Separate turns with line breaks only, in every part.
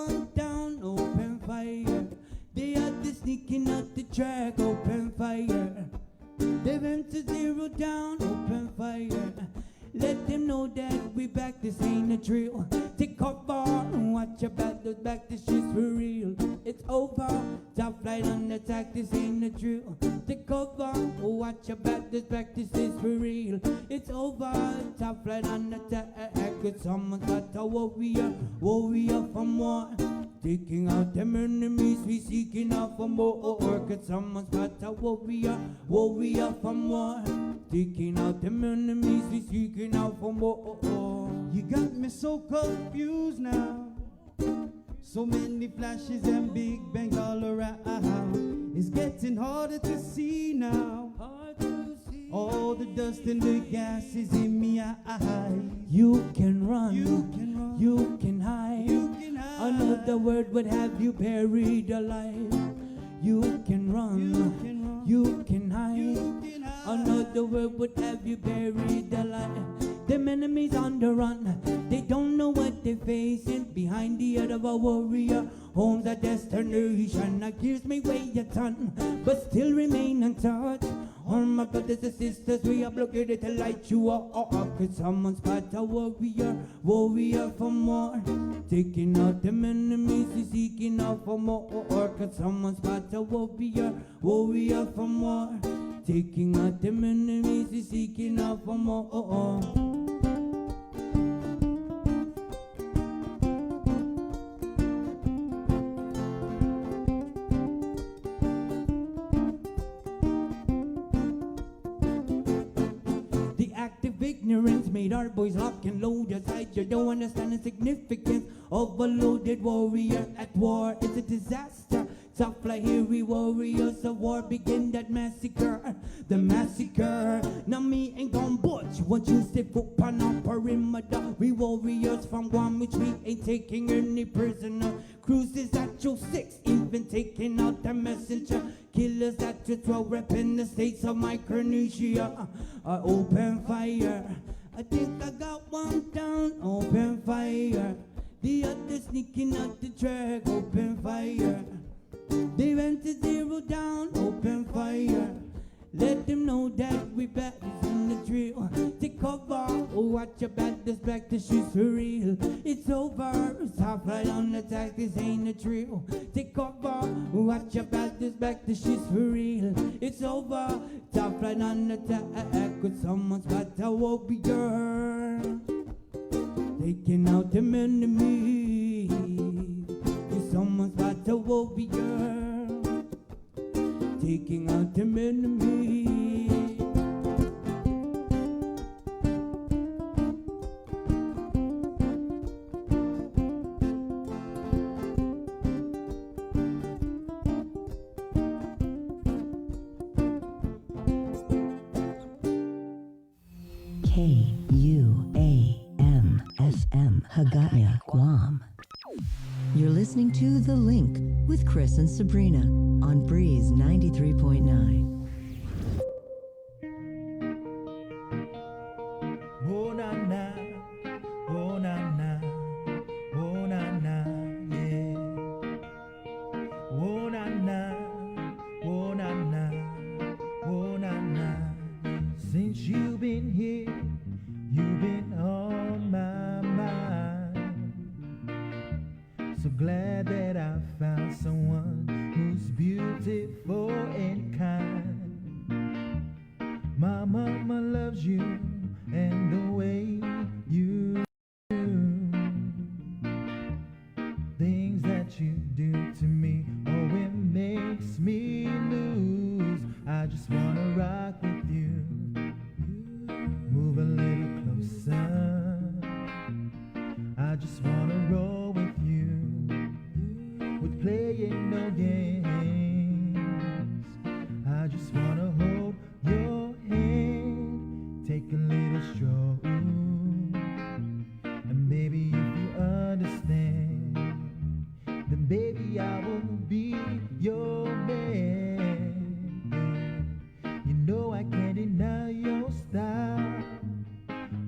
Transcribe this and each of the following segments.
one down, open fire. They are the sneaking out the track, open fire. They went to zero down, open fire. Let them know that we back, this ain't a drill. Take cover, watch your back, those back, this shit's for real. It's over, top flight on attack, this ain't a drill. Take cover, watch your back, this is for real. It's over, top flight on attack. Cause someone's got a warrior, warrior from war. Taking out them enemies, we seeking out for more. Cause someone's got a warrior, warrior from war. Taking out them enemies, we seeking out for more.
You got me so confused now. So many flashes and big bangs all around. It's getting harder to see now. All the dust and the gas is in me eyes.
You can run,
You can run.
you can hide.
You can hide.
Another word would have you buried alive. You can run,
You can run.
you can hide.
You can hide.
Another word would have you buried alive. Them enemies on the run, they don't know what they're facing. Behind the head of a warrior, home's a destination. That gives me way a ton, but still remain untouched. All my brothers and sisters, we are blockaded to light you up. Cause someone's got a warrior, warrior for more. Taking out them enemies, he's seeking out for more. Cause someone's got a warrior, warrior for more. Taking out them enemies, he's seeking out for more. Ignorance made our boys lock and load aside. You don't understand the significance of a loaded warrior at war. It's a disaster. Tough like hairy warriors of war begin that massacre. The massacre. Now me ain't gon' butch. Once you step up on our perimeter, we warriors from Guam, which we ain't taking any prisoner. Cruises at your 6, even taking out the messenger. Killers at your 12, repping the states of Micronesia. Open fire. I think I got one down. Open fire. The other sneaking out the track. Open fire. They went to zero down. Open fire. Let them know that we back, is in the drill. Take cover, watch your back, this shit's for real. It's over, top right on attack, this ain't a drill. Take cover, watch your back, this shit's for real. It's over, top right on attack, cause someone's got a warrior. Taking out them enemies, cause someone's got a warrior. Taking out them enemies.
KUAMFM Hagaya, Guam. You're listening to The Link with Chris and Sabrina on Breeze 93.9.
Oh na na, oh na na, oh na na, yeah. Oh na na, oh na na, oh na na. Since you've been here, you've been on my mind. So glad that I found someone who's beautiful and kind. My mama loves you and the way you do things that you do to me. Oh, it makes me lose. I just wanna rock with you. Move a little closer. I just wanna roll with you. With playing no games. I just wanna hold your hand. Take a little stroll. And baby, if you understand, then baby, I will be your man. You know I can't deny your style.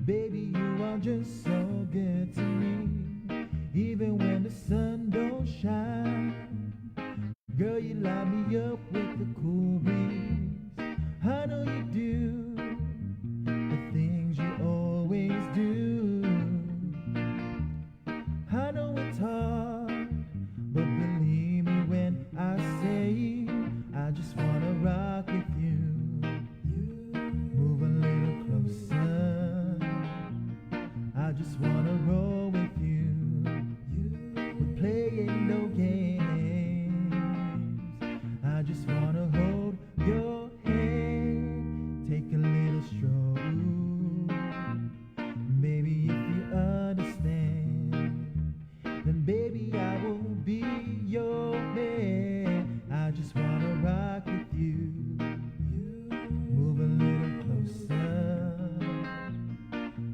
Baby, you are just so good to me. Even when the sun don't Girl, you light me up with the cool breeze. I know you do the things you always do. I know it's hard, but believe me when I say I just wanna rock with you. Move a little closer. I just wanna roll with you. We're playing no games. I just wanna hold your hand, take a little stroll. Maybe if you understand, then baby I will be your man. I just wanna rock with you. Move a little closer.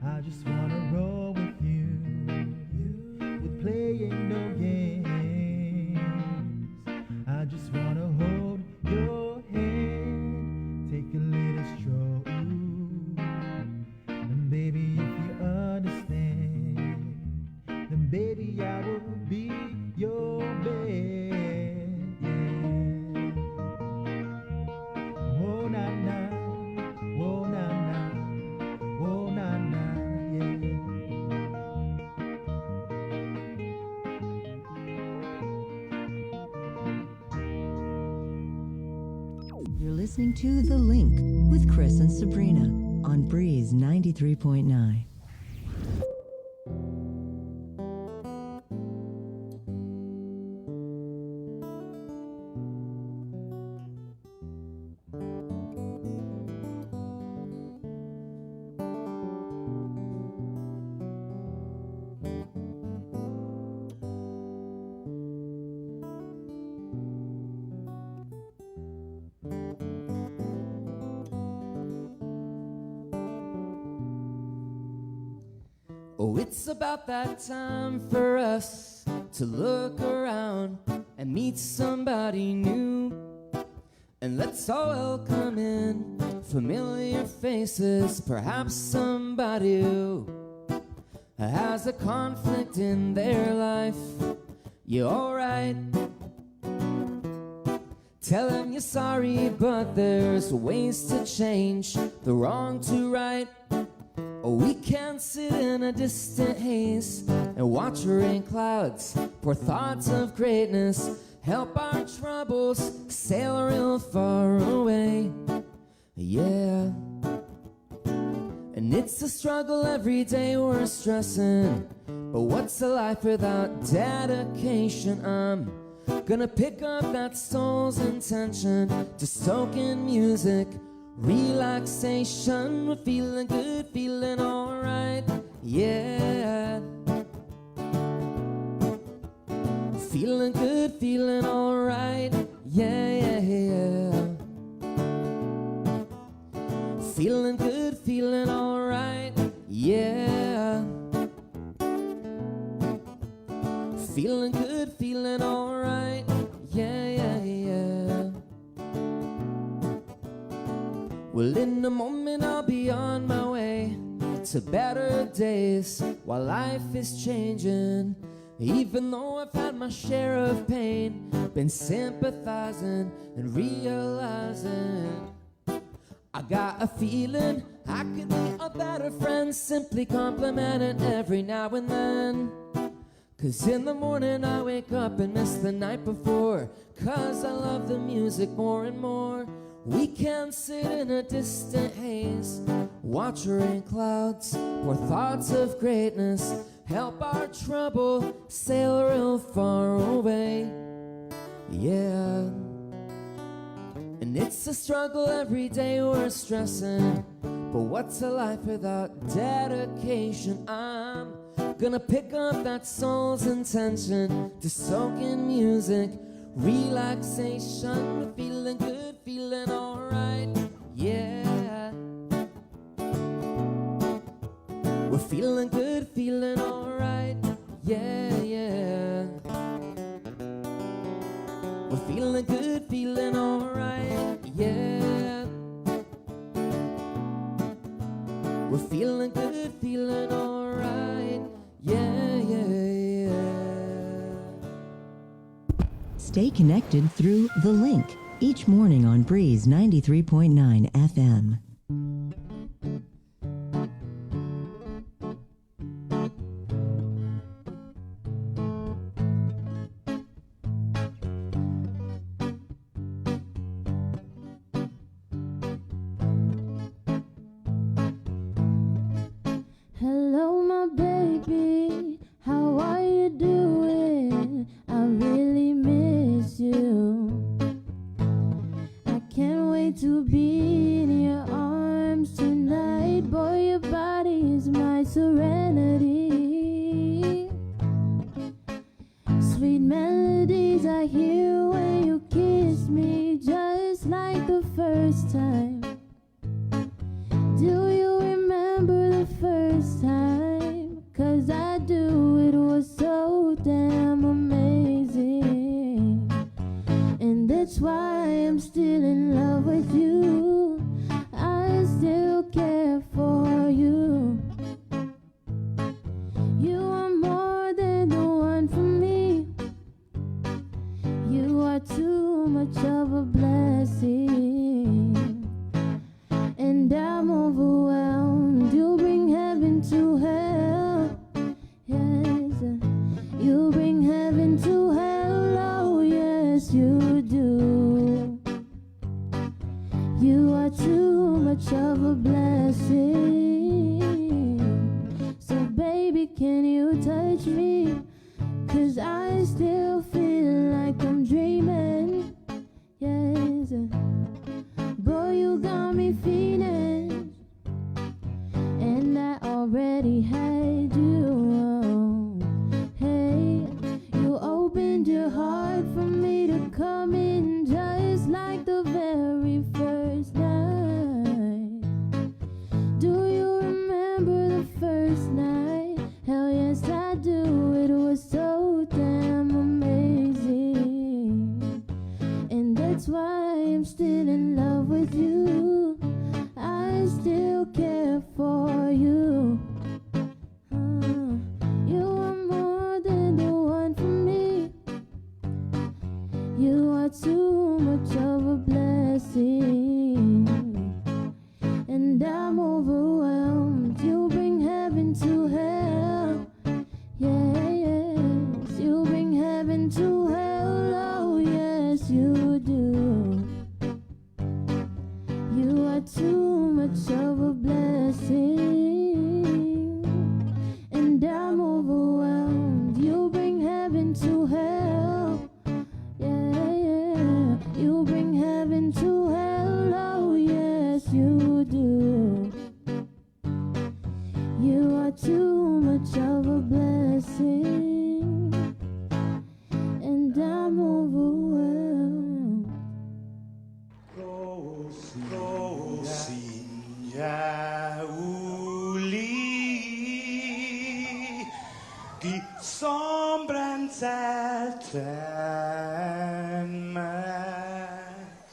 I just wanna roll with you. We're playing no games. I just wanna hold your hand, take a little stroll. And baby, if you understand, then baby I will be your man. Yeah. Oh na na, oh na na, oh na na, yeah.
You're listening to The Link with Chris and Sabrina on Breeze 93.9.
Oh, it's about that time for us to look around and meet somebody new. And let's all welcome in familiar faces, perhaps somebody who has a conflict in their life. You alright? Tell them you're sorry, but there's ways to change the wrong to right. Oh, we can sit in a distant haze and watch rain clouds pour thoughts of greatness. Help our troubles sail real far away. Yeah. And it's a struggle every day we're stressing. But what's a life without dedication? I'm gonna pick up that soul's intention to soak in music, relaxation. We're feeling good, feeling alright, yeah. Feeling good, feeling alright, yeah, yeah, yeah. Feeling good, feeling alright, yeah. Feeling good, feeling alright, yeah, yeah, yeah. Well, in a moment I'll be on my way to better days while life is changing. Even though I've had my share of pain, been sympathizing and realizing I got a feeling I could be a better friend, simply complimenting every now and then. 'Cause in the morning I wake up and miss the night before, 'cause I love the music more and more. We can sit in a distant haze, watch rain clouds pour thoughts of greatness. Help our trouble sail real far away, yeah. And it's a struggle every day we're stressing. But what's a life without dedication? I'm gonna pick up that soul's intention to soak in music, relaxation. We're feeling good, feeling alright, yeah. We're feeling good, feeling alright, yeah, yeah. We're feeling good, feeling alright, yeah. We're feeling good, feeling alright, yeah, yeah, yeah.
Stay connected through The Link each morning on Breeze 93.9 FM.
Hello, my baby, how are you doing? I really miss you. I can't wait to be in your arms tonight. Boy, your body is my serenity. Sweet melodies I hear when you kiss me, just like the first time. Do you remember the first time? 'Cause I do, it was so damn amazing. And that's why I'm still in love with you. I still care for you. You are more than the one for me. You are too much of a blessing. And I'm overwhelmed. You bring heaven to hell. Yes, you bring heaven to hell. Oh, yes, you do. You are too much of a blessing. So, baby, can you touch me? 'Cause I still feel like I'm dreaming. Yes. Boy, you got me feeling, and I already had you. Hey, you opened your heart for me to come in, just like the very first night. Do you remember the first night? Hell yes, I do. It was so damn amazing. And that's why I'm still in love with you. I still care for you. You are more than the one for me. You are too much of a blessing. And I'm overwhelmed. You bring heaven to hell. Yeah, yes, you bring heaven to hell. Oh, yes, you do. You are too much of a blessing. And I'm overwhelmed. You bring heaven to hell. Yeah, yeah, you bring heaven to hell. Oh, yes, you do. You are too much of a blessing. And I'm overwhelmed.
Gosinja uli die sombranzelten meg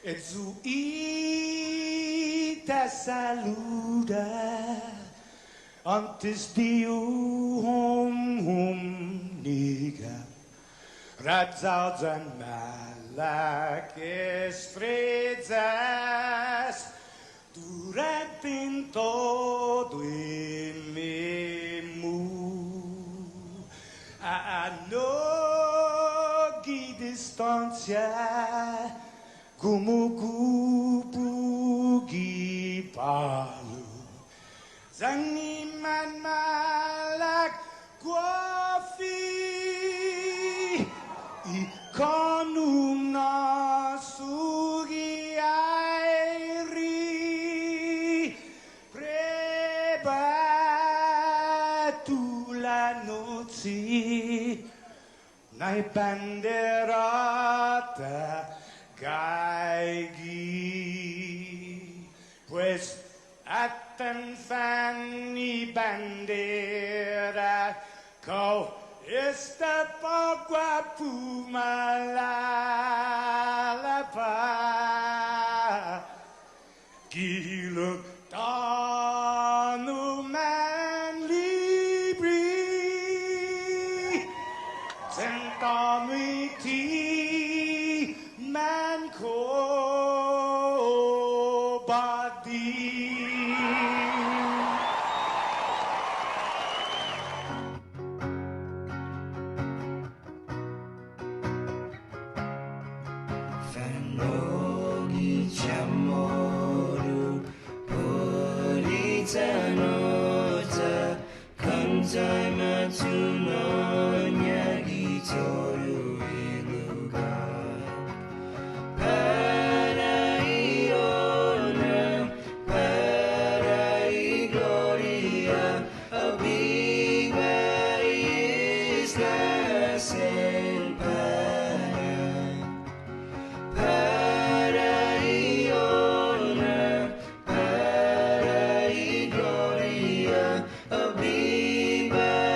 et zu I te saluda antes Dio hum niga Radzauds and Malakis Fritzes durante in todo in memu a no gi distancia como cupu gi palu Zangiman malak guafi Ikonum nasugi airi preba tu la noci nai banderata gaigi pues atan fanni bandera kau Esta pagua pumalalapa Giluk tanu man libri Senta Amity man ko body.
Fanogi chamoru Politanota Kantai matuno Nyagi toru iluga Paraiona Parai gloria Abiba islas en para Paraiona, Parai gloria, Abiba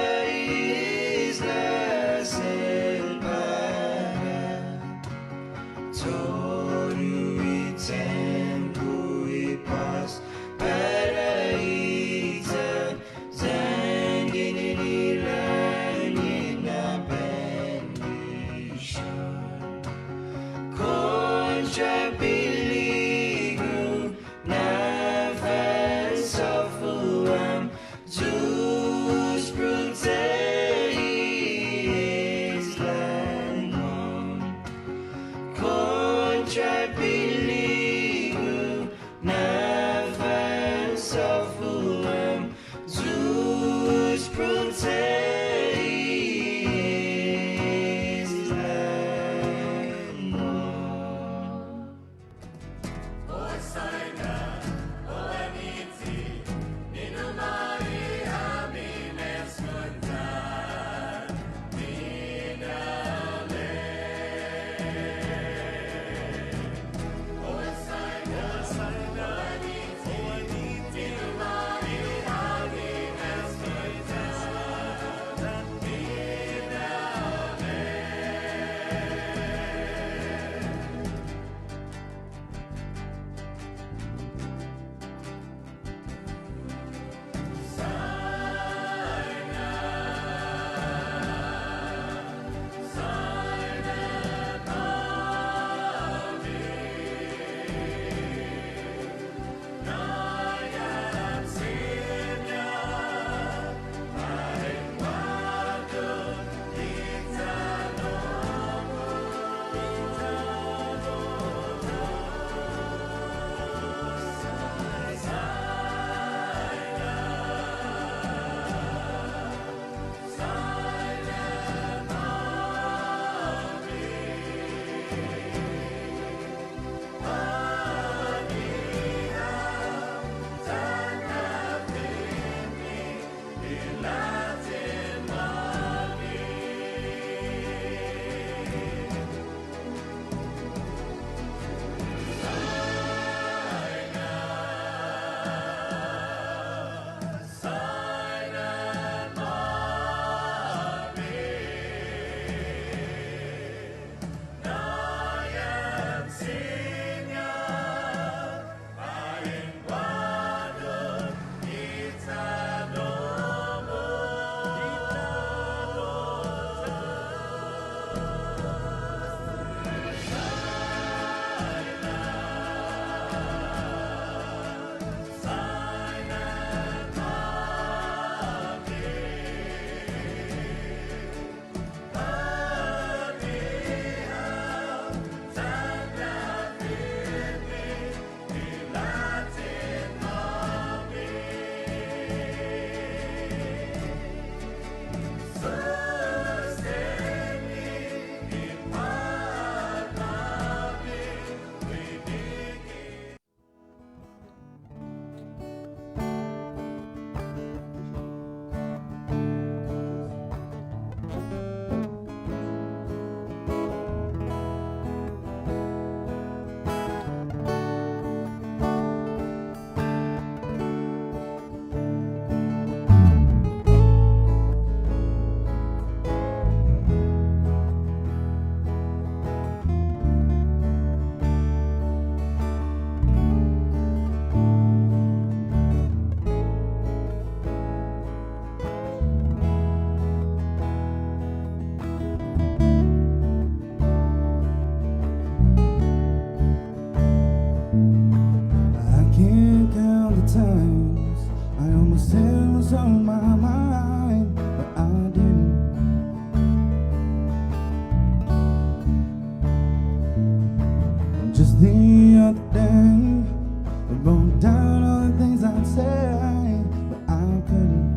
Just the other day, I wrote down all the things I'd say, but I couldn't.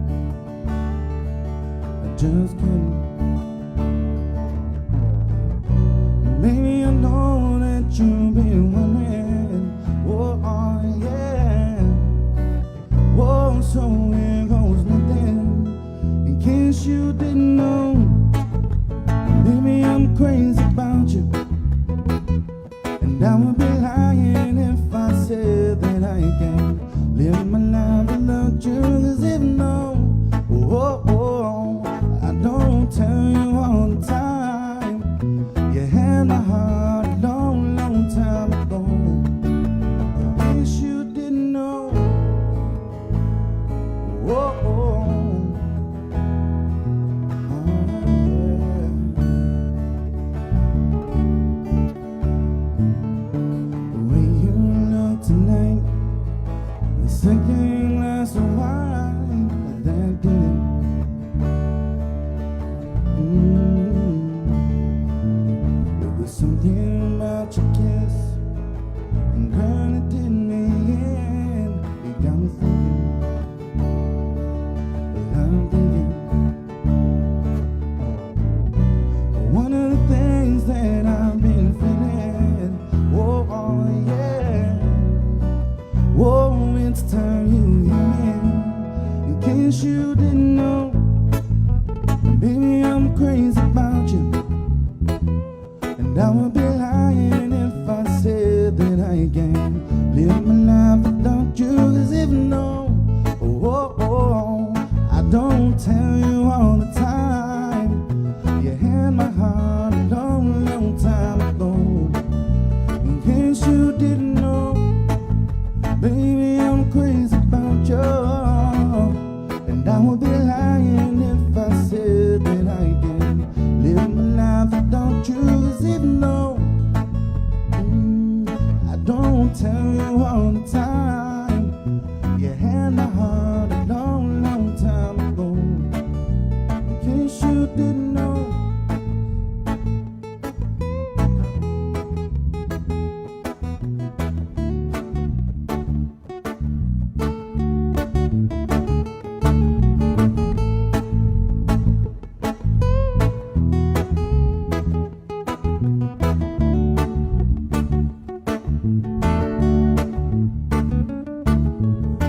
I just couldn't. Maybe I know that you've been wondering, oh, yeah. Whoa, so here goes nothing. In case you didn't know, maybe I'm crazy about you. And I would be lying if I said that I can't live my life without you. 'Cause if no, I don't tell you all the time. You had my heart a long, long time ago. In case you didn't know, yeah. The way you look tonight, the second glass of wine, that did it. There was something about your kiss, and girl, it did me in. You got me thinking, well, I'm thinking. One of the things that I've been feeling, oh yeah. Whoa, it's time you hear me. In case you didn't know, baby, I'm crazy about you. And I would be lying if I said that I can't live my life without you. 'Cause if no, I don't tell you all the time. You had my heart a long, long time ago. In case you didn't know, baby, I'm crazy about you. And I would be lying if I said that I can live my life without you. 'Cause if no, I don't tell you all the time. You had my heart a long, long time ago. In case you didn't know.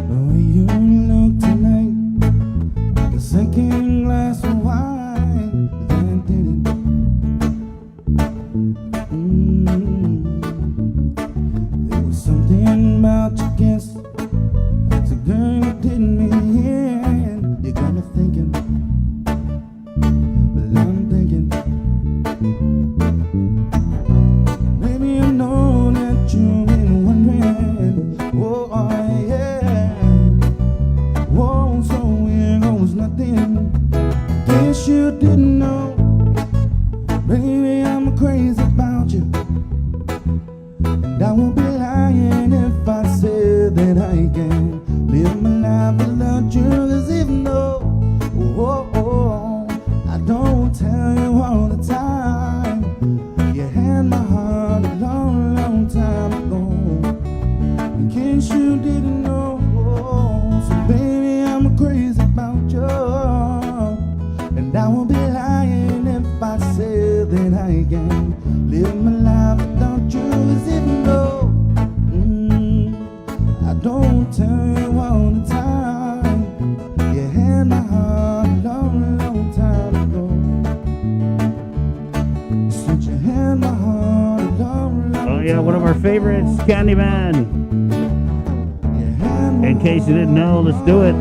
The way you look tonight, the second glass of wine, that did it. There was something about your kiss, so girl, you did me in. You got me thinking, well, I'm thinking. Maybe I know that you've been wondering, oh yeah. Whoa, so here goes nothing. Guess you didn't know, baby, I'm crazy about you. And I won't be lying if I said that I can't live my life without you. 'Cause if no, I don't tell you all the time. You had my heart a long, long time ago. In case you didn't know, so baby, I'm crazy about you. And I won't be lying if I said that I can live my life without you. 'Cause if no, I don't tell you all the time. You had my heart a long, long time ago. You said you had my heart a long, long
Oh yeah, one of our favorites, Candyman. In case you didn't know, let's do it.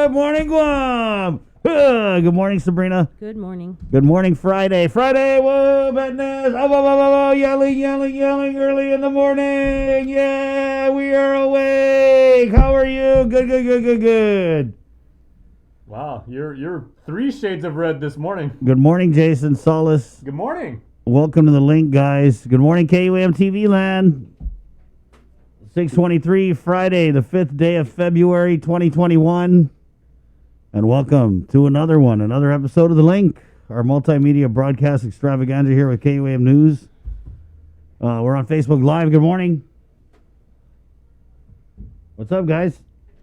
Good morning, Guam. Good morning, Sabrina.
Good morning.
Good morning, Friday. Whoa, madness. Oh, whoa, whoa, whoa, whoa, yelling early in the morning. Yeah, we are awake. How are you? Good.
Wow, you're 3 shades of red this morning.
Good morning, Jason Solis.
Good morning.
Welcome to the link, guys. Good morning, KUAM TV land. 6:23 Friday, the 5th day of February 2021. And welcome to another episode of The Link, our multimedia broadcast extravaganza here with KUAM News. We're on Facebook Live. Good morning. What's up, guys?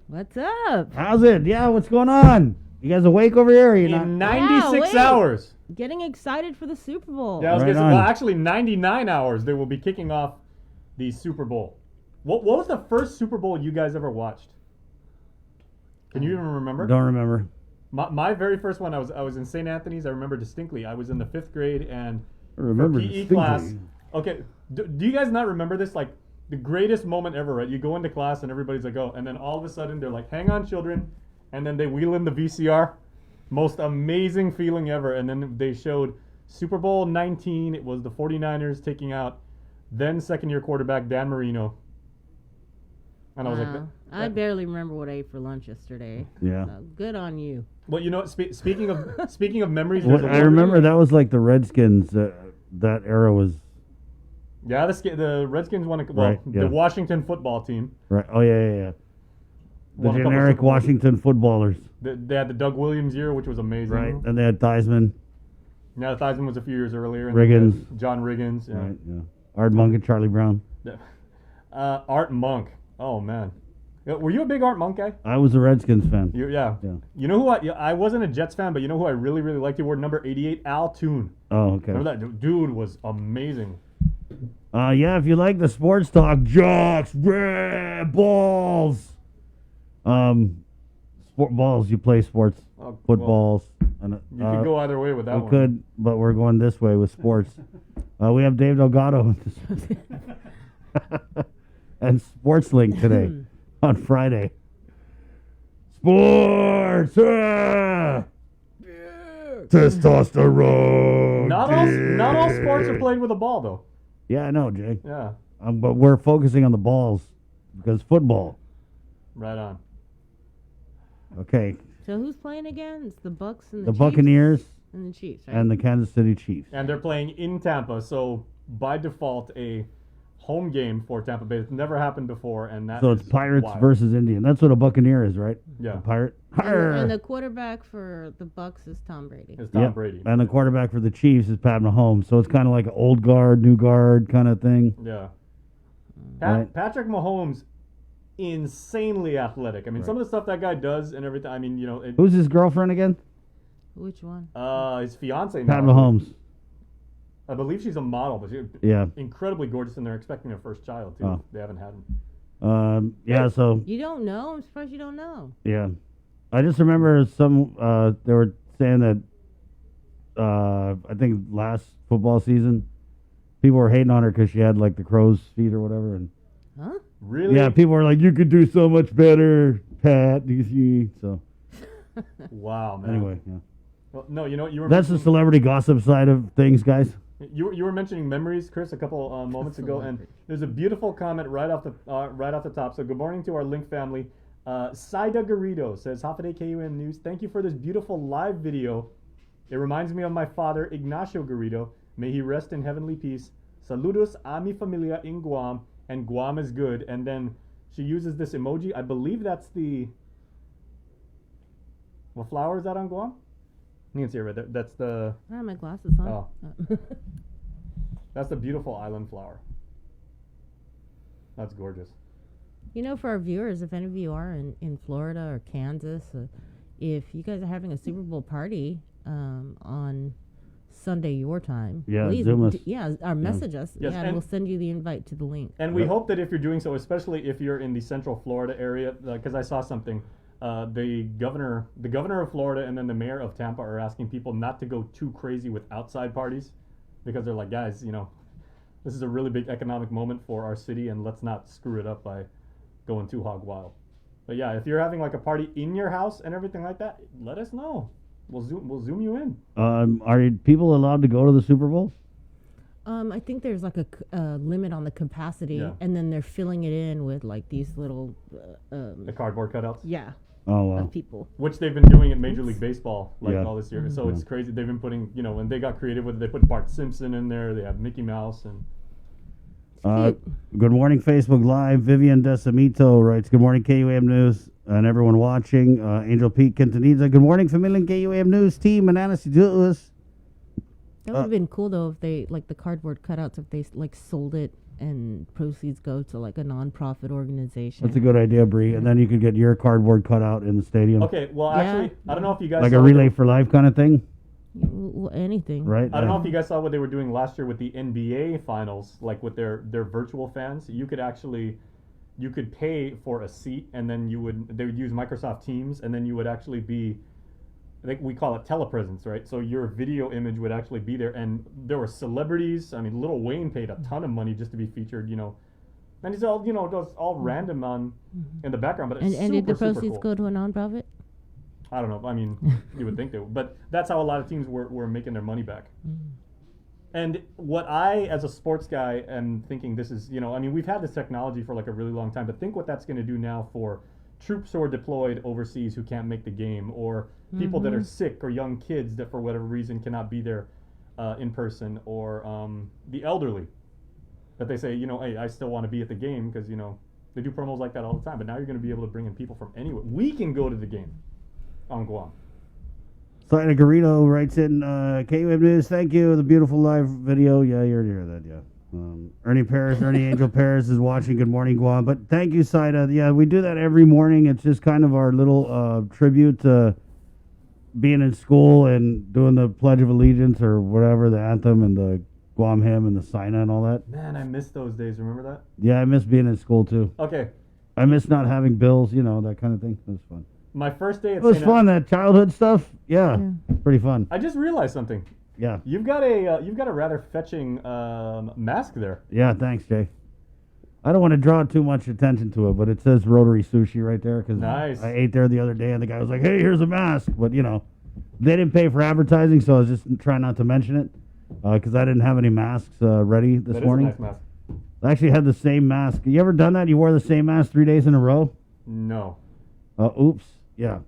What's up?
How's it? Yeah, what's going on? You guys awake over here? Or you not?
In 96
Yeah, wait.
hours.
Getting excited for the Super Bowl.
Yeah, I was
Right
gonna say,
on.
well, actually 99 hours they will be kicking off the Super Bowl. What was the first Super Bowl you guys ever watched? Can you even remember?
Don't remember.
My very first one, I was in St. Anthony's. I remember distinctly. I was in the 5th grade and
I remember
for PE
distinctly.
class. Okay, do you guys not remember this? Like the greatest moment ever, right? You go into class and everybody's like, oh, and then all of a sudden they're like, hang on, children, and then they wheel in the VCR. Most amazing feeling ever. And then they showed Super Bowl 19. It was the 49ers taking out then second-year quarterback Dan Marino. And I was like,
Wow. I barely remember what I ate for lunch yesterday.
Yeah.
So good on you.
well, you know, speaking of memories,
Well,
there's a
I remember that was like the Redskins. That era was
Yeah, the Redskins won. Well,
Right, yeah.
the Washington football team.
right. Oh yeah. The
won a couple
generic
Super Bowls.
Washington footballers,
They had the Doug Williams year, which was amazing.
right? And they had Theismann,
Yeah, Theismann was a few years earlier. And
Riggins.
then John Riggins. Yeah.
right? Yeah. Art Monk and Charlie Brown.
Art Monk. Oh man, Yeah, were you a big Art Monk guy?
I was a Redskins fan.
Yeah.
Yeah.
You know who I wasn't a Jets fan, but you know who I really really liked? He wore number 88, Al Toon.
Oh, okay.
Remember that dude was amazing.
Yeah, if you like the sports talk, jocks, red balls. Sport balls. You play sports,
Oh,
footballs. And,
Well, you could go either way with that
we
one.
could, but we're going this way with sports. We have Dave Delgado and Sports Link today on Friday. Sports! Testosterone!
Not all sports are played with a ball though.
Yeah, I know, Jay.
Yeah.
But we're focusing on the balls because football.
Right on.
Okay.
So who's playing again? It's the Bucks and
The
Chiefs?
Buccaneers
And the Chiefs, right?
and the Kansas City Chiefs.
And they're playing in Tampa, so by default a home game for Tampa Bay. It's never happened before, and that
So it's
is
Pirates
wild.
versus Indian. That's what a Buccaneer is, right?
Yeah.
A pirate.
And the quarterback for the Bucks is Tom Brady.
It's Tom
Yep.
Brady.
And the quarterback for the Chiefs is Pat Mahomes. So it's kind of like an old guard, new guard kind of thing.
Yeah.
Right.
Patrick Mahomes, insanely athletic. I mean,
Right.
some of the stuff that guy does and everything. I mean, you know,
Who's his girlfriend again?
Which one?
his fiance now.
Pat Mahomes.
I believe she's a model, but she's
Yeah.
incredibly gorgeous, and they're expecting their first child too.
Oh.
They haven't had him.
Yeah, so,
You don't know? I'm surprised you don't know.
yeah. I just remember they were saying that, I think last football season, people were hating on her because she had like the crow's feet or whatever. And
Huh?
Really?
yeah, people were like, you could do so much better, Pat. You see? So,
Wow, man.
anyway, yeah.
Well, no, you know what you were.
That's the
mentioning-
celebrity gossip side of things, guys.
You were mentioning memories, Chris, a couple moments ago, and there's a beautiful comment right off the top. So good morning to our Link family. Saida Garrido says, Hafaday KUM News. Thank you for this beautiful live video. It reminds me of my father, Ignacio Garrido. May he rest in heavenly peace. Saludos a mi familia in Guam, and Guam is good. And then she uses this emoji. I believe that's the. What flower is that on Guam? You can see it right there. That's the.
I have my glasses on.
Oh. That's the beautiful island flower. That's gorgeous.
You know, for our viewers, if any of you are in Florida or Kansas, if you guys are having a Super Bowl party on Sunday your time,
Yeah,
please,
Zoom us.
message us,
Yes,
and
and-
we'll send you the invite to the link.
And we hope that if you're doing so, especially if you're in the Central Florida area, because I saw something, the governor of Florida and then the mayor of Tampa are asking people not to go too crazy with outside parties, because they're like, guys, you know, this is a really big economic moment for our city, and let's not screw it up by going too hog wild. But yeah, if you're having like a party in your house and everything like that, let us know. We'll zoom you in.
Are people allowed to go to the Super Bowl?
I think there's like a limit on the capacity,
Yeah.
and then they're filling it in with like these little,
The cardboard cutouts.
yeah.
Oh, wow.
of people.
Which they've been doing at Major League Baseball like
Yeah.
all this year. So it's crazy. They've been putting, and they got creative with it. They put Bart Simpson in there. They have Mickey Mouse and
Good morning, Facebook Live. Vivian Decimito writes, good morning, KUAM News, and everyone watching. Angel Pete Quintanilla, good morning, familia KUAM News team, and Anasiduos.
That would have been cool though if they like the cardboard cutouts if they like sold it and proceeds go to like a non-profit organization.
That's a good idea, Bree. And then you could get your cardboard cutout in the stadium.
okay. Well,
Yeah.
actually, I don't know if you guys
Like
saw
a
what
relay
they-
for life kind of thing,
Anything.
right?
I don't know if you guys saw what they were doing last year with the NBA finals, like with their virtual fans. You could pay for a seat, and then they would use Microsoft Teams, and then you would actually be, I think we call it telepresence, right? So your video image would actually be there, and there were celebrities. I mean, Lil Wayne paid a ton of money just to be featured, and it's all, just all random in the background, but it's
And did the
super
proceeds
cool.
go to a non-profit?
I don't know. I mean, you would think they would, but that's how a lot of teams were making their money back. And what I, as a sports guy, am thinking this is, we've had this technology for like a really long time, but think what that's going to do now for troops who are deployed overseas who can't make the game, or people that are sick, or young kids that for whatever reason cannot be there in person, or the elderly that they say, hey, I still want to be at the game because, they do promos like that all the time, but now you're going to be able to bring in people from anywhere. We can go to the game on Guam.
Sina Garrido writes in, KUAM News, thank you. The beautiful live video. Yeah, you already heard that, yeah. Ernie Angel Paris is watching. Good morning, Guam. But thank you, Sina. Yeah, we do that every morning. It's just kind of our little tribute to being in school and doing the Pledge of Allegiance or whatever, the anthem and the Guam hymn and the Sina and all that.
Man, I miss those days. Remember that?
Yeah, I miss being in school too.
Okay.
I miss not having bills, that kind of thing. It was fun.
My first day at
It was
St.
fun, that childhood stuff. Yeah, it's pretty fun.
I just realized something.
Yeah.
You've got a rather fetching mask there.
Yeah, thanks, Jay. I don't want to draw too much attention to it, but it says Rotary Sushi right there because
Nice.
I ate there the other day and the guy was like, hey, here's a mask. But, they didn't pay for advertising, so I was just trying not to mention it because I didn't have any masks ready this
That
morning.
is a nice mask.
I actually had the same mask. You ever done that? You wore the same mask 3 days in a row?
No.
Oops. Yeah.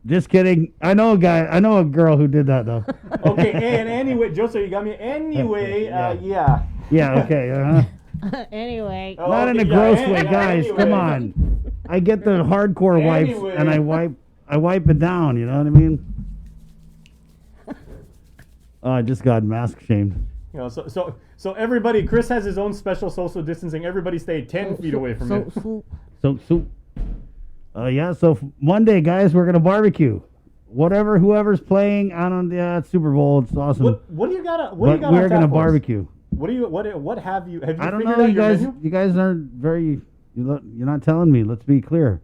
Just kidding. I know a girl who did that, though.
Okay, and anyway, Joseph, you got me. Anyway, yeah.
Yeah, okay.
Anyway.
Oh,
Not in a
okay,
gross
yeah,
way,
yeah,
guys.
anyway.
Come on. I get the hardcore wipes
Anyway.
and I wipe it down. You know what I mean? Oh, I just got mask shamed.
So everybody, Chris has his own special social distancing. Everybody stay 10 feet away from him.
So Monday, guys, we're gonna barbecue. Whoever's playing, I don't. Yeah, it's Super Bowl. It's awesome.
What do you got?
But we're gonna barbecue.
What have you
I don't
figured
know,
out
you
your
guys.
menu?
You guys aren't very. You're not telling me. Let's be clear.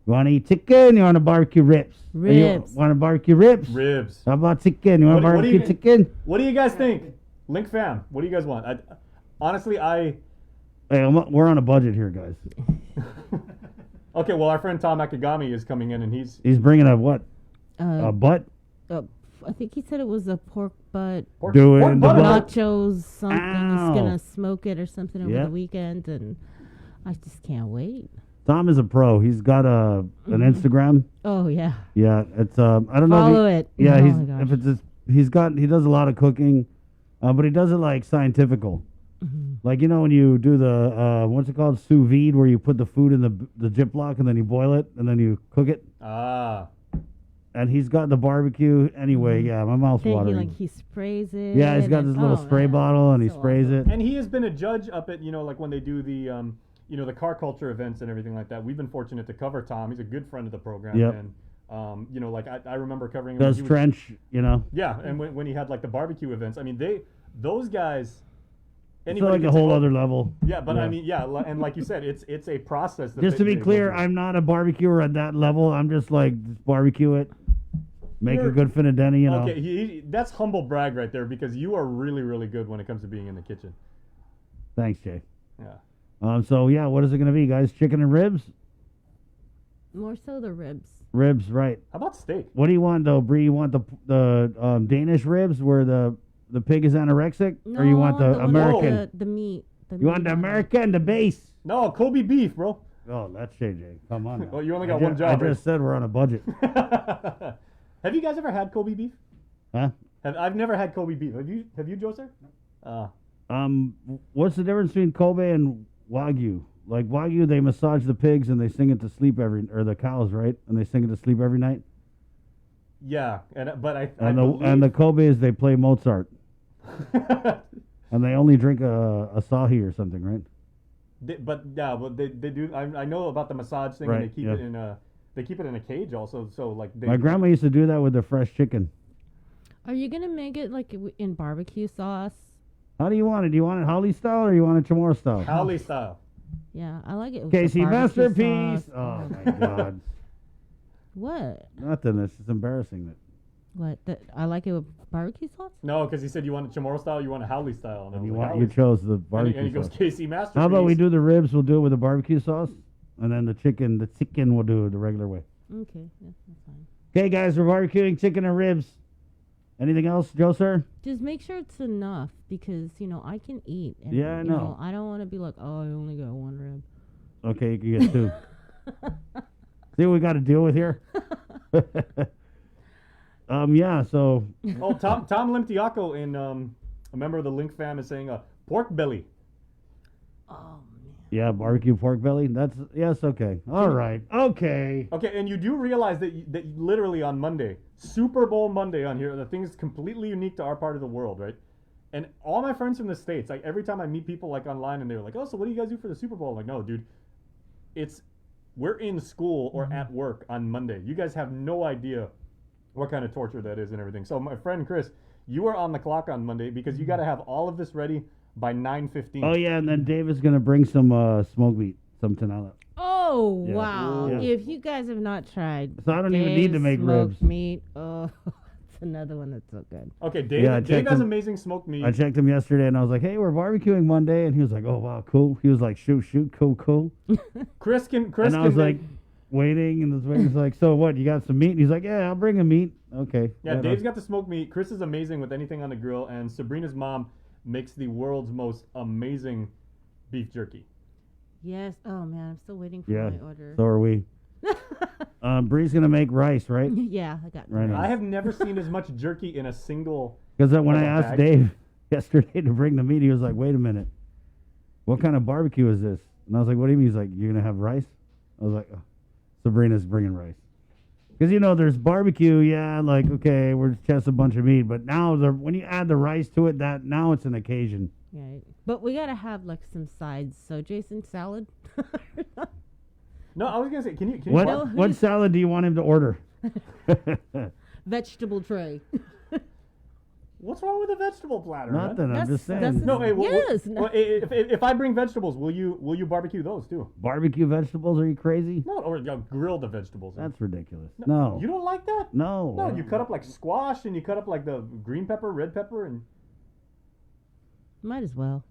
You want to eat chicken? You want to barbecue ribs?
Ribs.
Want to barbecue ribs?
Ribs.
How about chicken? You want to
What do you-
barbecue chicken?
What do you guys think? Link fam, what do you guys want? Honestly,
Hey, we're on a budget here, guys.
Okay, well, our friend Tom Akagami is coming in, and he's
He's bringing a what? A butt?
I think he said it was a pork butt.
Doing
pork
the
butt.
butt.
Nachos, something.
Ow.
He's gonna smoke it or something over
Yeah.
the weekend, and I just can't wait.
Tom is a pro. He's got an Instagram.
Oh yeah.
Yeah, it's I don't know.
Follow it.
Yeah,
Oh my gosh.
if it's just, he does a lot of cooking, but he does it like scientifical. Like when you do the what's it called, sous vide, where you put the food in the Ziploc and then you boil it and then you cook it. And he's got the barbecue anyway. Yeah, my mouth's
Then
watering.
he sprays it.
Yeah, he's got
and-
this little
oh,
spray
man.
bottle and he
So
sprays
awesome.
it.
and he has been a judge up at like when they do the the car culture events and everything like that. We've been fortunate to cover Tom. He's a good friend of the program.
Yep.
And like I remember covering him when
Does
he was-
trench,
Yeah, and when he had like the barbecue events, I mean those guys.
It's
anybody
like a
can
whole
say,
other level.
Yeah, but I mean, and like you said, it's a process. That
Just to be
they
clear,
go through.
I'm not a barbecuer at that level. I'm just like, just barbecue it, make a good finadeni, you know.
Okay, that's humble brag right there because you are really, really good when it comes to being in the kitchen.
Thanks, Jay.
Yeah.
So yeah, what is it gonna be, guys? Chicken and ribs?
More so the ribs.
Ribs, right?
How about steak?
What do you want though, Bree? You want the Danish ribs where the pig is anorexic,
No,
or you want the
one
American?
with the meat.
You want the American, the base?
No, Kobe beef, bro.
Oh, that's JJ. Come on. Now.
Well, you only got one job,
I
right?
just said we're on a budget.
Have you guys ever had Kobe beef?
Huh?
I've never had Kobe beef. Have you, Joe, sir?
What's the difference between Kobe and Wagyu? Like Wagyu, they massage the pigs and they sing it to sleep or the cows, right? And they sing it to sleep every night.
Yeah, but I
And the Kobe is they play Mozart. And they only drink a Asahi or something, right?
but they do. I know about the massage thing, and
Right,
they keep
yeah.
it in a cage also. So like
My grandma used to do that with the fresh chicken.
Are you gonna make it like in barbecue sauce?
How do you want it? Do you want it Holly style or you want it Chamorro style?
Howley style.
Yeah, I like it. With the
Casey
barbecue
Masterpiece.
sauce.
Oh my God.
What?
Nothing. It's just embarrassing. That.
What? I like it with barbecue sauce.
No, because he said you want it Chamorro style, you want a Howley style. And I was like,
You
Howley.
chose the
And he,
barbecue
and he goes,
sauce.
Casey Masterpiece.
How about we do the ribs? We'll do it with the barbecue sauce, and then the chicken we'll do it the regular way.
Okay, yeah, that's fine.
Okay, guys, we're barbecuing chicken and ribs. Anything else, Joe, sir?
Just make sure it's enough because I can eat. And,
Yeah, I know.
I don't want to be like, oh, I only got one rib.
Okay, you can get two. See what we got to deal with here? Yeah, so
Oh, Tom Limtiaco in a member of the Link fam is saying pork belly.
Oh man.
yeah, barbecue pork belly. Yes, okay. All right. Okay.
Okay, and you do realize that literally on Monday, Super Bowl Monday on here, the thing is completely unique to our part of the world, right? And all my friends from the States, like every time I meet people like online and they're like, oh, so what do you guys do for the Super Bowl? I'm like, no, dude, we're in school or at work on Monday. You guys have no idea what kind of torture that is and everything. So my friend Chris, you are on the clock on Monday because you got to have all of this ready by 9:15.
Oh, yeah, and then Dave is going to bring some smoked meat, some tonala.
Oh
Yeah.
wow!
Yeah.
If you guys have not tried,
So I don't even need to
Dave's
make
smoked
ribs.
meat. Oh, it's another one that's so good.
Okay, Dave,
Yeah, I
Dave
checked
has
him.
amazing smoked meat.
I checked him yesterday, and I was like, hey, we're barbecuing Monday. And he was like, oh, wow, cool. He was like, shoot, cool.
Chris can
And I was
make-
like, waiting, and the waiter's like, so what, you got some meat? And he's like, yeah, I'll bring a meat. Okay.
Yeah,
Right
Dave's
on.
got the smoked meat. Chris is amazing with anything on the grill, and Sabrina's mom makes the world's most amazing beef jerky.
Yes. Oh man, I'm still waiting for
Yeah,
my order.
so are we. Bree's going to make rice, right?
Yeah, I got
Right
rice.
on.
I have never seen as much jerky in a single.
Because when
Like
I
a
asked
bag?
Dave yesterday to bring the meat, he was like, wait a minute. What kind of barbecue is this? And I was like, what do you mean? He's like, you're going to have rice? I was like, oh, Sabrina's bringing rice. Because, there's barbecue, yeah, like, okay, we're just a bunch of meat. But now, when you add the rice to it, now it's an occasion.
Right. But we gotta have like some sides. So Jason, salad.
No, I was gonna say, can you?
What salad do you want him to order?
Vegetable tray.
What's wrong with a vegetable platter? man?
Nothing, I'm just saying.
that's-
No, hey,
Yes, no.
if I bring vegetables, will you barbecue those too?
Barbecue vegetables, are you crazy?
No, or grill the vegetables.
That's ridiculous. No.
You don't like that?
No.
No, you cut up like squash and you cut up like the green pepper, red pepper, and
Might as well.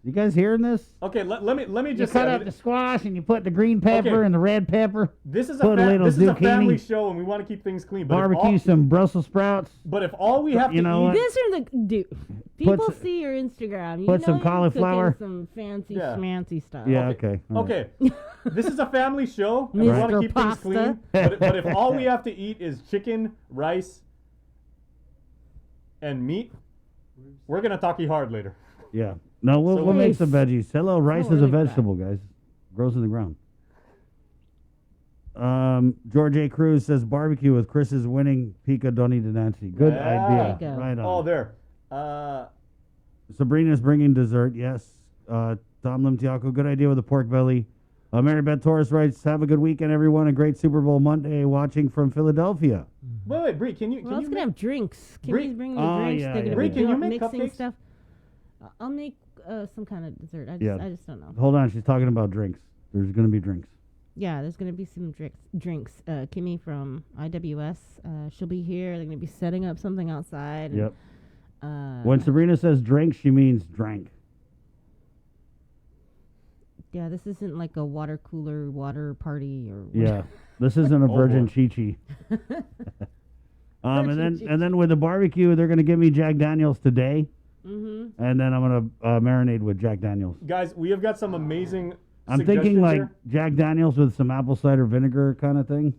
You guys hearing this?
okay. Let me
You
just
cut
say,
up the squash and you put the green pepper
Okay.
and the red pepper.
this is
put a little
this is a family
zucchini.
show and we want to keep things clean. But
Barbecue some Brussels sprouts.
if all we have
You
to
know
eat,
what?
These are the dude. People
s-
see your Instagram. You
put
know
some
you're
cauliflower.
cooking some fancy
Yeah.
schmancy stuff.
Yeah, okay. all right.
Okay, this is a family show, and we
Mr.
want to keep
Pasta.
things clean. But if all we have to eat is chicken, rice, and meat, we're gonna talk hard later.
Yeah. No, we'll
So-
make some veggies. Hello, rice is a
really bad.
vegetable, guys. Grows in the ground. George A. Cruz says barbecue with Chris is winning Pica Doni Denancy. Good
Yeah.
idea.
There you go.
Right on.
Oh, there.
Sabrina's bringing dessert. Yes. Tom Limtiaco, good idea with the pork belly. Mary Beth Torres writes, have a good weekend, everyone. A great Super Bowl Monday watching from Philadelphia.
Wait, Bree, can you?
Well, it's gonna have drinks. Can
Bree-
you bring me
Oh,
drinks?
yeah,
They're gonna
yeah,
be
yeah.
Bree, can you make
mixing
cupcakes?
stuff. I'll make some kind of dessert.
Yeah.
I just don't know.
Hold on, she's talking about drinks. There's going to be drinks.
Yeah, there's gonna be some drinks. Kimmy from IWS, she'll be here. They're gonna be setting up something outside.
Yep.
And,
When Sabrina says drink, she means drank.
yeah, this isn't like a water cooler water party or.
Yeah. This isn't a
Oh,
Virgin
boy.
Chi-Chi. and
Virgin
then with the barbecue, they're going to give me Jack Daniels today.
Mm-hmm.
And then I'm going to marinate with Jack Daniels.
Guys, we have got some amazing
I'm thinking
suggestions
like
here?
Jack Daniels with some apple cider vinegar kind of thing.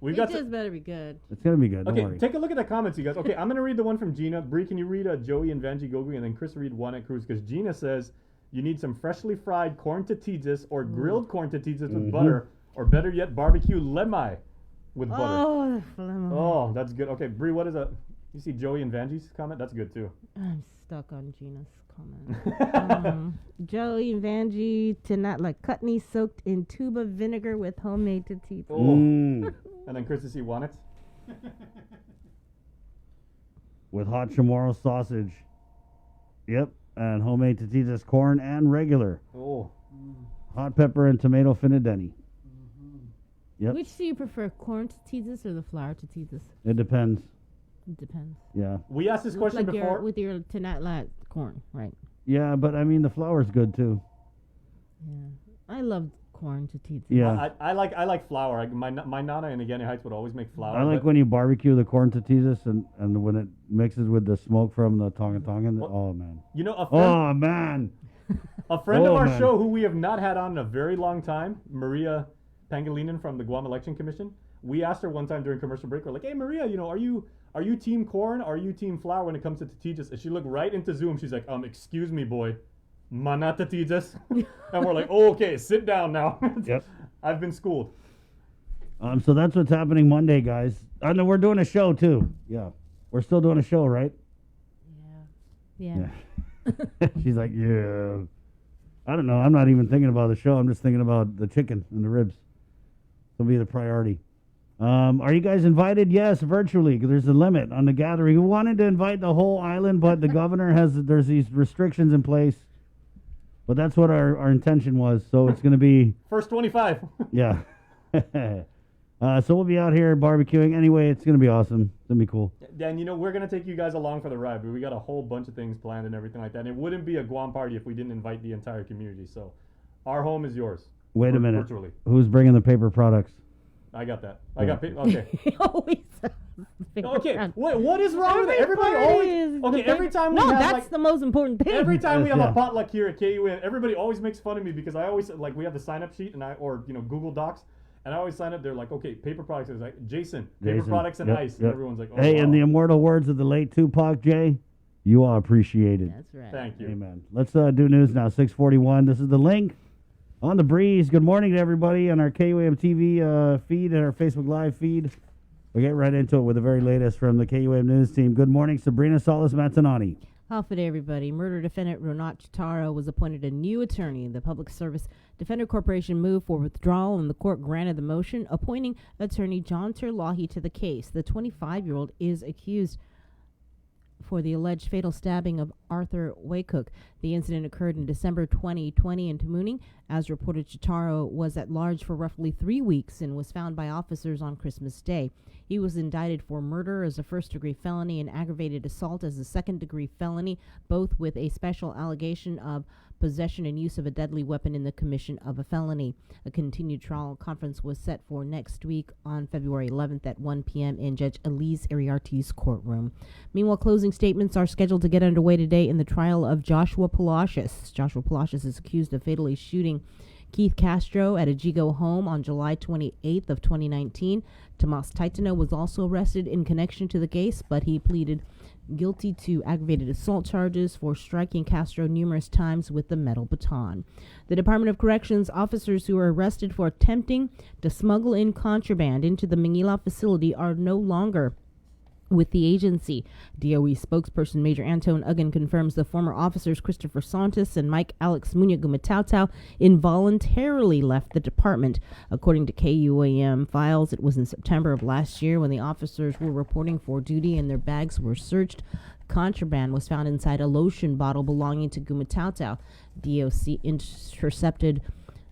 We've
It
got
just better be good.
It's gonna be good. Don't
Okay,
worry.
take a look at the comments, you guys. Okay, I'm gonna read the one from Gina. Bree, can you read Joey and Vanjie Gogi, and then Chris read Juan at Cruz, because Gina says you need some freshly fried corn tortillas or grilled corn tortillas with butter, or better yet, barbecue lemai with butter.
Oh, the phlegm.
Oh, that's good. Okay, Bree, what is that? You see Joey and Vanjie's comment? That's good too.
I'm stuck on Gina's comment. Joey and Vanjie tonight like chutney soaked in tuba vinegar with homemade tortillas.
Oh.
Mm.
And then Chris, you see Juanets?
With hot chamorro sausage. Yep, and homemade tortillas, corn and regular.
Oh.
Hot pepper and tomato finadeni. Yep,
Which do you prefer, corn tortillas or the flour tortillas?
it depends.
It depends.
Yeah,
We asked this question
like
before.
with your tonight like corn, right?
yeah, but I mean the flour's good too.
Yeah, I love corn tortillas.
Yeah,
I like flour. My nana in Agani Heights would always make flour.
I like
but
when you barbecue the corn tortillas and when it mixes with the smoke from the tongan. Oh man.
you know, a friend,
Oh man.
a friend of
Oh,
our
man.
show who we have not had on in a very long time, Maria Pangilinan from the Guam Election Commission. We asked her one time during commercial break, we're like, hey Maria, you know, are you team corn or are you team flour when it comes to tortillas? And she looked right into Zoom. She's like, excuse me, boy. Mana tortillas. And we're like, oh, okay, sit down now.
Yep.
I've been schooled.
So that's what's happening Monday, guys. I know we're doing a show too. Yeah, we're still doing a show, right?
Yeah.
She's like, yeah. I don't know. I'm not even thinking about the show. I'm just thinking about the chicken and the ribs. It'll be the priority. Are you guys invited? Yes, virtually. 'Cause there's a limit on the gathering. We wanted to invite the whole island, but the governor there's these restrictions in place. But that's what our intention was. So it's going to be,
First 25.
yeah. So we'll be out here barbecuing. Anyway, it's going to be awesome. It's going to be cool.
And you know, we're going to take you guys along for the ride, but we got a whole bunch of things planned and everything like that. And it wouldn't be a Guam party if we didn't invite the entire community. So our home is yours.
Wait a minute.
Virtually.
Who's bringing the paper products?
I got that. I got okay.
He always says the
Okay.
paper
What is wrong with it? Everybody always. Okay, every time we
No,
have
that's
like,
the most important thing.
every time we have
Yeah.
a potluck here at KUN, everybody always makes fun of me because I always like we have the sign up sheet or Google Docs, and I always sign up. They're like, okay, paper products is like Jason, paper
Jason.
products and
Yep,
ice, and
yep.
everyone's like, oh,
Hey,
wow.
in the immortal words of the late Tupac, Jay, you are appreciated.
That's right.
Thank you.
Amen. Let's do news now. 6:41. This is the link on the breeze. Good morning to everybody on our KUAM TV feed and our Facebook Live feed. We'll get right into it with the very latest from the KUAM news team. Good morning, Sabrina Salas Matanani.
Off it, everybody. Murder defendant Ronat Chitaro was appointed a new attorney. The Public Service Defender Corporation moved for withdrawal, and the court granted the motion, appointing attorney John Terlahi to the case. The 25-year-old is accused for the alleged fatal stabbing of Arthur Waycook. The incident occurred in December 2020 in Tamuning. As reported, Chitaro was at large for roughly 3 weeks and was found by officers on Christmas Day. He was indicted for murder as a first-degree felony and aggravated assault as a second-degree felony, both with a special allegation of possession and use of a deadly weapon in the commission of a felony. A continued trial conference was set for next week on February 11th at 1 p.m. in Judge Elise Ariarte's courtroom. Meanwhile, closing statements are scheduled to get underway today in the trial of Joshua Palacios. Joshua Palacios is accused of fatally shooting Keith Castro at a Jigo home on July 28th of 2019. Tomas Taitano was also arrested in connection to the case, but he pleaded guilty to aggravated assault charges for striking Castro numerous times with the metal baton. The Department of Corrections officers who were arrested for attempting to smuggle in contraband into the Manila facility are no longer with the agency. DOE spokesperson Major Anton Uggan confirms the former officers Christopher Santos and Mike Alex Munya Gumatao involuntarily left the department. According to KUAM files, it was in September of last year when the officers were reporting for duty and their bags were searched. Contraband was found inside a lotion bottle belonging to Gumatao. DOC intercepted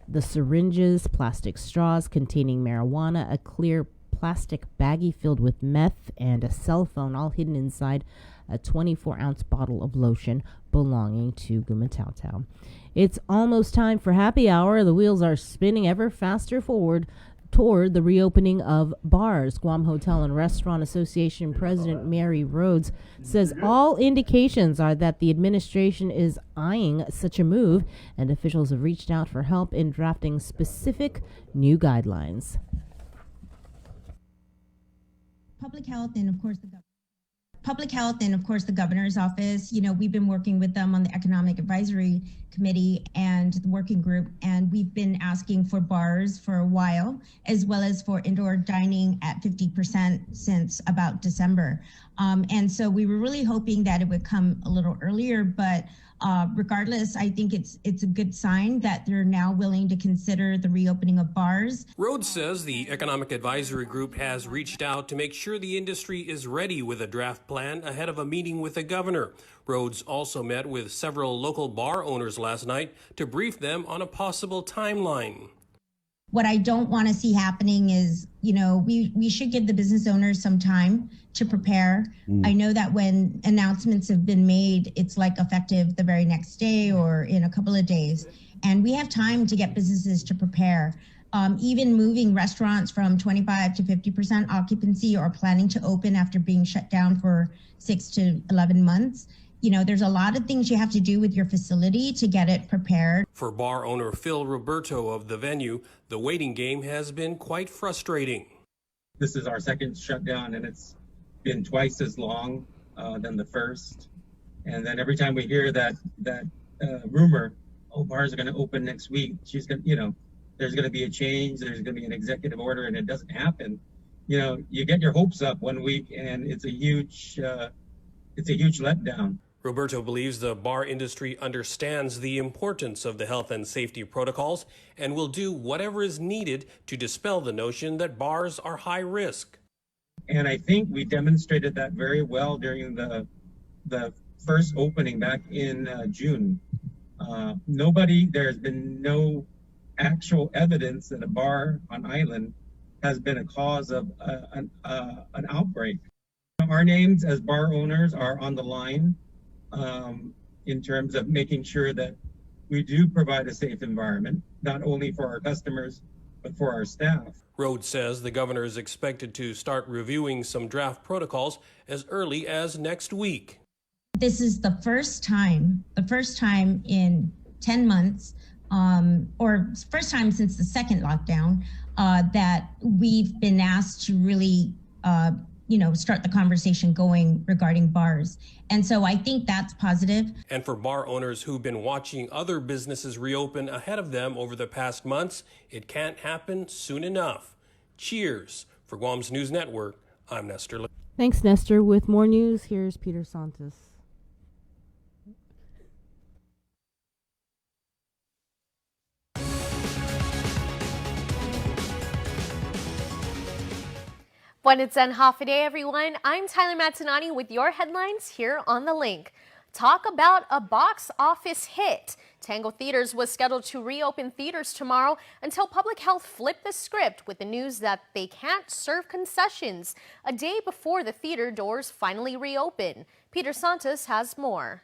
the syringes, plastic straws containing marijuana, a clear plastic baggie filled with meth, and a cell phone, all hidden inside a 24-ounce bottle of lotion belonging to Gumatao. It's almost time for happy hour. The wheels are spinning ever faster forward toward the reopening of bars. Guam Hotel and Restaurant Association President Mary Rhodes says all indications are that the administration is eyeing such a move, and officials have reached out for help in drafting specific new guidelines.
Public health and of course the governor's office, we've been working with them on the economic advisory committee and the working group, and we've been asking for bars for a while, as well as for indoor dining at 50% since about December. And so we were really hoping that it would come a little earlier, but regardless, I think it's a good sign that they're now willing to consider the reopening of bars.
Rhodes says the Economic Advisory Group has reached out to make sure the industry is ready with a draft plan ahead of a meeting with the governor. Rhodes also met with several local bar owners last night to brief them on a possible timeline.
What I don't want to see happening is, we should give the business owners some time to prepare. I know that when announcements have been made, it's like effective the very next day or in a couple of days. And we have time to get businesses to prepare. Even moving restaurants from 25 to 50% occupancy or planning to open after being shut down for 6 to 11 months. There's a lot of things you have to do with your facility to get it prepared.
For bar owner Phil Roberto of the venue, the waiting game has been quite frustrating.
This is our second shutdown, and it's been twice as long than the first. And then every time we hear that rumor, bars are going to open next week, there's going to be a change, there's going to be an executive order, and it doesn't happen. You get your hopes up one week, and it's a huge letdown.
Roberto believes the bar industry understands the importance of the health and safety protocols and will do whatever is needed to dispel the notion that bars are high risk.
And I think we demonstrated that very well during the first opening back in June. There's been no actual evidence that a bar on island has been a cause of an outbreak. Our names as bar owners are on the line in terms of making sure that we do provide a safe environment, not only for our customers, but for our staff.
Rhodes says the governor is expected to start reviewing some draft protocols as early as next week.
This is the first time in 10 months, or first time since the second lockdown, that we've been asked to really start the conversation going regarding bars. And so I think that's positive.
And for bar owners who've been watching other businesses reopen ahead of them over the past months, it can't happen soon enough. Cheers. For Guam's News Network, I'm Nestor.
Thanks, Nestor. With more news, here's Peter Santos.
Buenas half a day, everyone. I'm Tyler Mazzanani with your headlines here on The Link. Talk about a box office hit. Tango Theaters was scheduled to reopen theaters tomorrow until public health flipped the script with the news that they can't serve concessions a day before the theater doors finally reopen. Peter Santos has more.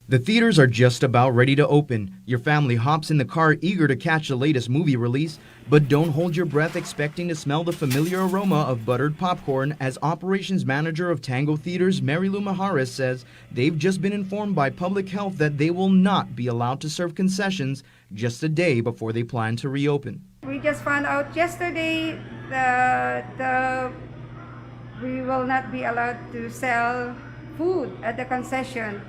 The theaters are just about ready to open. Your family hops in the car eager to catch the latest movie release, but don't hold your breath expecting to smell the familiar aroma of buttered popcorn, as operations manager of Tango Theaters, Mary Lou Maharis, says they've just been informed by public health that they will not be allowed to serve concessions just a day before they plan to reopen.
We just found out yesterday that we will not be allowed to sell food at the concession,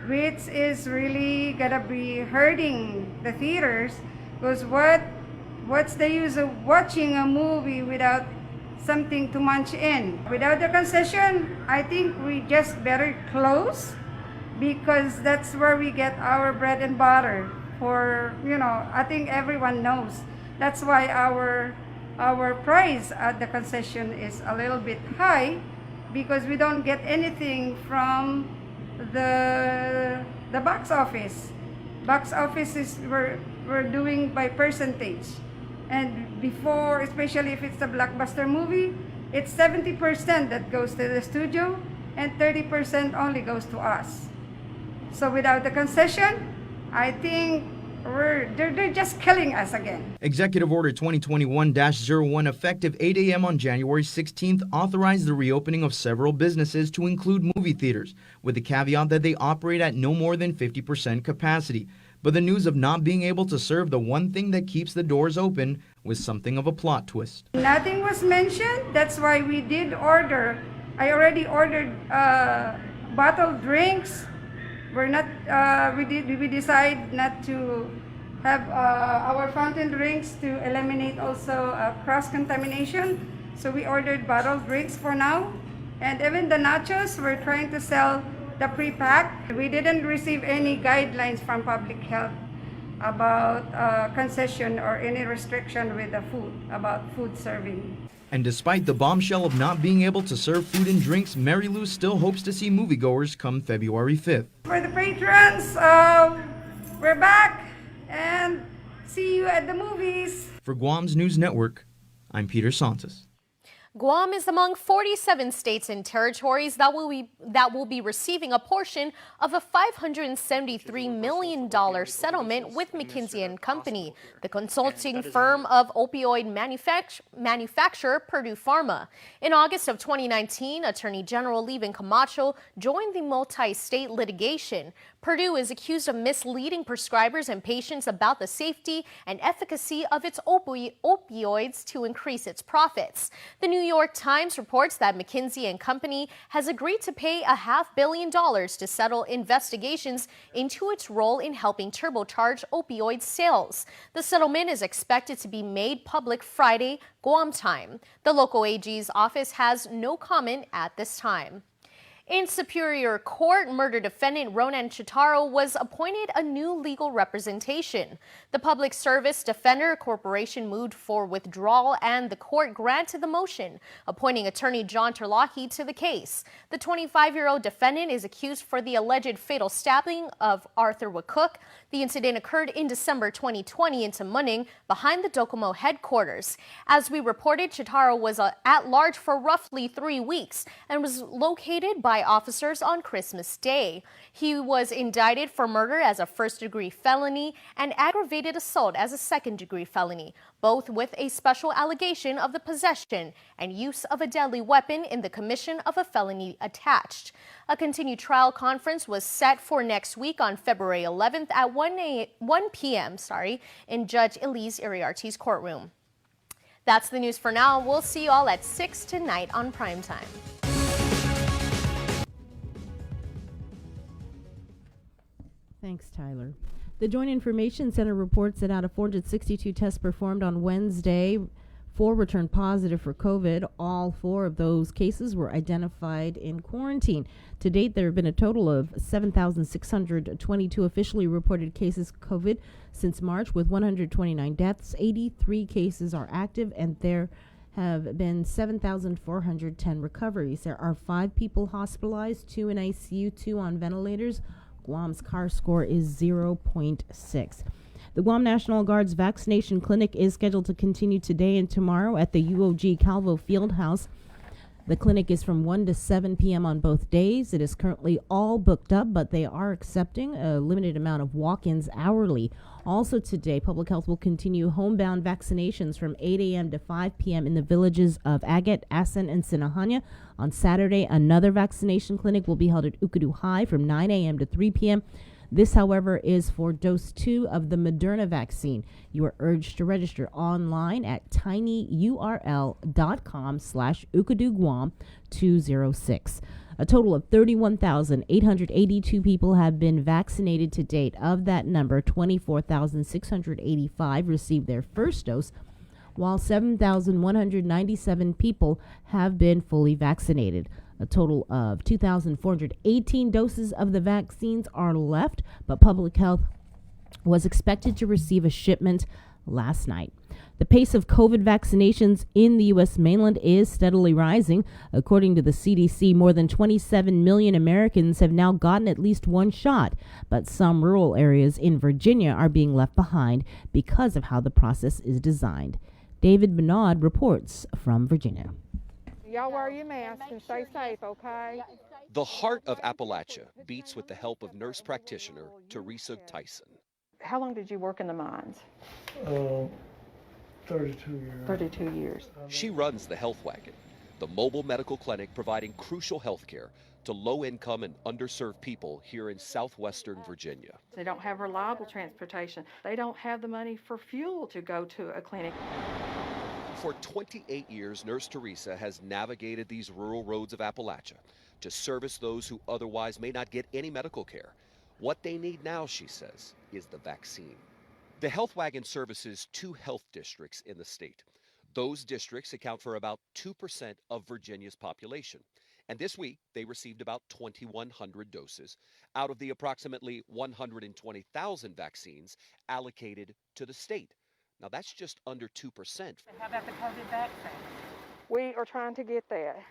which is really gonna be hurting the theaters, because what's the use of watching a movie without something to munch in? Without the concession, I think we just better close, because that's where we get our bread and butter for, I think everyone knows. That's why our price at the concession is a little bit high, because we don't get anything from the box office. Box office is we're doing by percentage, and before, especially if it's a blockbuster movie, it's 70% that goes to the studio and 30% only goes to us. So without the concession, I think they're just killing us again.
Executive Order 2021-01, effective 8 a.m. on January 16th, authorized the reopening of several businesses to include movie theaters, with the caveat that they operate at no more than 50% capacity. But the news of not being able to serve the one thing that keeps the doors open was something of a plot twist.
Nothing was mentioned. That's why we did order. I already ordered bottled drinks. We're not. We decide not to have our fountain drinks to eliminate also cross contamination. So we ordered bottled drinks for now, and even the nachos we're trying to sell the pre-pack. We didn't receive any guidelines from public health about concession or any restriction with the food, about food serving.
And despite the bombshell of not being able to serve food and drinks, Mary Lou still hopes to see moviegoers come February 5th.
For the patrons, we're back and see you at the movies.
For Guam's News Network, I'm Peter Santos.
Guam is among 47 states and territories that will be receiving a portion of a $573 million settlement with McKinsey & Company, the consulting firm of opioid manufacturer Purdue Pharma. In August of 2019, Attorney General Levin Camacho joined the multi-state litigation. Purdue is accused of misleading prescribers and patients about the safety and efficacy of its opioids to increase its profits. The New York Times reports that McKinsey & Company has agreed to pay $500 million to settle investigations into its role in helping turbocharge opioid sales. The settlement is expected to be made public Friday, Guam time. The local AG's office has no comment at this time. In Superior Court, murder defendant Ronan Chitaro was appointed a new legal representation. The Public Service Defender Corporation moved for withdrawal and the court granted the motion, appointing attorney John Terlahi to the case. The 25-year-old defendant is accused for the alleged fatal stabbing of Arthur Wacook. The incident occurred in December 2020 in Tamuning, behind the Docomo headquarters. As we reported, Chitaro was at large for roughly 3 weeks and was located by officers on Christmas Day. He was indicted for murder as a first-degree felony and aggravated assault as a second-degree felony, both with a special allegation of the possession and use of a deadly weapon in the commission of a felony attached. A continued trial conference was set for next week on February 11th at 1 p.m. in Judge Elise Iriarte's courtroom. That's the news for now. We'll see you all at 6 tonight on Primetime.
Thanks, Tyler. The Joint Information Center reports that out of 462 tests performed on Wednesday, 4 returned positive for COVID. All 4 of those cases were identified in quarantine. To date, there have been a total of 7,622 officially reported cases of COVID since March, with 129 deaths. 83 cases are active, and there have been 7,410 recoveries. There are 5 people hospitalized, 2 in ICU, 2 on ventilators. Guam's CAR score is 0.6. The Guam National Guard's vaccination clinic is scheduled to continue today and tomorrow at the UOG Calvo Fieldhouse. The clinic is from 1 to 7 p.m. on both days. It is currently all booked up, but they are accepting a limited amount of walk-ins hourly. Also today, Public Health will continue homebound vaccinations from 8 a.m. to 5 p.m. in the villages of Agate, Asan, and Sinahanya. On Saturday, another vaccination clinic will be held at Ukadu High from 9 a.m. to 3 p.m. This, however, is for dose 2 of the Moderna vaccine. You are urged to register online at tinyurl.com/UkaduGuam206. A total of 31,882 people have been vaccinated to date. Of that number, 24,685 received their first dose, while 7,197 people have been fully vaccinated. A total of 2,418 doses of the vaccines are left, but Public Health was expected to receive a shipment last night. The pace of COVID vaccinations in the U.S. mainland is steadily rising. According to the CDC, more than 27 million Americans have now gotten at least one shot, but some rural areas in Virginia are being left behind because of how the process is designed. David Bernard reports from Virginia.
Y'all wear your mask and stay safe, okay?
The heart of Appalachia beats with the help of nurse practitioner Teresa Tyson.
How long did you work in the mines?
32 years.
32 years.
She runs the Health Wagon, the mobile medical clinic providing crucial health care to low-income and underserved people here in southwestern Virginia.
They don't have reliable transportation. They don't have the money for fuel to go to a clinic.
For 28 years, Nurse Teresa has navigated these rural roads of Appalachia to service those who otherwise may not get any medical care. What they need now, she says, is the vaccine. The Health Wagon services 2 health districts in the state. Those districts account for about 2% of Virginia's population. And this week, they received about 2,100 doses out of the approximately 120,000 vaccines allocated to the state. Now, that's just under 2%.
How about the COVID vaccine? We are trying to get that.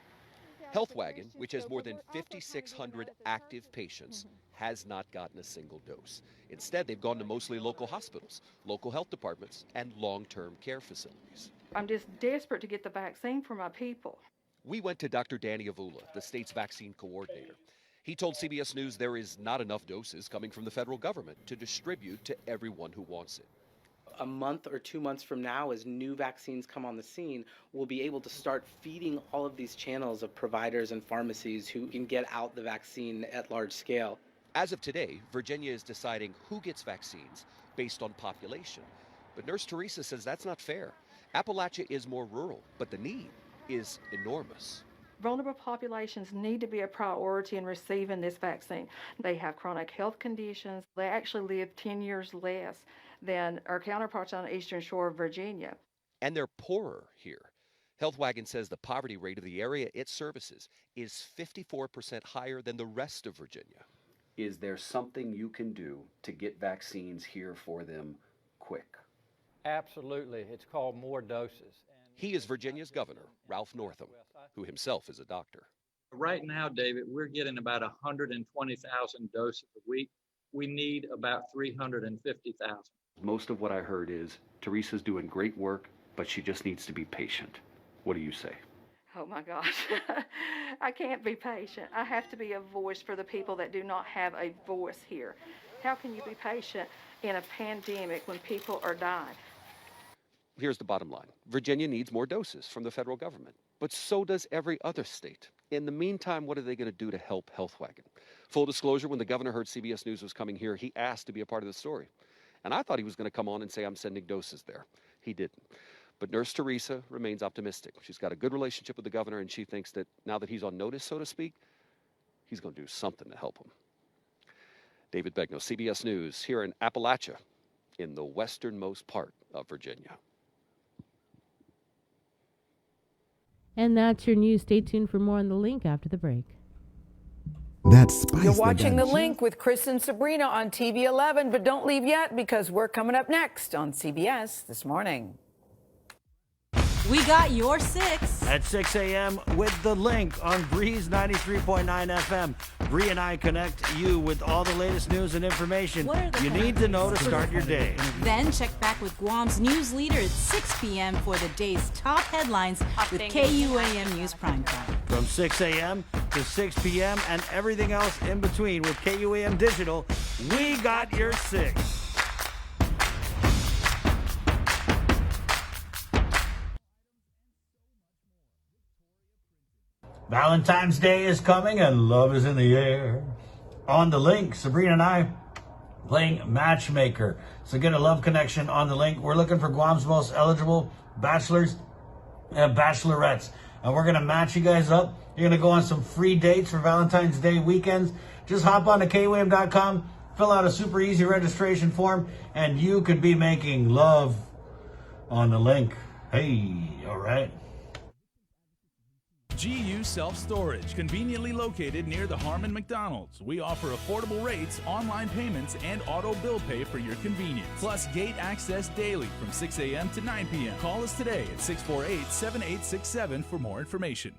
Health Wagon, which has more than 5,600 active patients, has not gotten a single dose. Instead, they've gone to mostly local hospitals, local health departments, and long-term care facilities.
I'm just desperate to get the vaccine for my people.
We went to Dr. Danny Avula, the state's vaccine coordinator. He told CBS News there is not enough doses coming from the federal government to distribute to everyone who wants it.
A month or 2 months from now, as new vaccines come on the scene, we'll be able to start feeding all of these channels of providers and pharmacies who can get out the vaccine at large scale.
As of today, Virginia is deciding who gets vaccines based on population. But Nurse Teresa says that's not fair. Appalachia is more rural, but the need is enormous.
Vulnerable populations need to be a priority in receiving this vaccine. They have chronic health conditions. They actually live 10 years less than our counterparts on the eastern shore of Virginia.
And they're poorer here. Health Wagon says the poverty rate of the area it services is 54% higher than the rest of Virginia.
Is there something you can do to get vaccines here for them quick?
Absolutely. It's called more doses.
He is Virginia's governor, Ralph Northam, who himself is a doctor.
Right now, David, we're getting about 120,000 doses a week. We need about 350,000.
Most of what I heard is Teresa's doing great work, but she just needs to be patient. What do you say?
Oh my gosh, I can't be patient. I have to be a voice for the people that do not have a voice here. How can you be patient in a pandemic when people are dying?
Here's the bottom line. Virginia needs more doses from the federal government, but so does every other state. In the meantime, what are they going to do to help Health Wagon? Full disclosure, when the governor heard CBS News was coming here, he asked to be a part of the story. And I thought he was going to come on and say, I'm sending doses there. He didn't. But Nurse Teresa remains optimistic. She's got a good relationship with the governor, and she thinks that now that he's on notice, so to speak, he's going to do something to help him. David Begnaud, CBS News, here in Appalachia, in the westernmost part of Virginia.
And that's your news. Stay tuned for more on The Link after the break.
That's spice.
You're watching The Link with Chris and Sabrina on TV 11, but don't leave yet because we're coming up next on CBS This Morning.
We got your 6
at 6 a.m. with The Link on Breeze 93.9 FM. Bree and I connect you with all the latest news and information you need to know to start your day.
Then check back with Guam's news leader at 6 p.m. for the day's top headlines with KUAM News Primetime.
From 6 a.m. to 6 p.m. and everything else in between with KUAM Digital, we got your 6. Valentine's Day is coming and love is in the air. On The Link, Sabrina and I playing matchmaker. So get a love connection on The Link. We're looking for Guam's most eligible bachelors and bachelorettes. And we're going to match you guys up. You're going to go on some free dates for Valentine's Day weekends. Just hop on to KUAM.com, fill out a super easy registration form, and you could be making love on The Link. Hey, all right.
GU Self-Storage, conveniently located near the Harmon McDonald's. We offer affordable rates, online payments, and auto bill pay for your convenience. Plus gate access daily from 6 a.m. to 9 p.m. Call us today at 648-7867 for more information.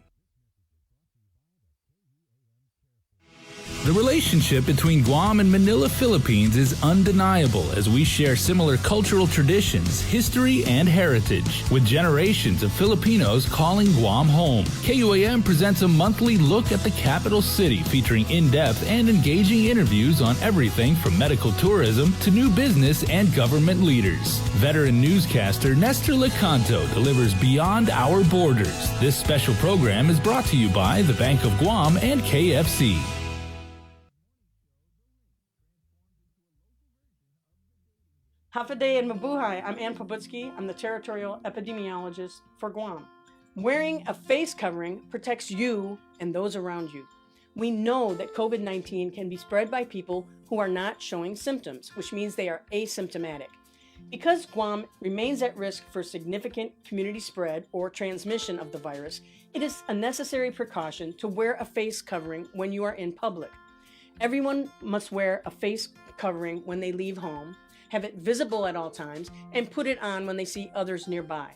The relationship between Guam and Manila, Philippines is undeniable as we share similar cultural traditions, history, and heritage, with generations of Filipinos calling Guam home. KUAM presents a monthly look at the capital city featuring in-depth and engaging interviews on everything from medical tourism to new business and government leaders. Veteran newscaster Nestor Lecanto delivers Beyond Our Borders. This special program is brought to you by the Bank of Guam and KFC.
Half a day in Mabuhay. I'm Ann Pobutsky. I'm the territorial epidemiologist for Guam. Wearing a face covering protects you and those around you. We know that COVID-19 can be spread by people who are not showing symptoms, which means they are asymptomatic. Because Guam remains at risk for significant community spread or transmission of the virus, it is a necessary precaution to wear a face covering when you are in public. Everyone must wear a face covering when they leave home, have it visible at all times, and put it on when they see others nearby.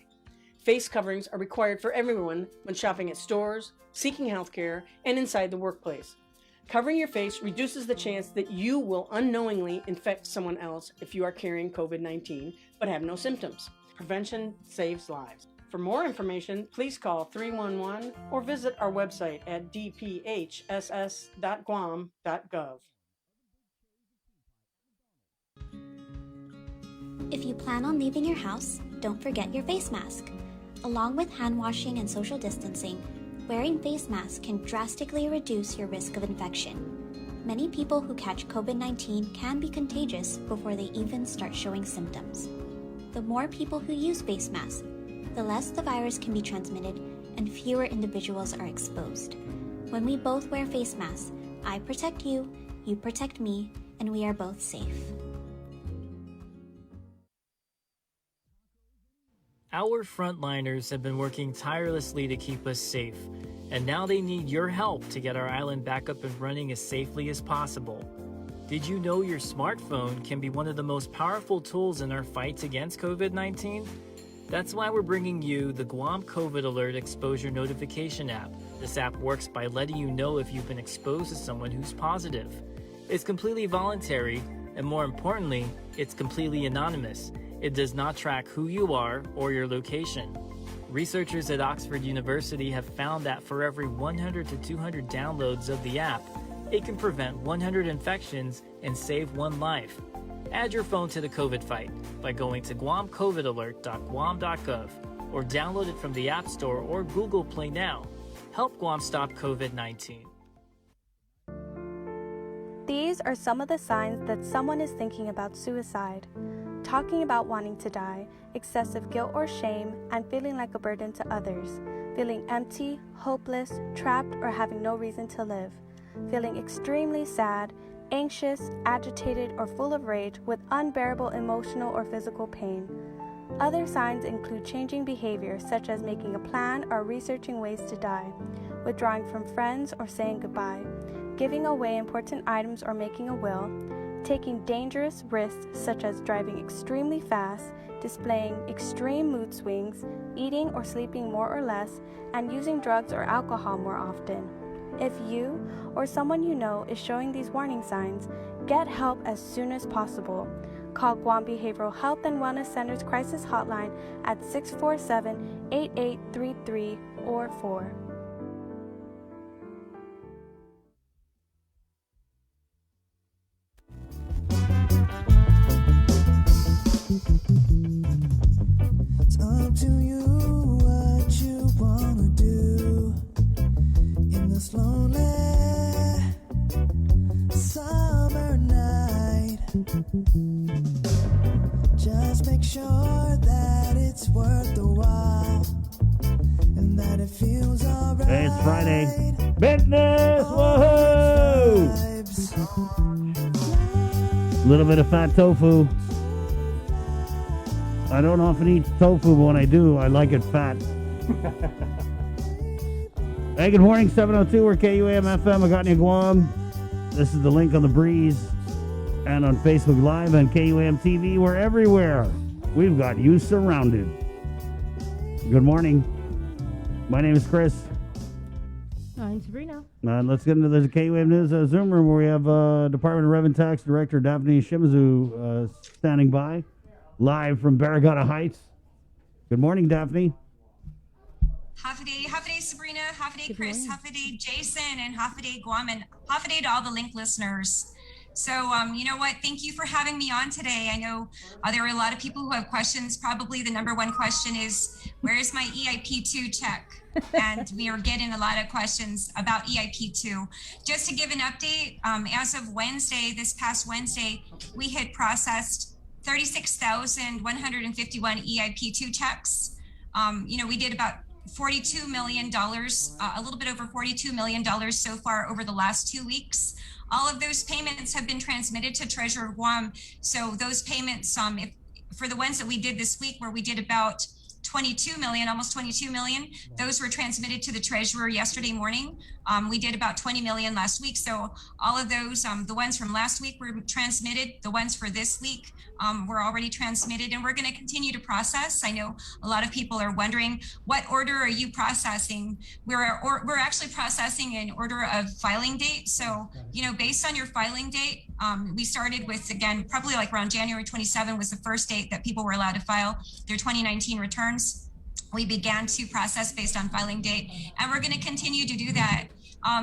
Face coverings are required for everyone when shopping at stores, seeking health care, and inside the workplace. Covering your face reduces the chance that you will unknowingly infect someone else if you are carrying COVID-19 but have no symptoms. Prevention saves lives. For more information, please call 311 or visit our website at dphss.guam.gov.
If you plan on leaving your house, don't forget your face mask. Along with hand washing and social distancing, wearing face masks can drastically reduce your risk of infection. Many people who catch COVID-19 can be contagious before they even start showing symptoms. The more people who use face masks, the less the virus can be transmitted and fewer individuals are exposed. When we both wear face masks, I protect you, you protect me, and we are both safe.
Our frontliners have been working tirelessly to keep us safe, and now they need your help to get our island back up and running as safely as possible. Did you know your smartphone can be one of the most powerful tools in our fight against COVID-19? That's why we're bringing you the Guam COVID Alert Exposure Notification app. This app works by letting you know if you've been exposed to someone who's positive. It's completely voluntary, and more importantly, it's completely anonymous. It does not track who you are or your location. Researchers at Oxford University have found that for every 100 to 200 downloads of the app, it can prevent 100 infections and save one life. Add your phone to the COVID fight by going to guamcovidalert.guam.gov or download it from the App Store or Google Play now. Help Guam stop COVID-19.
These are some of the signs that someone is thinking about suicide. Talking about wanting to die, excessive guilt or shame, and feeling like a burden to others. Feeling empty, hopeless, trapped, or having no reason to live. Feeling extremely sad, anxious, agitated, or full of rage with unbearable emotional or physical pain. Other signs include changing behavior, such as making a plan or researching ways to die, withdrawing from friends or saying goodbye, giving away important items or making a will, taking dangerous risks such as driving extremely fast, displaying extreme mood swings, eating or sleeping more or less, and using drugs or alcohol more often. If you or someone you know is showing these warning signs, get help as soon as possible. Call Guam Behavioral Health and Wellness Center's crisis hotline at 647-8833 or 4.
It's up to you what you wanna do in this lonely summer night. Just make sure that it's worth the while and that it feels alright.
Hey, it's Friday. Business! Whoa! Little bit of fat tofu. I don't often eat tofu, but when I do, I like it fat. Hey, good morning, 702. We're KUAM FM, Agotnia, Guam. This is the link on the breeze and on Facebook Live and KUAM TV. We're everywhere. We've got you surrounded. Good morning. My name is Chris.
I'm morning, Sabrina.
Let's get into the KUAM News Zoom room where we have Department of Revenue Tax Director Daphne Shimizu standing by, live from Barragata Heights. Good morning, Daphne.
Hafaday, Sabrina, Hafaday, Chris, Hafaday, Jason, and Hafaday, Guam, and Hafaday to all the Link listeners. So, you know what? Thank you for having me on today. I know there are a lot of people who have questions. Probably the number one question is, where is my EIP2 check? And we are getting a lot of questions about EIP2. Just to give an update, as of Wednesday, this past Wednesday, we had processed 36,151 EIP2 checks. You know, we did about $42 million, a little bit over $42 million so far over the last 2 weeks. All of those payments have been transmitted to Treasurer of Guam. So those payments, for the ones that we did this week, where we did about 22 million, almost 22 million, those were transmitted to the treasurer yesterday morning. We did about 20 million last week. So all of those, the ones from last week were transmitted. The ones for this week were already transmitted, and we're going to continue to process. I know a lot of people are wondering, what order are you processing? We're actually processing in order of filing date. So, you know, based on your filing date, we started with, again, probably like around January 27 was the first date that people were allowed to file their 2019 returns. We began to process based on filing date, and we're going to continue to do that.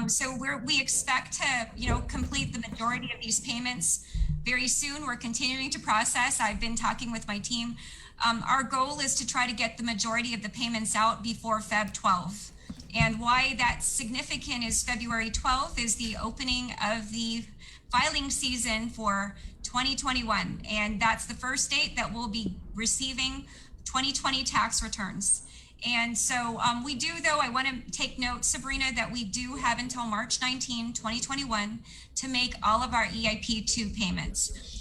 So we expect to, you know, complete the majority of these payments very soon. We're continuing to process. I've been talking with my team. Our goal is to try to get the majority of the payments out before Feb 12th. And why that's significant is February 12th is the opening of the filing season for 2021. And that's the first date that we'll be receiving 2020 tax returns. And so we do, though, I want to take note, Sabrina, that we do have until March 19, 2021 to make all of our EIP2 payments.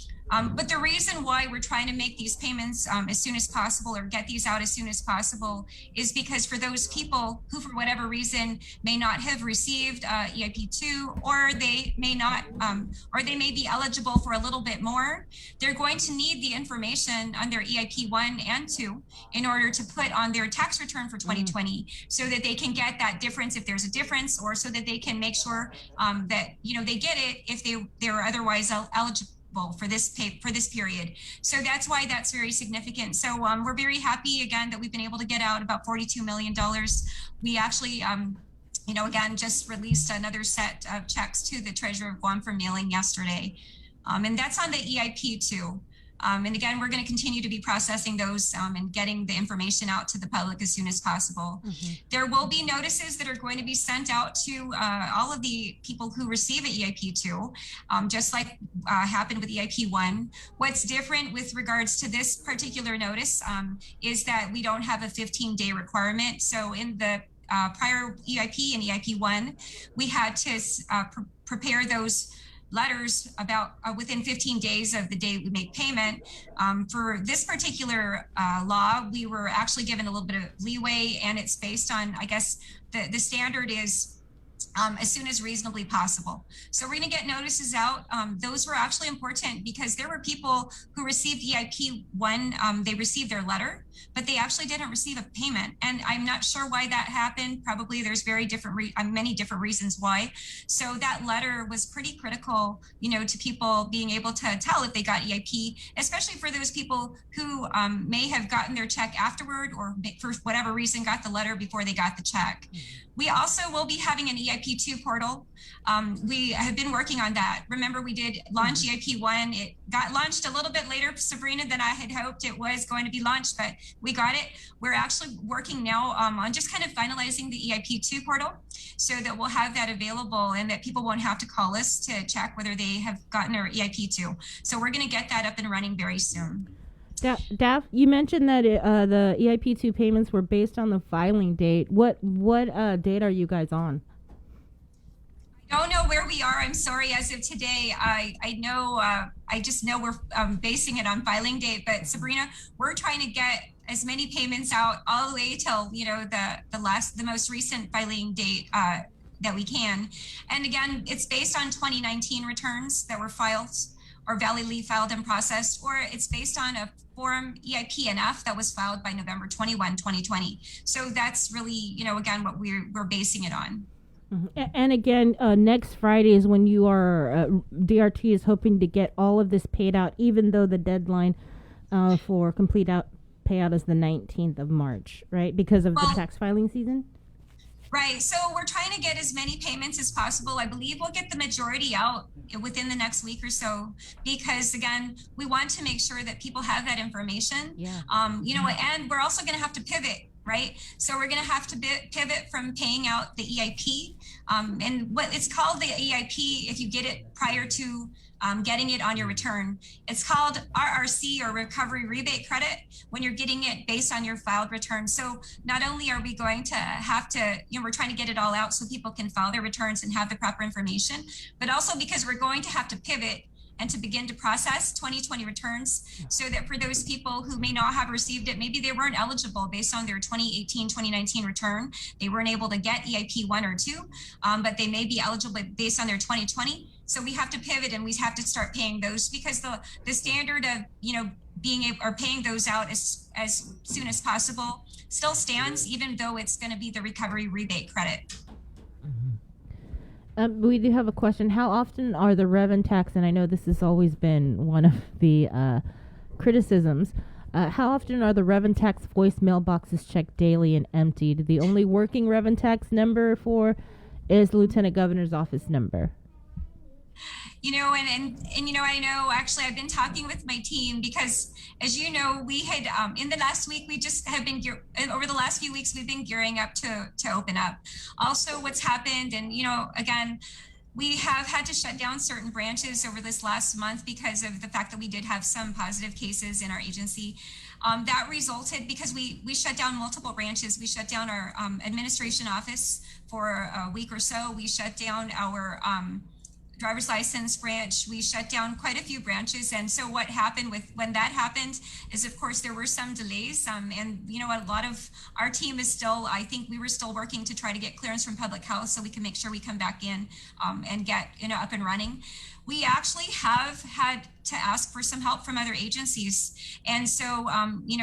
But the reason why we're trying to make these payments as soon as possible, or get these out as soon as possible, is because for those people who, for whatever reason, may not have received EIP2, or they may not, or they may be eligible for a little bit more, they're going to need the information on their EIP1 and 2 in order to put on their tax return for 2020, so that they can get that difference if there's a difference, or so that they can make sure that, you know, they get it if they're otherwise eligible for this period. So that's why that's very significant. So we're very happy, again, that we've been able to get out about $42 million. We actually, you know, again, just released another set of checks to the Treasurer of Guam for mailing yesterday. And that's on the EIP2. And again, we're going to continue to be processing those and getting the information out to the public as soon as possible. There will be notices that are going to be sent out to all of the people who receive an EIP2, just like happened with EIP1. What's different with regards to this particular notice is that we don't have a 15-day requirement. So in the prior EIP and EIP1, we had to prepare those letters about within 15 days of the day we make payment. For this particular law, we were actually given a little bit of leeway, and it's based on, I guess, the standard is as soon as reasonably possible. So we're going to get notices out. Those were actually important because there were people who received EIP1, they received their letter, but they actually didn't receive a payment. And I'm not sure why that happened. Probably there's very different, many different reasons why. So that letter was pretty critical, you know, to people being able to tell if they got EIP, especially for those people who may have gotten their check afterward, or for whatever reason got the letter before they got the check. We also will be having an EIP2 portal. We have been working on that. Remember, we did launch EIP1. It got launched a little bit later, Sabrina, than I had hoped it was going to be launched, but we got it. We're actually working now on just kind of finalizing the EIP2 portal so that we'll have that available and that people won't have to call us to check whether they have gotten their EIP2. So we're going to get that up and running very soon.
Daph, you mentioned that the EIP2 payments were based on the filing date. What date are you guys on?
I don't know where we are. I'm sorry. As of today, I know, I just know we're basing it on filing date. But Sabrina, we're trying to get as many payments out all the way till, you know, the most recent filing date that we can. And again, it's based on 2019 returns that were filed or validly filed and processed, or it's based on a Form EIP-NF that was filed by November 21, 2020. So that's really, you know, again, what we're basing it on.
And again, next Friday is when you are, DRT is hoping to get all of this paid out, even though the deadline for complete payout is the 19th of March, right? Because of the tax filing season?
Right. So we're trying to get as many payments as possible. I believe we'll get the majority out within the next week or so, because again, we want to make sure that people have that information.
Yeah.
And we're also going to have to pivot. Right. So we're going to have to pivot from paying out the EIP. And what it's called the EIP, if you get it prior to getting it on your return, it's called RRC, or Recovery Rebate Credit, when you're getting it based on your filed return. So not only are we going to have to, we're trying to get it all out so people can file their returns and have the proper information, but also because we're going to have to pivot and to begin to process 2020 returns, so that for those people who may not have received it, maybe they weren't eligible based on their 2018, 2019 return, they weren't able to get EIP 1 or 2, but they may be eligible based on their 2020. So we have to pivot and we have to start paying those, because the standard of, paying those out as soon as possible still stands, even though it's going to be the recovery rebate credit.
We do have a question. How often are the rev and tax, and I know this has always been one of the criticisms, how often are the rev and tax voice mailboxes checked daily and emptied? The only working rev and tax number is the Lieutenant Governor's office number.
I know actually I've been talking with my team, because as you know, we had in the last week, we just have been over the last few weeks, we've been gearing up to open up. Also, what's happened, and again, we have had to shut down certain branches over this last month because of the fact that we did have some positive cases in our agency. That resulted, because we shut down multiple branches. We shut down our administration office for a week or so. We shut down our driver's license branch. We shut down quite a few branches. And so what happened when that happened is, of course, there were some delays. And a lot of our team is still, I think we were still working to try to get clearance from public health so we can make sure we come back in and get up and running. We actually have had to ask for some help from other agencies. And so,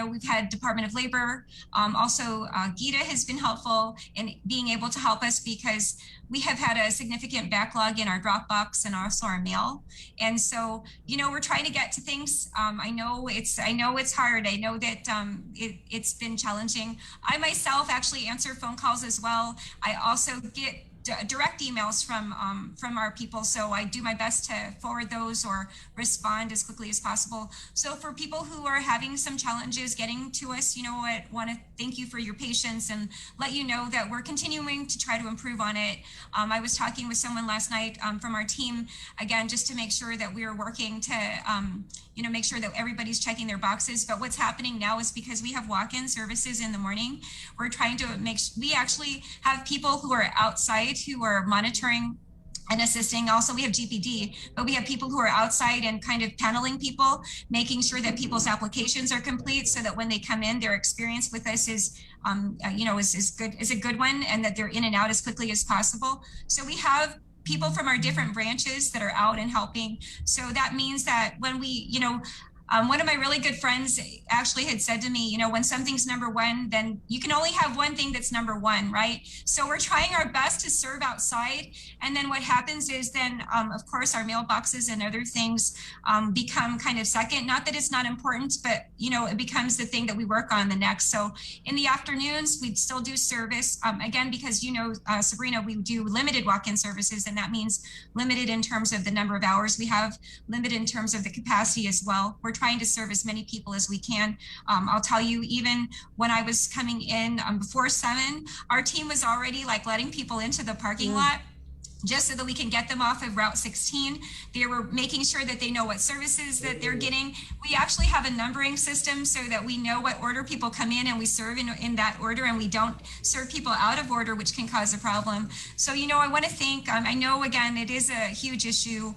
we've had Department of Labor. Also, Gita has been helpful in being able to help us, because we have had a significant backlog in our Dropbox and also our mail. And so, we're trying to get to things. I know it's hard. I know that it's been challenging. I myself actually answer phone calls as well. I also get direct emails from our people, so I do my best to forward those or respond as quickly as possible. So for people who are having some challenges getting to us, I want to thank you for your patience and let you know that we're continuing to try to improve on it. I was talking with someone last night from our team, again, just to make sure that we are working to make sure that everybody's checking their boxes. But what's happening now is, because we have walk-in services in the morning, we're trying to we actually have people who are outside who are monitoring and assisting. Also, we have GPD, but we have people who are outside and kind of paneling people, making sure that people's applications are complete, so that when they come in, their experience with us is a good one, and that they're in and out as quickly as possible. So we have people from our different branches that are out and helping. So that means that when we, one of my really good friends actually had said to me, when something's number one, then you can only have one thing that's number one, right? So we're trying our best to serve outside. And then what happens is then, of course, our mailboxes and other things become kind of second. Not that it's not important, but, it becomes the thing that we work on the next. So in the afternoons, we still do service. Again, because, Sabrina, we do limited walk-in services, and that means limited in terms of the number of hours we have, limited in terms of the capacity as well. We're trying to serve as many people as we can. I'll tell you, even when I was coming in before 7, our team was already letting people into the parking lot, just so that we can get them off of Route 16. They were making sure that they know what services that they're getting. We actually have a numbering system so that we know what order people come in, and we serve in that order, and we don't serve people out of order, which can cause a problem. So, I want to thank, I know, again, it is a huge issue,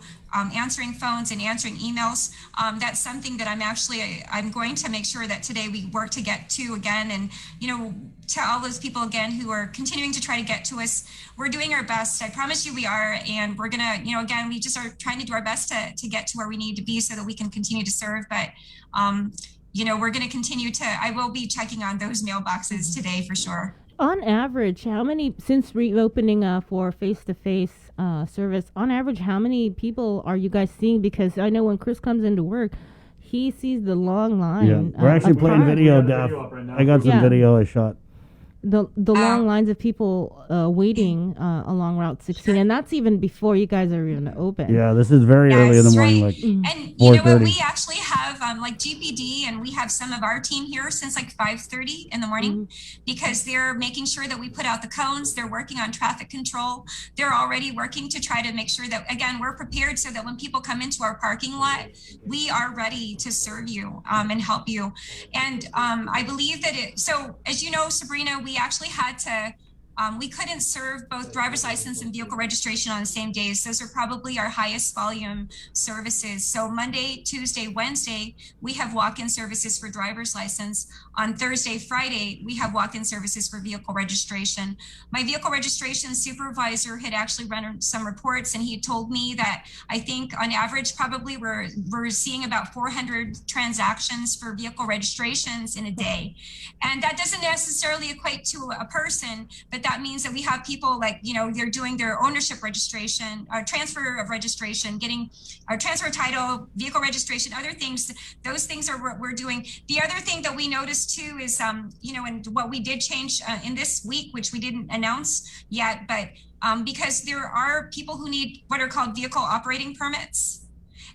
answering phones and answering emails. That's something that I'm going to make sure that today we work to get to again. And, to all those people again who are continuing to try to get to us, we're doing our best. I promise you we are. And we're gonna, again, we just are trying to do our best to get to where we need to be so that we can continue to serve. But, we're gonna continue I will be checking on those mailboxes today for sure.
On average, how many, since reopening for face-to-face service, on average, how many people are you guys seeing? Because I know when Chris comes into work, he sees the long line.
Yeah, we're actually playing video, Duff. I got some video I shot.
The long lines of people waiting along Route 16, and that's even before you guys are even open.
Yeah, this is very early in the morning, like
And you know what?
4:30.
We actually have like GPD, and we have some of our team here since like 5:30 in the morning because they're making sure that we put out the cones. They're working on traffic control. They're already working to try to make sure that, again, we're prepared so that when people come into our parking lot, we are ready to serve you and help you. And I believe that so as you know, Sabrina, we actually had to, we couldn't serve both driver's license and vehicle registration on the same days. Those are probably our highest volume services. So Monday, Tuesday, Wednesday, we have walk-in services for driver's license. On Thursday, Friday, we have walk-in services for vehicle registration. My vehicle registration supervisor had actually run some reports, and he told me that I think on average, probably we're seeing about 400 transactions for vehicle registrations in a day. And that doesn't necessarily equate to a person, but that means that we have people like, you know, they're doing their ownership registration, transfer of registration, getting our transfer title, vehicle registration, other things. Those things are what we're doing. The other thing that we noticed too is, you know, and what we did change in this week, which we didn't announce yet, but because there are people who need what are called vehicle operating permits.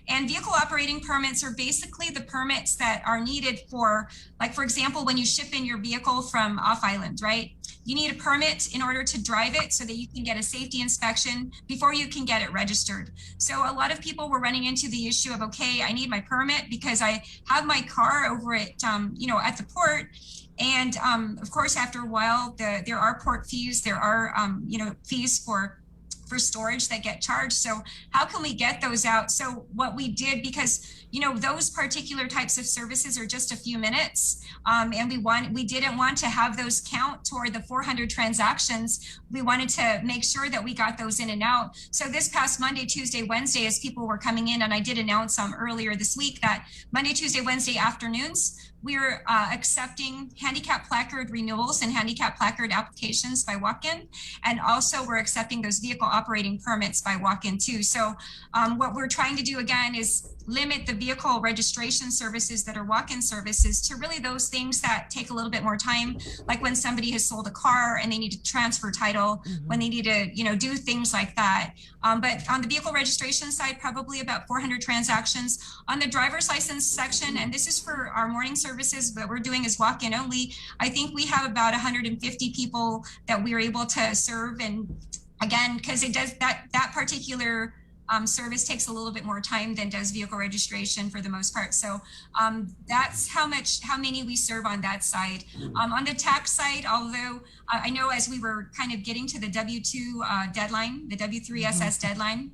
And vehicle operating permits are basically the permits that are needed for, like, for example, when you ship in your vehicle from off island, right? You need a permit in order to drive it so that you can get a safety inspection before you can get it registered. So a lot of people were running into the issue of, okay, I need my permit because I have my car over at, you know, at the port. And of course, after a while, there are port fees, there are, you know, fees for storage that get charged. So how can we get those out? So what we did, because, you know, those particular types of services are just a few minutes. And we didn't want to have those count toward the 400 transactions. We wanted to make sure that we got those in and out. So this past Monday, Tuesday, Wednesday, as people were coming in, and I did announce earlier this week that Monday, Tuesday, Wednesday afternoons, we're accepting handicap placard renewals and handicap placard applications by walk-in. And also we're accepting those vehicle operating permits by walk-in too. So what we're trying to do again is limit the vehicle registration services that are walk-in services to really those things that take a little bit more time, like when somebody has sold a car and they need to transfer title, when they need to, you know, do things like that. But on the vehicle registration side, probably about 400 transactions. On the driver's license section, and this is for our morning services, but we're doing is walk-in only, I think we have about 150 people that we're able to serve. And again, because it does that particular service takes a little bit more time than does vehicle registration for the most part. So that's how many we serve on that side. On the tax side, although I know as we were kind of getting to the W-2 deadline, the W-3SS deadline,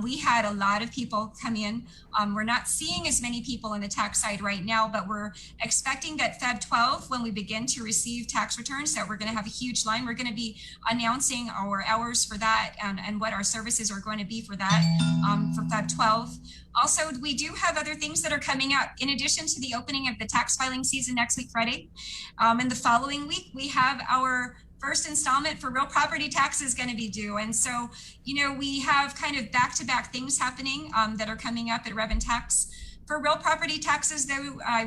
we had a lot of people come in. We're not seeing as many people in the tax side right now, but we're expecting that Feb 12, when we begin to receive tax returns, that we're going to have a huge line. We're going to be announcing our hours for that and what our services are going to be for that for Feb 12. Also, we do have other things that are coming up in addition to the opening of the tax filing season next week, Friday. And the following week, we have our first installment for real property taxes going to be due. And so, you know, we have kind of back-to-back things happening that are coming up at Rev and Tax. For real property taxes, though, I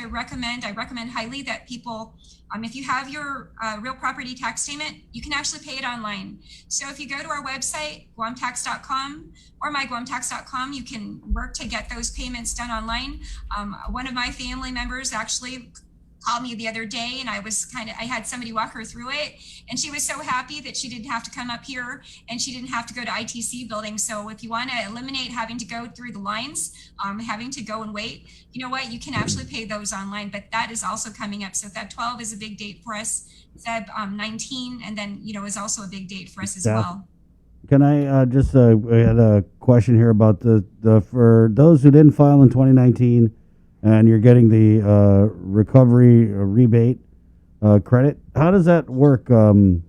recommend highly that people, if you have your real property tax statement, you can actually pay it online. So if you go to our website, guamtax.com or myguamtax.com, you can work to get those payments done online. One of my family members actually called me the other day, and I had somebody walk her through it, and she was so happy that she didn't have to come up here and she didn't have to go to ITC building. So if you want to eliminate having to go through the lines, having to go and wait, you know what, you can actually pay those online, but that is also coming up. So Feb 12 is a big date for us. Feb 19, and then, you know, is also a big date for us as well.
Can I just I had a question here about the for those who didn't file in 2019 and you're getting the recovery rebate credit, how does that work when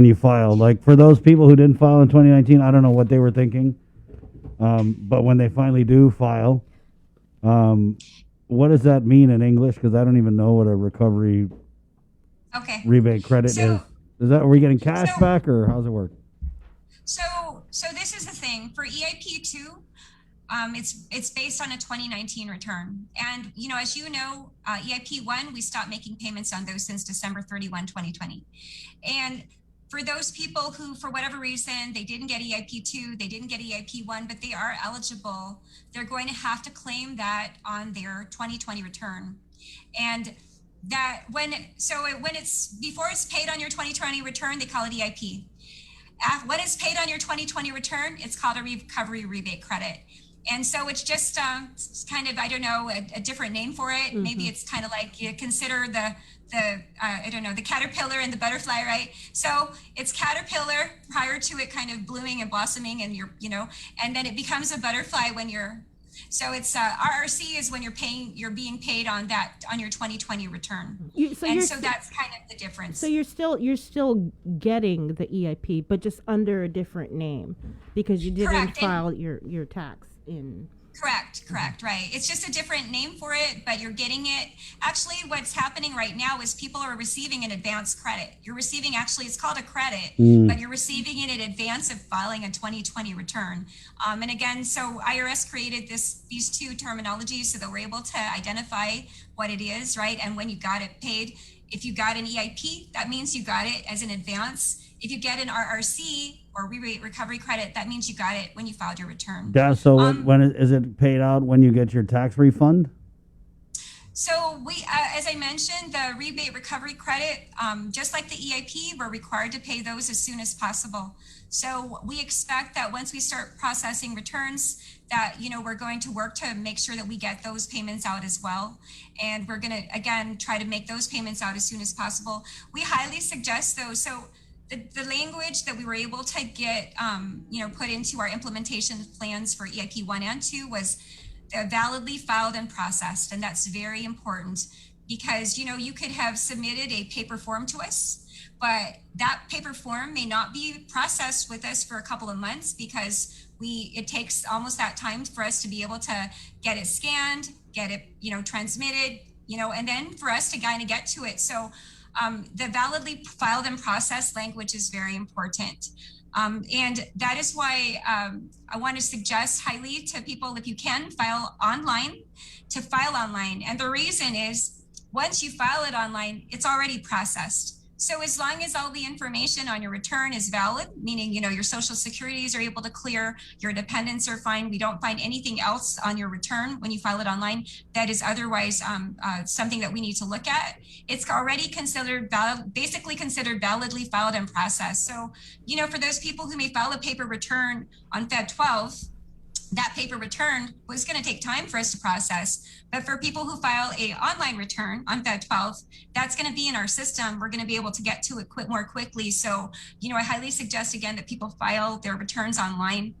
you file? Like, for those people who didn't file in 2019, I don't know what they were thinking, but when they finally do file, what does that mean in English? Because I don't even know what a recovery
Okay.
rebate credit is? Is that, are we getting cash back, or how's it work?
So this is the thing for EIP2. It's based on a 2019 return, and as you know, EIP1 we stopped making payments on those since December 31, 2020, and for those people who, for whatever reason, they didn't get EIP2, they didn't get EIP1, but they are eligible, they're going to have to claim that on their 2020 return, and that when it's before it's paid on your 2020 return, they call it EIP. When it's paid on your 2020 return, it's called a recovery rebate credit. And so it's just kind of, I don't know, a different name for it.
Mm-hmm.
Maybe it's kind of like you consider the I don't know, the caterpillar and the butterfly, right? So it's caterpillar prior to it kind of blooming and blossoming, and and then it becomes a butterfly when you're. So it's RRC is when you're being paid on your 2020 return. So that's kind of the difference.
So you're still getting the EIP, but just under a different name because you didn't file your tax in.
Correct, right. It's just a different name for it, but you're getting it. Actually, what's happening right now is people are receiving an advance credit. You're receiving, actually, it's called a credit, but you're receiving it in advance of filing a 2020 return. And again, so IRS created these two terminologies so that we're able to identify what it is, right? And when you got it paid, if you got an EIP, that means you got it as an advance. If you get an RRC or rebate recovery credit, that means you got it when you filed your return.
Yeah, so when is it paid out when you get your tax refund?
So we, as I mentioned, the rebate recovery credit, just like the EIP, we're required to pay those as soon as possible. So we expect that once we start processing returns, that we're going to work to make sure that we get those payments out as well. And we're going to, again, try to make those payments out as soon as possible. We highly suggest those. So the language that we were able to get, put into our implementation plans for EIP 1 and 2 was validly filed and processed. And that's very important because, you could have submitted a paper form to us, but that paper form may not be processed with us for a couple of months because it takes almost that time for us to be able to get it scanned, get it, transmitted, and then for us to kind of get to it. So the validly filed and processed language is very important. And that is why I want to suggest highly to people, if you can, file online. And the reason is once you file it online, it's already processed. So as long as all the information on your return is valid, meaning, your social securities are able to clear, your dependents are fine, we don't find anything else on your return when you file it online that is otherwise something that we need to look at, it's already basically considered validly filed and processed. So, for those people who may file a paper return on Feb 12, that paper return was going to take time for us to process. But for people who file a online return on Feb 12th, that's going to be in our system. We're going to be able to get to it more quickly. So, I highly suggest, again, that people file their returns online.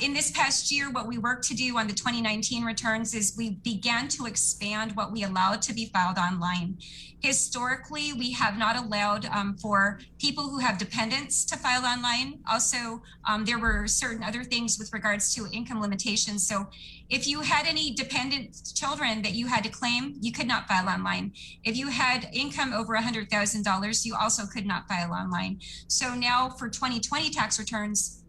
In this past year, what we worked to do on the 2019 returns is we began to expand what we allowed to be filed online. Historically, we have not allowed for people who have dependents to file online. Also, there were certain other things with regards to income limitations. So if you had any dependent children that you had to claim, you could not file online. If you had income over $100,000, you also could not file online. So now for 2020 tax returns,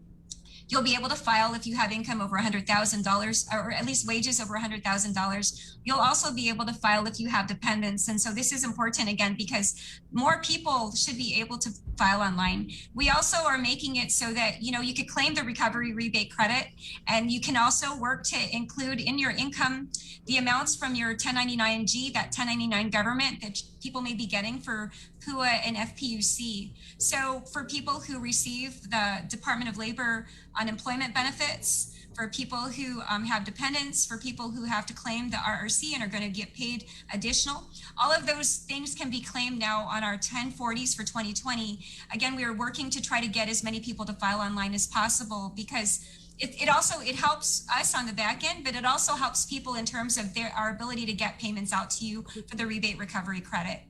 you'll be able to file if you have income over $100,000 or at least wages over $100,000. You'll also be able to file if you have dependents. And so this is important, again, because more people should be able to file online. We also are making it so that, you could claim the recovery rebate credit, and you can also work to include in your income the amounts from your 1099-G, that 1099 government that people may be getting for PUA and FPUC. So for people who receive the Department of Labor unemployment benefits, for people who have dependents, for people who have to claim the RRC and are going to get paid additional, all of those things can be claimed now on our 1040s for 2020. Again, we are working to try to get as many people to file online as possible because it helps us on the back end, but it also helps people in terms of our ability to get payments out to you for the rebate recovery credit.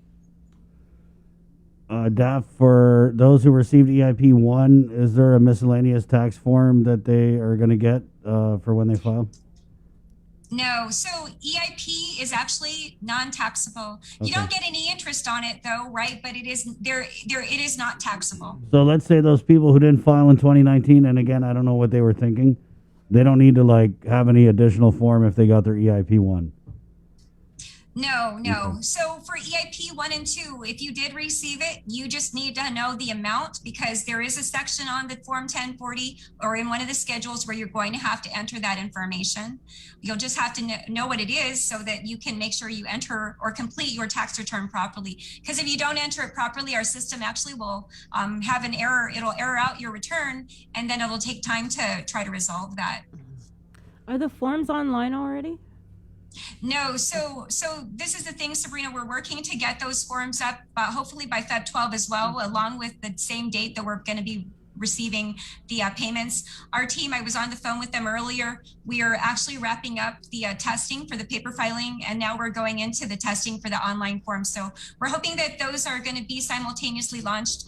DAF, for those who received EIP 1, is there a miscellaneous tax form that they are going to get for when they file?
No, so EIP is actually non-taxable. You
Okay.
don't get any interest on it though, right? But it is it is not taxable.
So let's say those people who didn't file in 2019, and again, I don't know what they were thinking, they don't need to like have any additional form if they got their EIP one.
No. So for EIP 1 and 2, if you did receive it, you just need to know the amount because there is a section on the Form 1040 or in one of the schedules where you're going to have to enter that information. You'll just have to know what it is so that you can make sure you enter or complete your tax return properly. Because if you don't enter it properly, our system actually will have an error. It'll error out your return, and then it'll take time to try to resolve that.
Are the forms online already?
No, so this is the thing, Sabrina, we're working to get those forms up, hopefully by Feb 12 as well, along with the same date that we're going to be receiving the payments. Our team, I was on the phone with them earlier. We are actually wrapping up the testing for the paper filing, and now we're going into the testing for the online form. So we're hoping that those are going to be simultaneously launched,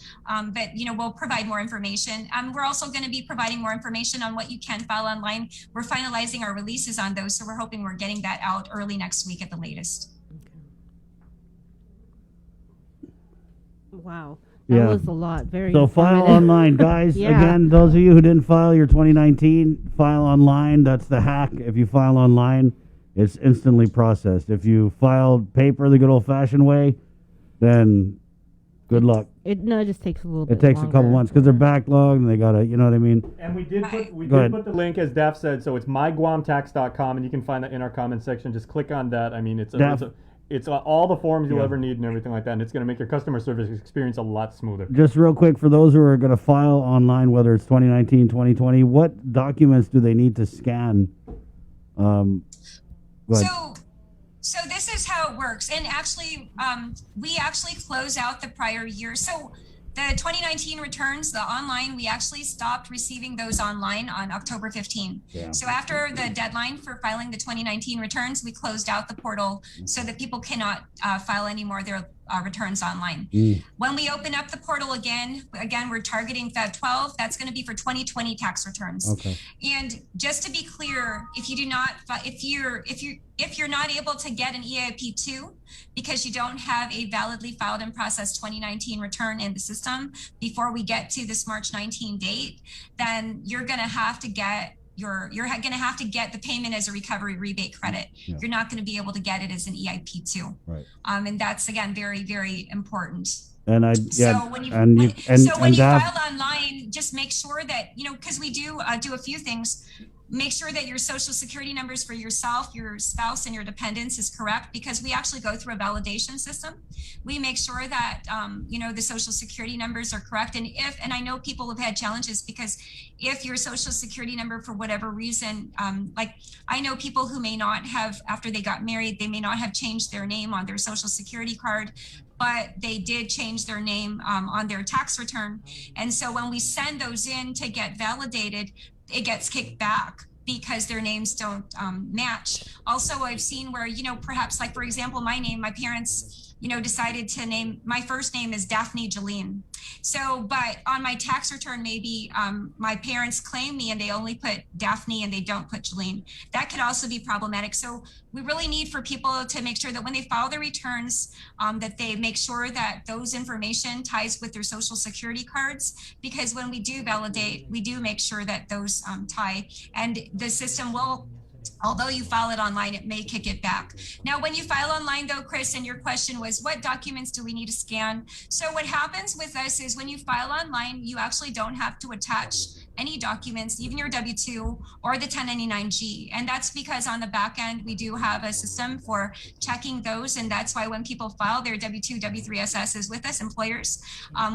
but we'll provide more information. We're also going to be providing more information on what you can file online. We're finalizing our releases on those, so we're hoping we're getting that out early next week at the latest.
Wow. That was a lot. Very
So file
informative.
online, guys.
Yeah.
Again, those of you who didn't file your 2019, file online. That's the hack. If you file online, it's instantly processed. If you filed paper the good old-fashioned way, then good luck.
It just takes a little
It
bit
takes a couple
longer.
months because they're backlogged and they gotta, you know what I mean?
And we did put
Go ahead.
the link, as Daph said, so it's myguamtax.com, and you can find that in our comment section. Just click on that. I mean, it's all the forms you'll ever need and everything like that, and it's going to make your customer service experience a lot smoother.
Just real quick, for those who are going to file online, whether it's 2019, 2020, what documents do they need to scan? Go ahead.
So this is how it works. And actually, we actually close out the prior year. So the 2019 returns, the online, we actually stopped receiving those online on October 15.
Yeah.
So after the deadline for filing the 2019 returns, we closed out the portal so that people cannot file any more of their returns online. When we open up the portal again, we're targeting Feb 12. That's going to be for 2020 tax returns.
Okay.
And just to be clear, if you do not, if you're not able to get an EIP2 because you don't have a validly filed and processed 2019 return in the system before we get to this March 19 date, then you're going to have to get the payment as a recovery rebate credit.
Yeah.
You're not going to be able to get it as an EIP2.
Right.
And that's again very, very important.
And
So when you file online, just make sure that, because we do a few things. Make sure that your social security numbers for yourself, your spouse, and your dependents is correct, because we actually go through a validation system. We make sure that, the social security numbers are correct. And I know people have had challenges because if your social security number, for whatever reason, like I know people who may not have, after they got married, they may not have changed their name on their social security card, but they did change their name on their tax return. And so when we send those in to get validated, it gets kicked back because their names don't match. Also, I've seen where, perhaps like, for example, my name, my parents, decided to name, my first name is Daphne Jeline. So, but on my tax return, maybe my parents claim me and they only put Daphne and they don't put Jeline. That could also be problematic. So we really need for people to make sure that when they file their returns, that they make sure that those information ties with their social security cards, because when we do validate, we do make sure that those tie, and the system will, although you file it online, it may kick it back. Now, when you file online though, Chris, and your question was, what documents do we need to scan? So what happens with us is when you file online, you actually don't have to attach any documents, even your W-2 or the 1099-G. And that's because on the back end, we do have a system for checking those. And that's why when people file their W-2, W-3SSs with us, employers,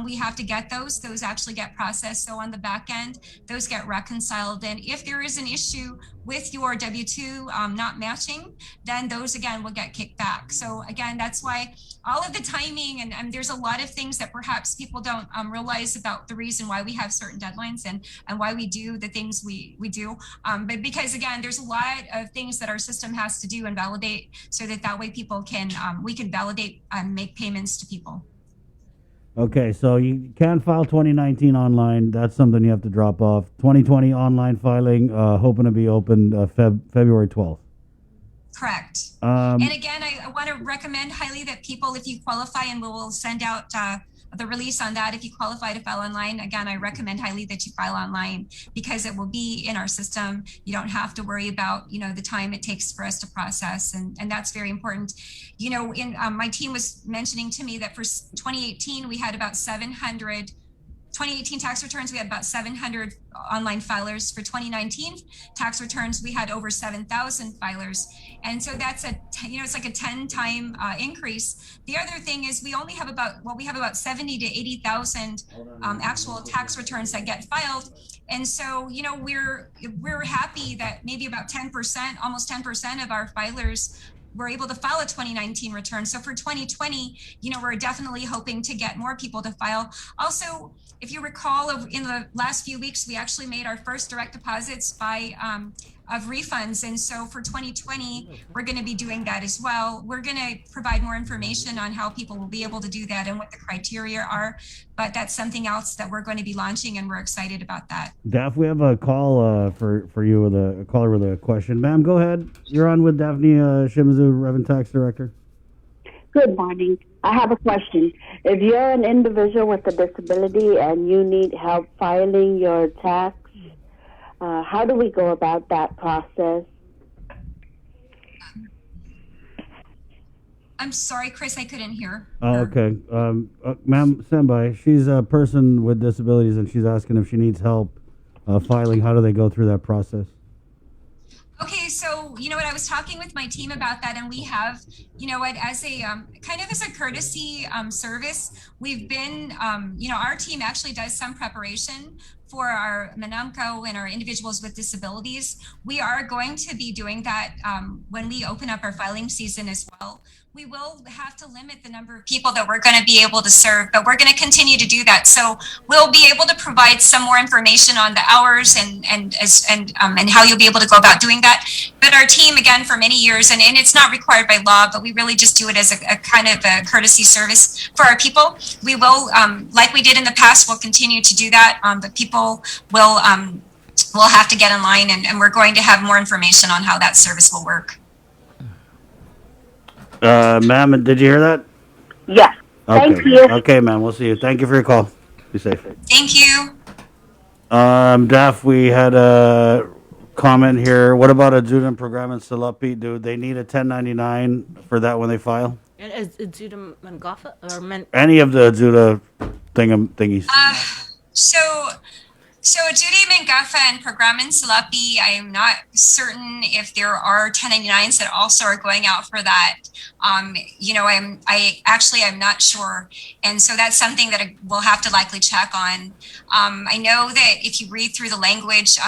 we have to get those. Those actually get processed. So on the back end, those get reconciled. And if there is an issue with your W-2 not matching, then those again will get kicked back. So again, that's why all of the timing and there's a lot of things that perhaps people don't realize about the reason why we have certain deadlines and why we do the things we do. But because again, there's a lot of things that our system has to do and validate so that way people can, we can validate and make payments to people.
Okay, so you can file 2019 online. That's something you have to drop off. 2020 online filing, hoping to be open February 12th.
Correct.
Um,
And again, I want to recommend highly that people, if you qualify, and we will send out the release on that, if you qualify to file online, again, I recommend highly that you file online because it will be in our system. You don't have to worry about, the time it takes for us to process. And that's very important. My team was mentioning to me that for 2018, we had about 2018 tax returns, we had about 700 online filers. For 2019 tax returns, we had over 7,000 filers. And so that's it's like a 10-time increase. The other thing is we only have we have about 70 to 80,000 actual tax returns that get filed. And so, we're happy that maybe about 10%, almost 10% of our filers were able to file a 2019 return. So for 2020, we're definitely hoping to get more people to file. Also, if you recall, in the last few weeks, we actually made our first direct deposits of refunds. And so for 2020, we're going to be doing that as well. We're going to provide more information on how people will be able to do that and what the criteria are. But that's something else that we're going to be launching, and we're excited about that.
Daph, we have a call for you with a caller with a question. Ma'am, go ahead. You're on with Daphne Shimizu, Revenue Tax Director.
Good morning. I have a question. If you're an individual with a disability and you need help filing your tax, how do we go about that process?
I'm sorry, Chris, I couldn't hear.
Oh, okay. Ma'am, stand by. She's a person with disabilities, and she's asking if she needs help filing. How do they go through that process?
Okay, so I was talking with my team about that, and we have, as a kind of as a courtesy service, we've been, our team actually does some preparation for our Manamco and our individuals with disabilities. We are going to be doing that when we open up our filing season as well. We will have to limit the number of people that we're going to be able to serve, but we're going to continue to do that. So we'll be able to provide some more information on the hours and how you'll be able to go about doing that. But our team, again, for many years, and it's not required by law, but we really just do it as a kind of a courtesy service for our people. We will, like we did in the past, we'll continue to do that, but people will have to get in line, and we're going to have more information on how that service will work.
Ma'am, did you hear that?
Yes.
Okay.
Thank you.
Okay, ma'am. We'll see you. Thank you for your call. Be safe.
Thank you.
Daph, we had a comment here. What about a Judam program in Salapi? Do they need a 1099 for that when they file?
Is Judam Mangafa or
Any of the Judah thingies?
So Judy Mangafa and Programin Salapi, I am not certain if there are 1099s that also are going out for that. I'm not sure. And so that's something that we'll have to likely check on. I know that if you read through the language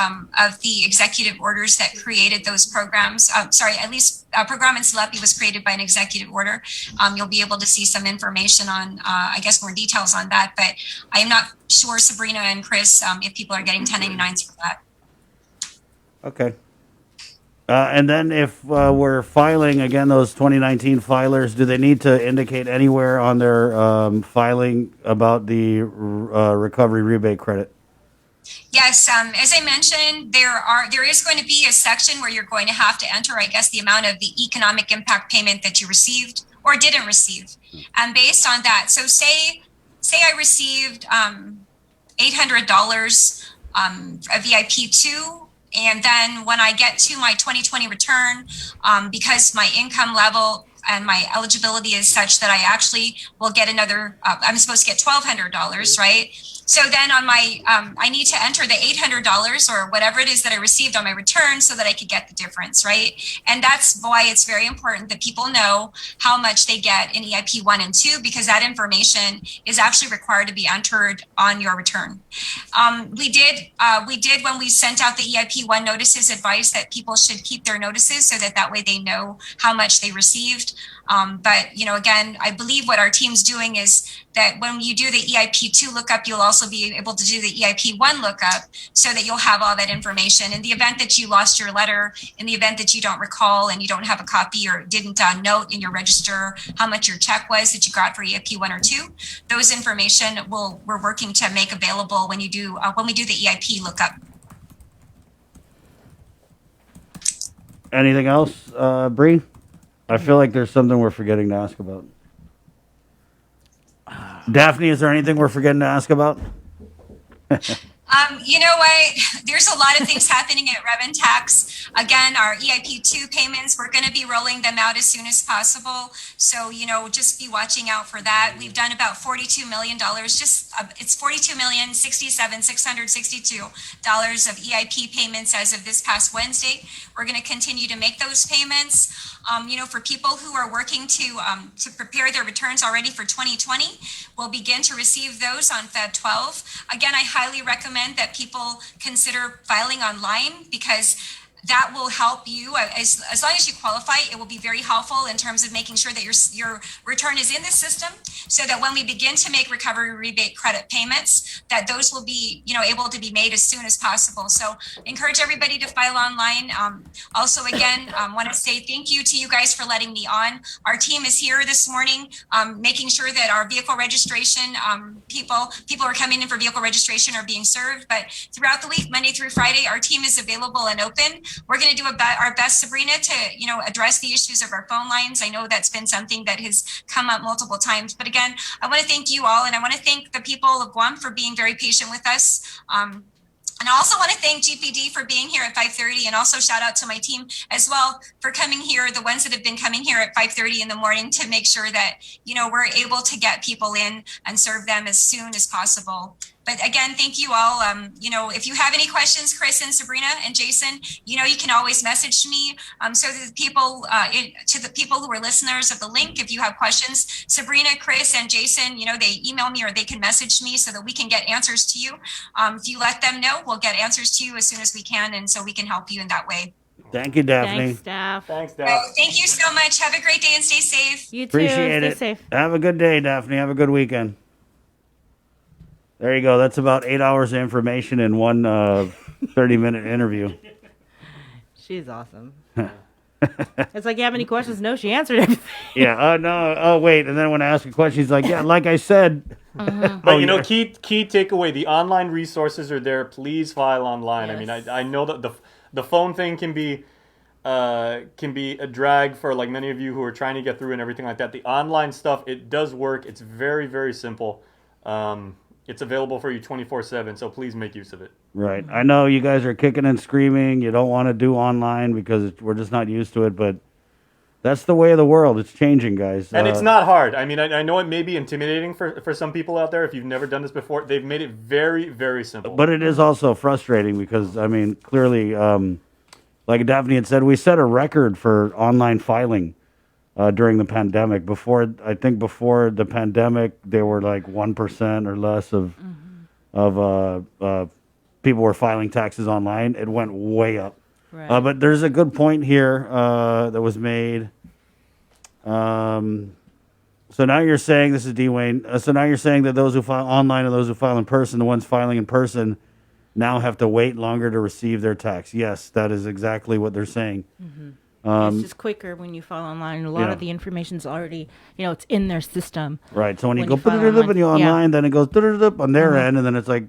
of the executive orders that created those programs, at least Programin Salapi was created by an executive order. You'll be able to see some information on, more details on that, but I am not sure, Sabrina and Chris, if people are getting 1099s for that.
Okay. And then if we're filing, again, those 2019 filers, do they need to indicate anywhere on their filing about the recovery rebate credit?
Yes, as I mentioned, there is going to be a section where you're going to have to enter, the amount of the economic impact payment that you received or didn't receive. And based on that, so say I received $800 a VIP2, and then when I get to my 2020 return, because my income level and my eligibility is such that I actually will get another, I'm supposed to get $1,200, right? So then on my, I need to enter the $800 or whatever it is that I received on my return so that I could get the difference, right? And that's why it's very important that people know how much they get in EIP 1 and 2, because that information is actually required to be entered on your return. We did when we sent out the EIP 1 notices, advice that people should keep their notices so that way they know how much they received. But again, I believe what our team's doing is that when you do the EIP 2 lookup, you'll also be able to do the EIP 1 lookup so that you'll have all that information. In the event that you lost your letter, in the event that you don't recall and you don't have a copy or didn't note in your register how much your check was that you got for EIP 1 or 2, those information we're working to make available when we do the EIP lookup.
Anything else, Bree? I feel like there's something we're forgetting to ask about. Daphne, is there anything we're forgetting to ask about?
You know what? There's a lot of things happening at Rev and Tax. Again, our EIP2 payments, we're going to be rolling them out as soon as possible. So, just be watching out for that. We've done about $42 million. It's $42,067,662 of EIP payments as of this past Wednesday. We're going to continue to make those payments. For people who are working to prepare their returns already for 2020, we'll begin to receive those on Feb 12. Again, I highly recommend that people consider filing online because that will help you as long as you qualify. It will be very helpful in terms of making sure that your return is in the system, so that when we begin to make recovery rebate credit payments, that those will be able to be made as soon as possible. So encourage everybody to file online. Also, again, want to say thank you to you guys for letting me on. Our team is here this morning, making sure that our vehicle registration people are coming in for vehicle registration are being served. But throughout the week, Monday through Friday, our team is available and open. We're going to do our best, Sabrina, to address the issues of our phone lines. I know that's been something that has come up multiple times. But again, I want to thank you all, and I want to thank the people of Guam for being very patient with us. And I also want to thank GPD for being here at 5:30, and also shout out to my team as well for coming here, the ones that have been coming here at 5:30 in the morning to make sure that, we're able to get people in and serve them as soon as possible. But again, thank you all. If you have any questions, Chris and Sabrina and Jason, you can always message me. So to the people who are listeners of the link, if you have questions, Sabrina, Chris, and Jason, they email me or they can message me so that we can get answers to you. If you let them know, we'll get answers to you as soon as we can, and so we can help you in that way.
Thank you, Daphne.
Thanks, Steph.
Thanks,
So, thank you so much. Have a great day and stay safe.
You too.
Appreciate
Stay
it.
safe.
Have a good day, Daphne. Have a good weekend. There you go. That's about 8 hours of information in one 30-minute interview.
She's awesome. It's like, you have any questions? No, she answered everything.
Yeah. No. Oh, wait. And then when I ask a question, she's like, yeah, like I said.
But, key takeaway, the online resources are there. Please file online.
Yes.
I mean, I know that the phone thing can be a drag for like many of you who are trying to get through and everything like that. The online stuff, it does work. It's very, very simple. It's available for you 24/7, so please make use of it.
Right. I know you guys are kicking and screaming. You don't want to do online because we're just not used to it, but that's the way of the world. It's changing, guys.
And it's not hard. I mean, I know it may be intimidating for some people out there. If you've never done this before, they've made it very, very simple.
But it is also frustrating because, I mean, clearly, like Daphne had said, we set a record for online filing during the pandemic. Before the pandemic, they were like 1% or less of people were filing taxes online. It went way up. Right. But there's a good point here that was made. So now you're saying, this is Dwayne, so now you're saying that those who file online and those who file in person, the ones filing in person, now have to wait longer to receive their tax. Yes, that is exactly what they're saying.
Mm-hmm. It's just quicker when you file online. A lot of the information's already, it's in their system.
Right. So when you go when you're online, then it goes on their end, and then it's like.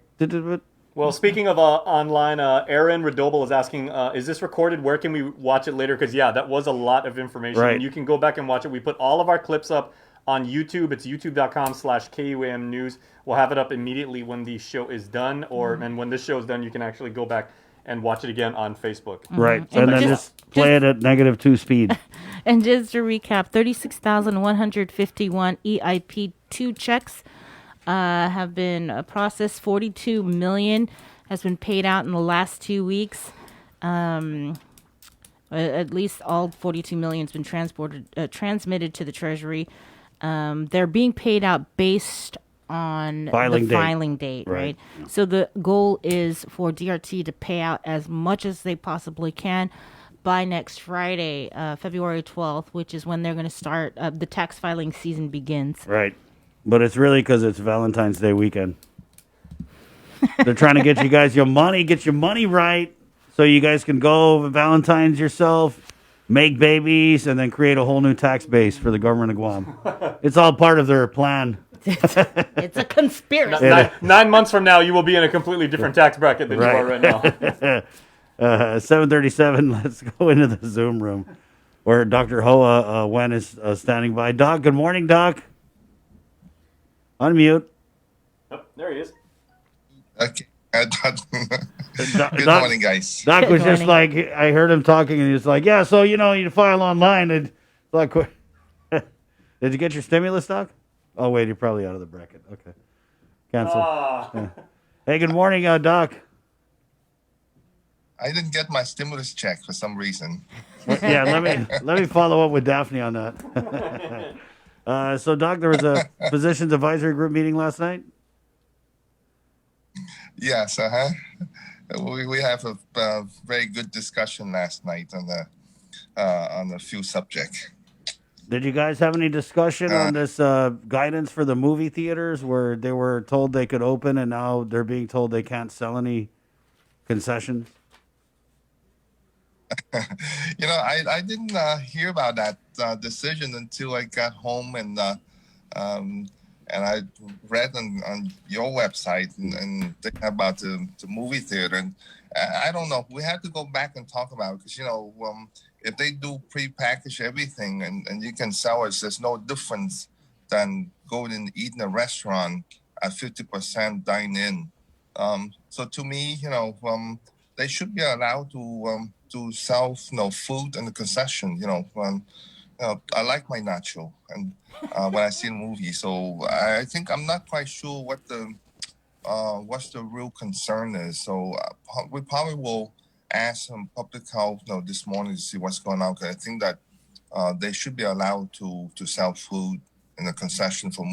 Well, speaking of online, Aaron Redobel is asking, is this recorded? Where can we watch it later? Because, that was a lot of information.
Right.
And you can go back and watch it. We put all of our clips up on YouTube. It's youtube.com/KUAM News. We'll have it up immediately when the show is done. And when this show is done, you can actually go back and watch it again on Facebook.
Right. And then just play it at -2 speed.
And just to recap, 36,151 EIP2 checks have been processed. 42 million has been paid out in the last 2 weeks. At least all 42 million has been transmitted to the Treasury. They're being paid out based on the filing date, right? So the goal is for DRT to pay out as much as they possibly can by next Friday, February 12th, which is when they're going to start, the tax filing season begins.
Right. But it's really because it's Valentine's Day weekend. They're trying to get you guys get your money right, so you guys can go Valentine's yourself, make babies, and then create a whole new tax base for the government of Guam. It's all part of their plan.
It's a conspiracy.
9 months from now, you will be in a completely different tax bracket than you are right now.
7:37. Let's go into the Zoom room where Dr. Hoa Wen is standing by. Doc, good morning, Doc. Unmute.
Oh, there he is.
Okay.
Doc,
Good morning, guys.
Doc
Good
was just
morning.
like, I heard him talking, and he was like, yeah, so, you file online. And like, did you get your stimulus, Doc? Oh, wait, you're probably out of the bracket. Okay. Cancel.
Ah.
Yeah. Hey, good morning, Doc.
I didn't get my stimulus check for some reason.
Yeah, let me follow up with Daphne on that. So, Doc, there was a physicians advisory group meeting last night.
Yes, we have a very good discussion last night on a few subjects.
Did you guys have any discussion on this guidance for the movie theaters where they were told they could open and now they're being told they can't sell any concessions?
I didn't hear about that decision until I got home and I read on your website and about the movie theater. And I don't know. We have to go back and talk about it because, if they do pre-package everything and you can sell it, there's no difference than going and eat in a restaurant at 50% dine-in. So to me, they should be allowed to sell, food in the concession. I like my nacho and when I see a movie. So I think I'm not quite sure what's the real concern is. So we probably will ask some public health this morning to see what's going on. Because I think that they should be allowed to sell food in the concession for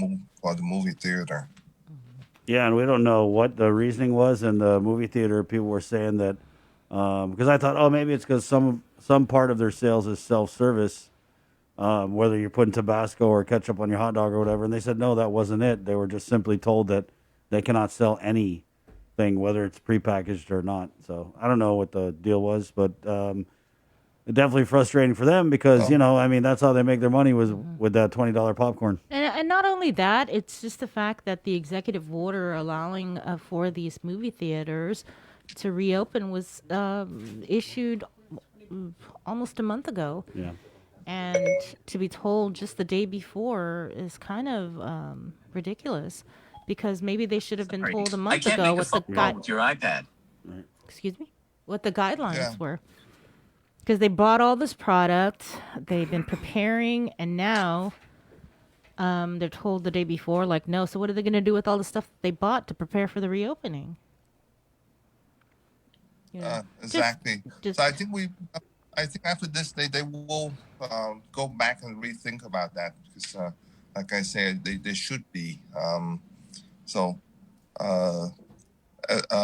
the movie theater.
Yeah, and we don't know what the reasoning was in the movie theater. People were saying that because I thought, maybe it's because some part of their sales is self-service, whether you're putting Tabasco or ketchup on your hot dog or whatever. And they said, no, that wasn't it. They were just simply told that they cannot sell anything, whether it's prepackaged or not. So I don't know what the deal was, but definitely frustrating for them because, that's how they make their money was with that $20 popcorn.
And not only that, it's just the fact that the executive order allowing for these movie theaters to reopen was issued almost a month ago.
Yeah.
And to be told just the day before is kind of ridiculous because maybe they should have been told a month ago what the
with your iPad.
Excuse me? What the guidelines were. Because they bought all this product, they've been preparing, and now they're told the day before, like, no, so what are they going to do with all the stuff they bought to prepare for the reopening?
Exactly. So I think after this, they will go back and rethink about that because, like I said, they should be.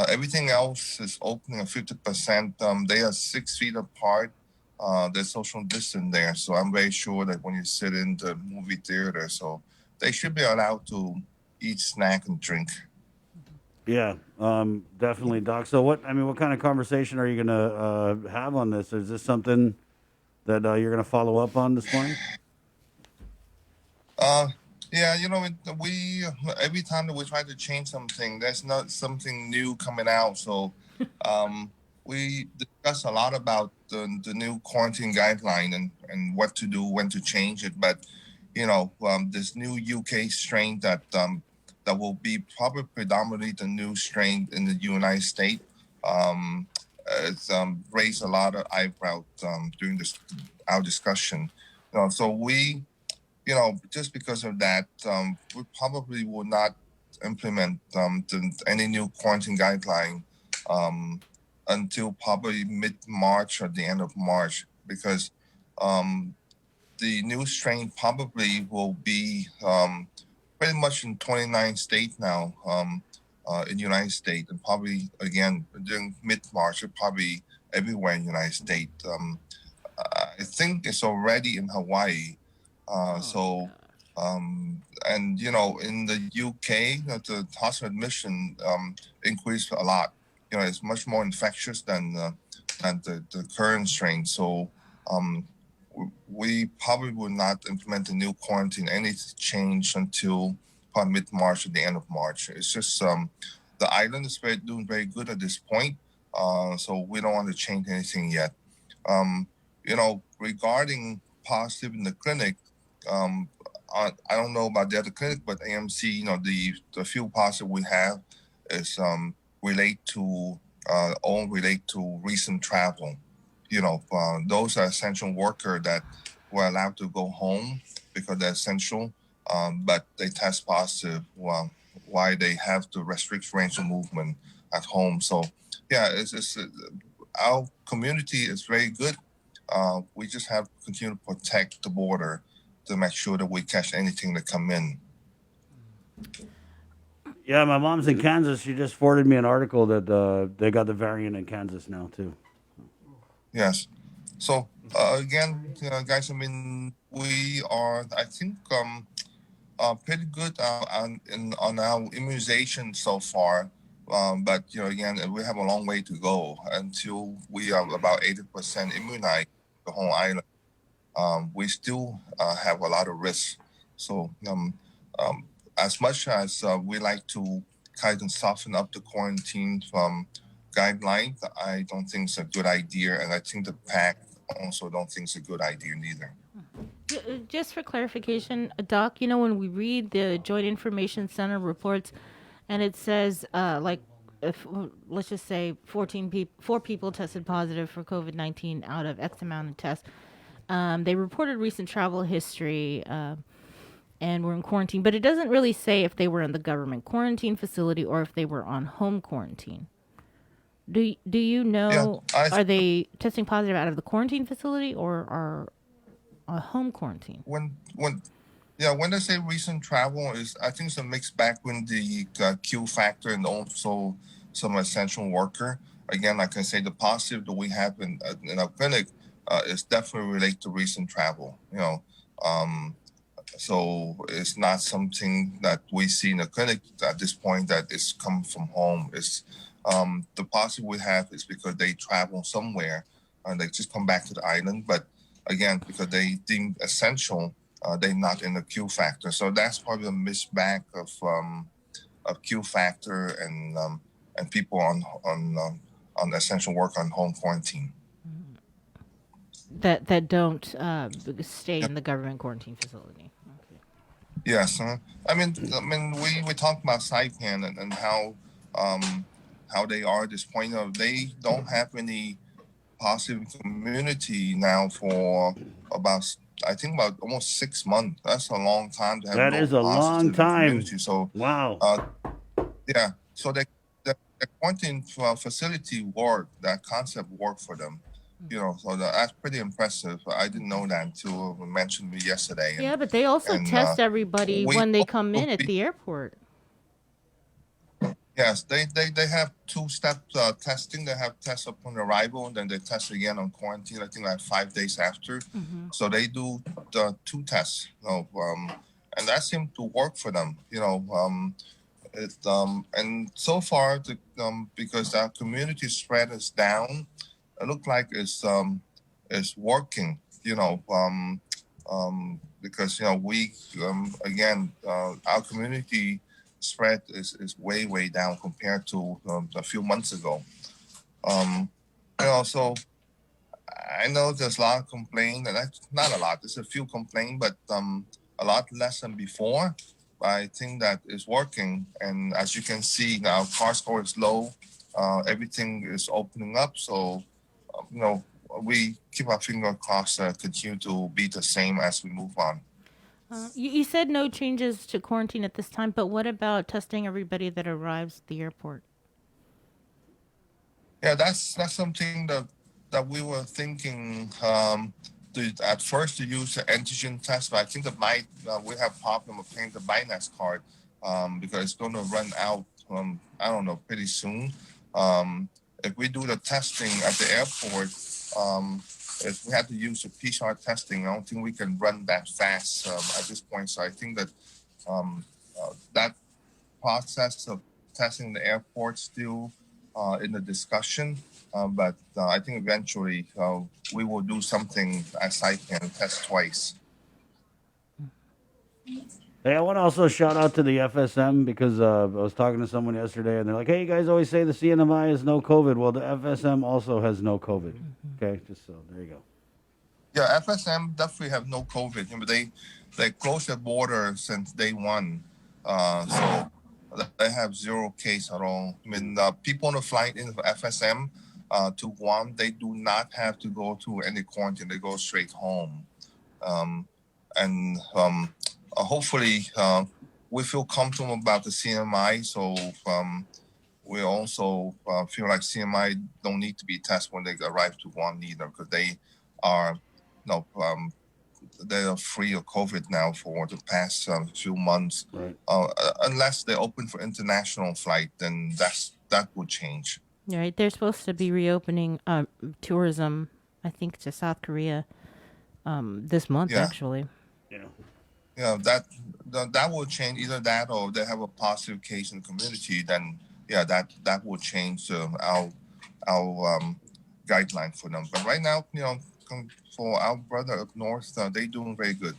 Everything else is opening at 50%. They are 6 feet apart. There's social distance there, so I'm very sure that when you sit in the movie theater, so they should be allowed to eat, snack, and drink.
Yeah, definitely, Doc. So what kind of conversation are you going to have on this? Is this something that you're going to follow up on this morning?
Yeah, we every time that we try to change something, there's not something new coming out. So we discuss a lot about the new quarantine guideline and what to do, when to change it. But, this new UK strain that will be probably predominantly the new strain in the United States. It's raised a lot of eyebrows during our discussion. So we, just because of that, we probably will not implement any new quarantine guideline until probably mid-March or the end of March, because the new strain probably will be pretty much in 29 states now in the United States, and probably, again, during mid-March, probably everywhere in the United States. I think it's already in Hawaii. And in the UK, the hospital admission increased a lot. It's much more infectious than the current strain. So we probably will not implement the new quarantine, any change until probably mid-March or the end of March. It's just the island is doing very good at this point. So we don't want to change anything yet. Regarding positive in the clinic, I don't know about the other clinic, but AMC, the few positive we have is relate to recent travel. Those are essential workers that were allowed to go home because they're essential, but they test positive. Why they have to restrict range of movement at home? So, yeah, it's our community is very good. We just have to continue to protect the border to make sure that we catch anything that come in.
Yeah, my mom's in Kansas. She just forwarded me an article that they got the variant in Kansas now too.
Yes. So again, guys, I mean, we are, I think, pretty good on our immunization so far. But again, we have a long way to go until we are about 80% immunized the whole island. We still have a lot of risks. So as much as we like to kind of soften up the quarantine guidelines, I don't think it's a good idea, and I think the PAC also don't think it's a good idea neither.
Just for clarification, Doc, when we read the Joint Information Center reports, and it says let's just say 4 people tested positive for COVID-19 out of X amount of tests. They reported recent travel history and were in quarantine, but it doesn't really say if they were in the government quarantine facility or if they were on home quarantine. Do you know, are they testing positive out of the quarantine facility or are a home quarantine?
When they say recent travel, I think it's a mixed bag with the Q factor and also some essential worker. Again, like I say, the positive that we have in our clinic is definitely related to recent travel. So it's not something that we see in the clinic at this point that is come from home. It's the positive we have is because they travel somewhere and they just come back to the island. But again, because they deemed essential, they're not in the Q factor. So that's probably a mixed bag of Q factor and people on essential work on home quarantine.
That don't stay in the government quarantine facility. Okay.
Yes, I mean we talked about Saipan and how they are at this point. They don't have any positive community now for about almost 6 months. That's a long time to have.
That is a long time.
Community. So
wow.
Yeah. So the quarantine facility work. That concept worked for them. So that's pretty impressive. I didn't know that until you mentioned me yesterday.
Yeah, but they also test everybody when they come in at the airport.
Yes, they have 2-step testing. They have tests upon arrival, and then they test again on quarantine. I think like 5 days after. Mm-hmm. So they do the 2 tests. And that seemed to work for them. And so far, because our community spread is down, it looked like it's working. Because we again our community spread is way down compared to a few months ago. So I know there's a lot of complaint, and that's not a lot. There's a few complaint, but a lot less than before. I think that is working, and as you can see now, CAR score is low. Everything is opening up, so we keep our finger crossed continue to be the same as we move on.
You said no changes to quarantine at this time, but what about testing everybody that arrives at the airport?
Yeah, that's something that we were thinking at first to use the antigen test, but I think we have problem of paying the BINAS card because it's going to run out, pretty soon. If we do the testing at the airport, if we had to use the PCR testing, I don't think we can run that fast at this point. So I think that that process of testing the airport still in the discussion. But I think eventually we will do something as I can test twice.
Hey, I want to also shout out to the FSM because I was talking to someone yesterday and they're like, hey, you guys always say the CNMI is no COVID. Well, the FSM also has no COVID. Okay, just so there you go.
Yeah, FSM definitely have no COVID. You know, they closed the border since day one, so they have 0 case at all. I mean, people on the flight in FSM to Guam, they do not have to go through any quarantine. They go straight home, and hopefully we feel comfortable about the CMI. So we also feel like CMI don't need to be tested when they arrive to Guam either, because they are they are free of COVID now for the past few months.
Right.
Unless they open for international flight, then that will change.
Right. They're supposed to be reopening tourism, I think, to South Korea this month, actually.
Yeah. Yeah, that will change. Either that or they have a positive case in the community, then that will change our guideline for them. But right now, for our brother up north, they're doing very good.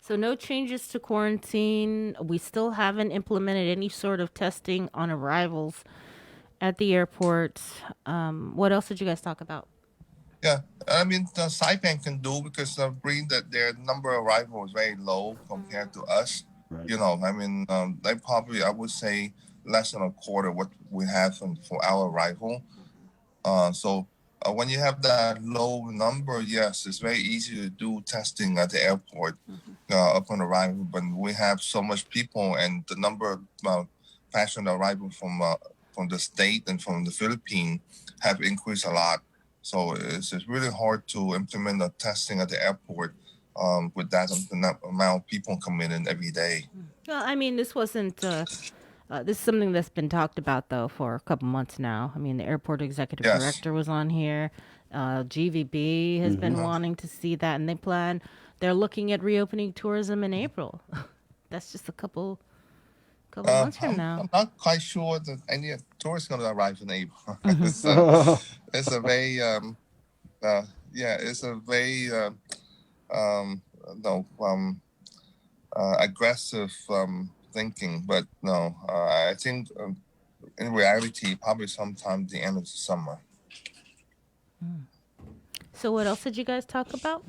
So no changes to quarantine. We still haven't implemented any sort of testing on arrivals at the airport. What else did you guys talk about?
Yeah, I mean, the Saipan can do because their number of arrivals is very low compared to us.
Right.
I mean, they probably, I would say, less than a quarter what we have for our arrival. So when you have that low number, yes, it's very easy to do testing at the airport upon arrival. But we have so much people, and the number of passenger arrival from the state and from the Philippines have increased a lot. So it's really hard to implement the testing at the airport with that amount of people coming in every day.
Well, I mean, this wasn't. This is something that's been talked about, though, for a couple months now. I mean, the airport executive director was on here. GVB has been wanting to see that, and they're looking at reopening tourism in April. That's just a couple months from now.
I'm not quite sure that any tourists going to arrive in April. It's a very, it's a very aggressive thinking, but no, I think in reality, probably sometime the end of the summer.
So what else did you guys talk about?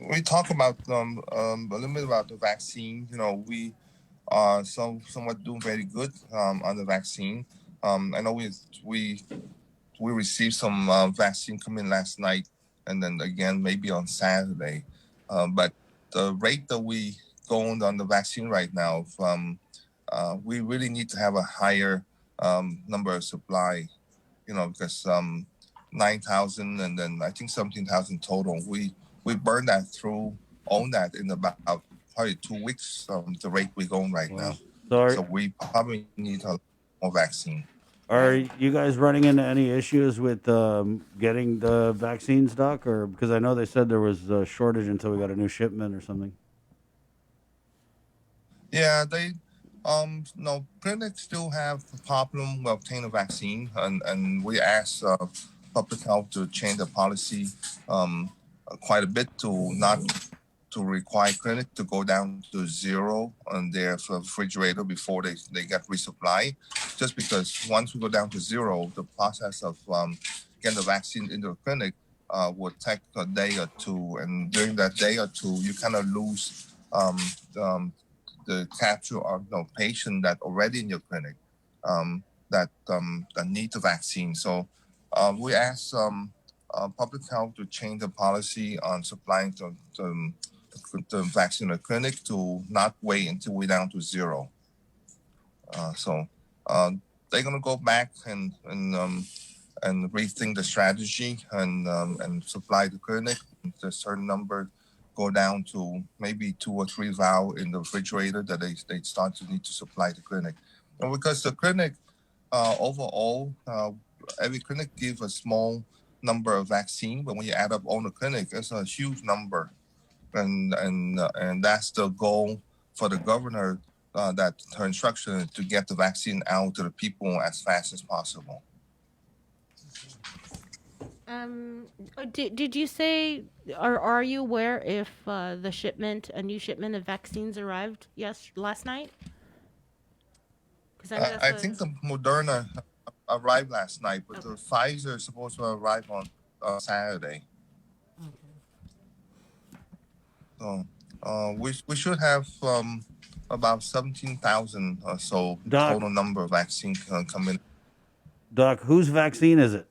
We talk about a little bit about the vaccine. We are somewhat doing very good on the vaccine. I know we received some vaccine coming last night, and then again maybe on Saturday. But the rate that we going on the vaccine right now, we really need to have a higher number of supply. Because 9,000 and then I think 17,000 total. We burned that through, own that in about probably 2 weeks. The rate we're going right now. So we probably need a more vaccine.
Are you guys running into any issues with getting the vaccines, Doc? Or because I know they said there was a shortage until we got a new shipment or something.
Yeah, clinics still have a problem with obtaining a vaccine, and we asked public health to change the policy quite a bit to require clinic to go down to 0 on their refrigerator before they get resupply. Just because once we go down to 0, the process of getting the vaccine into the clinic will take a day or two, and during that day or two, you kind of lose the capture of patient that already in your clinic that need the vaccine. So we asked public health to change the policy on supplying the vaccine in the clinic to not wait until we're down to 0. So they're gonna go back and rethink the strategy and supply the clinic to a certain number. Go down to maybe 2 or 3 vials in the refrigerator that they start to need to supply the clinic. And because the clinic overall, every clinic gives a small number of vaccine, but when you add up all the clinic, it's a huge number. And that's the goal for the governor, that her instruction is to get the vaccine out to the people as fast as possible.
Did you say, or are you aware if a new shipment of vaccines arrived last night? Because
I think the Moderna arrived last night, but the Pfizer is supposed to arrive on Saturday. So we should have about 17,000 or so
Doc.
total number of vaccines coming.
Doc, whose vaccine is it?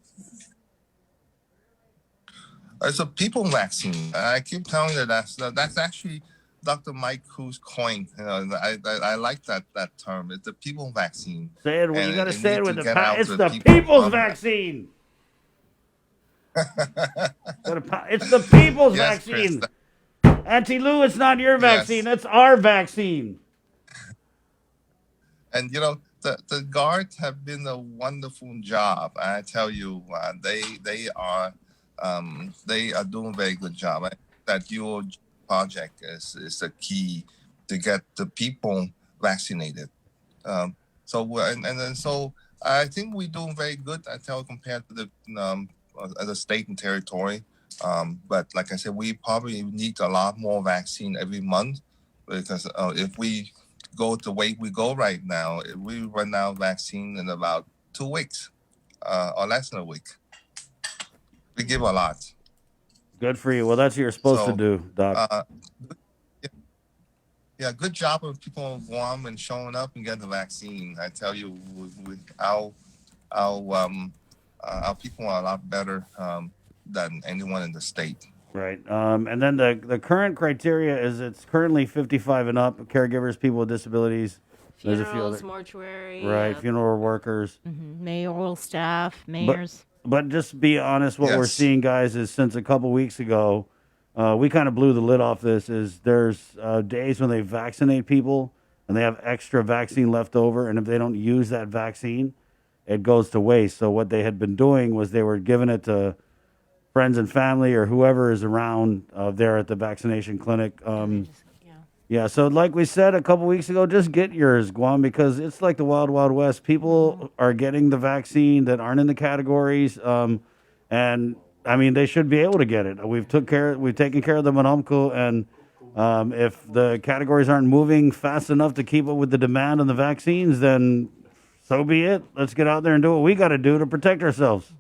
It's a people vaccine. I keep telling you that's actually Dr. Mike Cruz coined. I like that term. It's the people vaccine.
Say it.
And
You got to
it
say it
needs
with
to
the
get out
It's
to
the
people
people's
from-
vaccine. It's the people's
Yes, Chris,
vaccine. Auntie Lou, it's not your vaccine. It's our vaccine.
And the guards have been a wonderful job. I tell you, they are doing a very good job. That your project is the key to get the people vaccinated. So I think we're doing very good. I tell compared to the state and territory. But like I said, we probably need a lot more vaccine every month because if we go the way we go right now, we run out of vaccine in about 2 weeks or less than a week. We give a lot.
Good for you. Well, that's what you're supposed to do, Doc.
Yeah, good job of people in Guam and showing up and getting the vaccine. I tell you, our people are a lot better than anyone in the state.
Right. And then the current criteria is it's currently 55 and up, caregivers, people with disabilities. There's a few
Funerals,
other,
mortuary.
right, funeral workers.
Mayoral staff, mayors.
But just be honest, what we're
Yes.
seeing, guys, is since a couple weeks ago, we kind of blew the lid off this, is there's days when they vaccinate people and they have extra vaccine left over, and if they don't use that vaccine, it goes to waste. So what they had been doing was they were giving it to friends and family or whoever is around there at the vaccination clinic. Yeah, so like we said a couple weeks ago, just get yours, Guam, because it's like the wild, wild west. People are getting the vaccine that aren't in the categories, and I mean they should be able to get it. We've taken care of the Manamco, and if the categories aren't moving fast enough to keep up with the demand on the vaccines, then so be it. Let's get out there and do what we got to do to protect ourselves,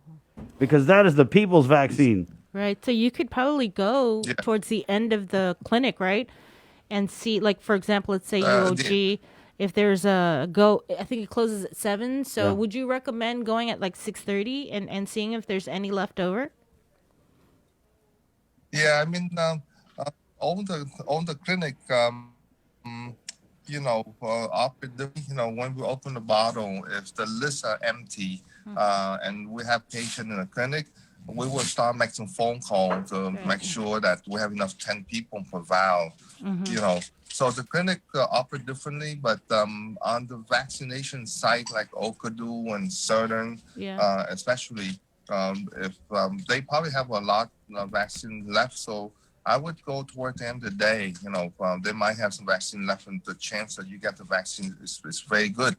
because that is the people's vaccine.
Right. So you could probably go towards the end of the clinic, right? And see, like, for example, let's say UOG, if there's I think it closes at 7. So would you recommend going at like 6:30 and seeing if there's any left over?
Yeah, I mean, on the clinic, when we open the bottle, if the lists are empty and we have patient in the clinic, we will start making phone calls to make sure that we have enough 10 people per vial. So the clinic operate differently, but on the vaccination site like Okadu and Southern, especially, if they probably have a lot of vaccine left, so I would go toward the end of the day. They might have some vaccine left, and the chance that you get the vaccine is very good.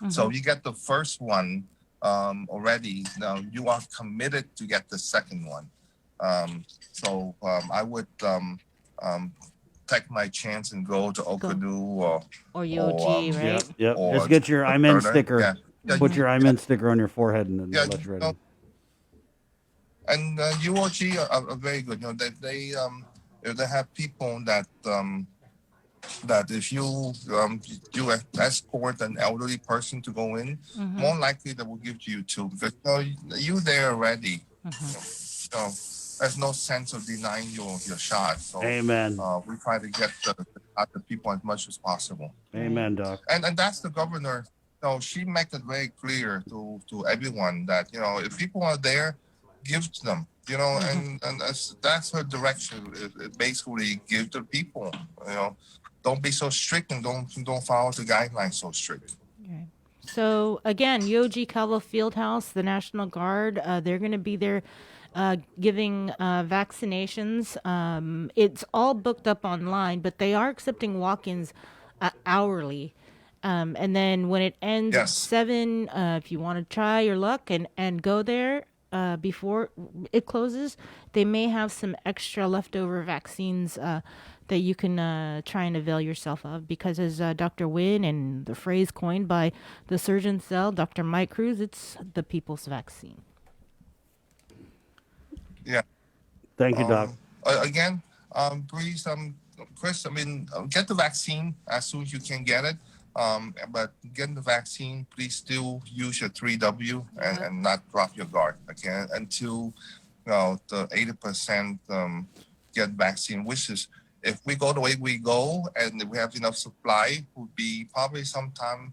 So you get the first one already. Now you are committed to get the second one. So I would take my chance and go to Okadu or
UOG, right?
Yep.
or
Just get your I'm in
Southern.
sticker.
Yeah.
Put your I'm in sticker on your forehead and then let you ready.
And UOG are very good. If they have people that if you escort an elderly person to go in, more likely they will give to you too, because you there already. So there's no sense of denying your shot. So
Amen.
We try to get the people as much as possible.
Amen, Doc.
And that's the governor. She makes it very clear to everyone that if people are there, give to them. And that's her direction. It basically give to people. Don't be so strict and don't follow the guidelines so strict.
So again, UOG Calvo Fieldhouse, the National Guard, they're going to be there giving vaccinations. It's all booked up online, but they are accepting walk-ins hourly. And then when it ends at 7, if you want to try your luck and go there, before it closes, they may have some extra leftover vaccines that you can try and avail yourself of. Because as Dr. Wynn and the phrase coined by the Surgeon Cell, Dr. Mike Cruz, it's the people's vaccine.
Yeah.
Thank you, Doc.
Again, please, Chris, get the vaccine as soon as you can get it. But getting the vaccine, please still use your 3W and not drop your guard, okay? Until the 80% get vaccine, which is, if we go the way we go and we have enough supply, would be probably sometime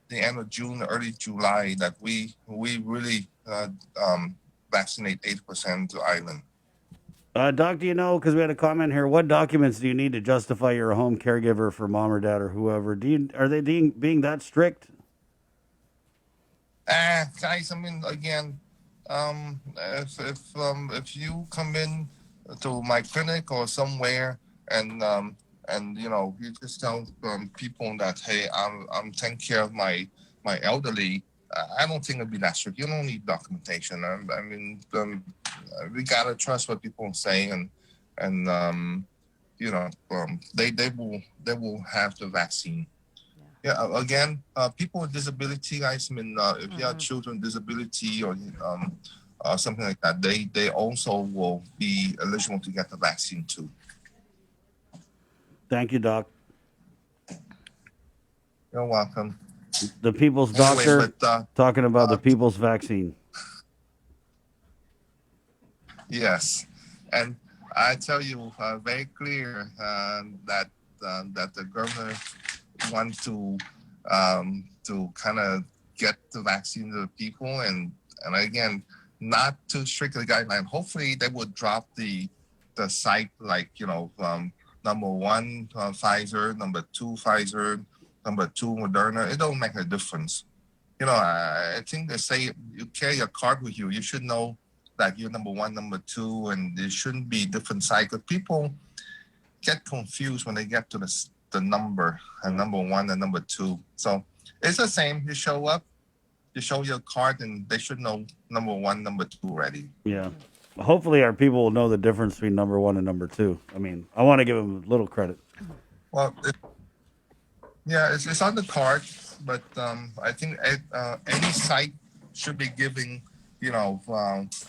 the end of June, early July, that we really vaccinate 80% of the island.
Doc, do you know, because we had a comment here, what documents do you need to justify you're a home caregiver for mom or dad or whoever? Are they being that strict?
Guys, again, if you come in to my clinic or somewhere and you just tell people that, hey, I'm taking care of my elderly, I don't think it'd be that strict. You don't need documentation. We gotta trust what people say, and they will have the vaccine. Yeah. Again, people with disability, guys. If you have children with disability or something like that, they also will be eligible to get the vaccine too.
Thank you, Doc.
You're welcome.
The people's
Anyway,
doctor talking about the people's vaccine.
Yes, and I tell you very clear that the governor wants to kind of get the vaccine to the people, and again, not too strict the guideline. Hopefully, they would drop the site, like number 1 Pfizer, number 2 Pfizer, number 2 Moderna. It don't make a difference. I think they say you carry a card with you, you should know that you're number 1, number 2, and there shouldn't be different cycles. People get confused when they get to the number and number 1 and number 2. So it's the same. You show up, you show your card, and they should know number 1, number 2 already.
Yeah. Hopefully our people will know the difference between number 1 and number 2. I want to give them a little credit.
Well, it's on the card, but I think any site should be giving,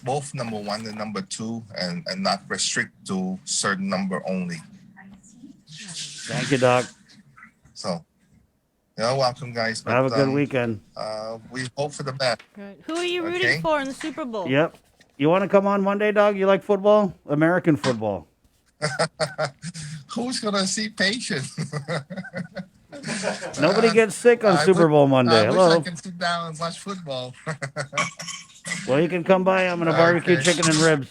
both number 1 and number 2, and not restrict to certain number only.
Thank you, Doc.
So, you're welcome, guys.
Have a good weekend.
We hope for the best.
Right. Who are you rooting for in the Super Bowl?
Yep. You want to come on Monday, Doc? You like football? American football.
Who's going to see patient?
Nobody gets sick on Super Bowl Monday.
I
Hello.
wish I can sit down and watch football.
Well, you can come by. I'm going to barbecue chicken and ribs.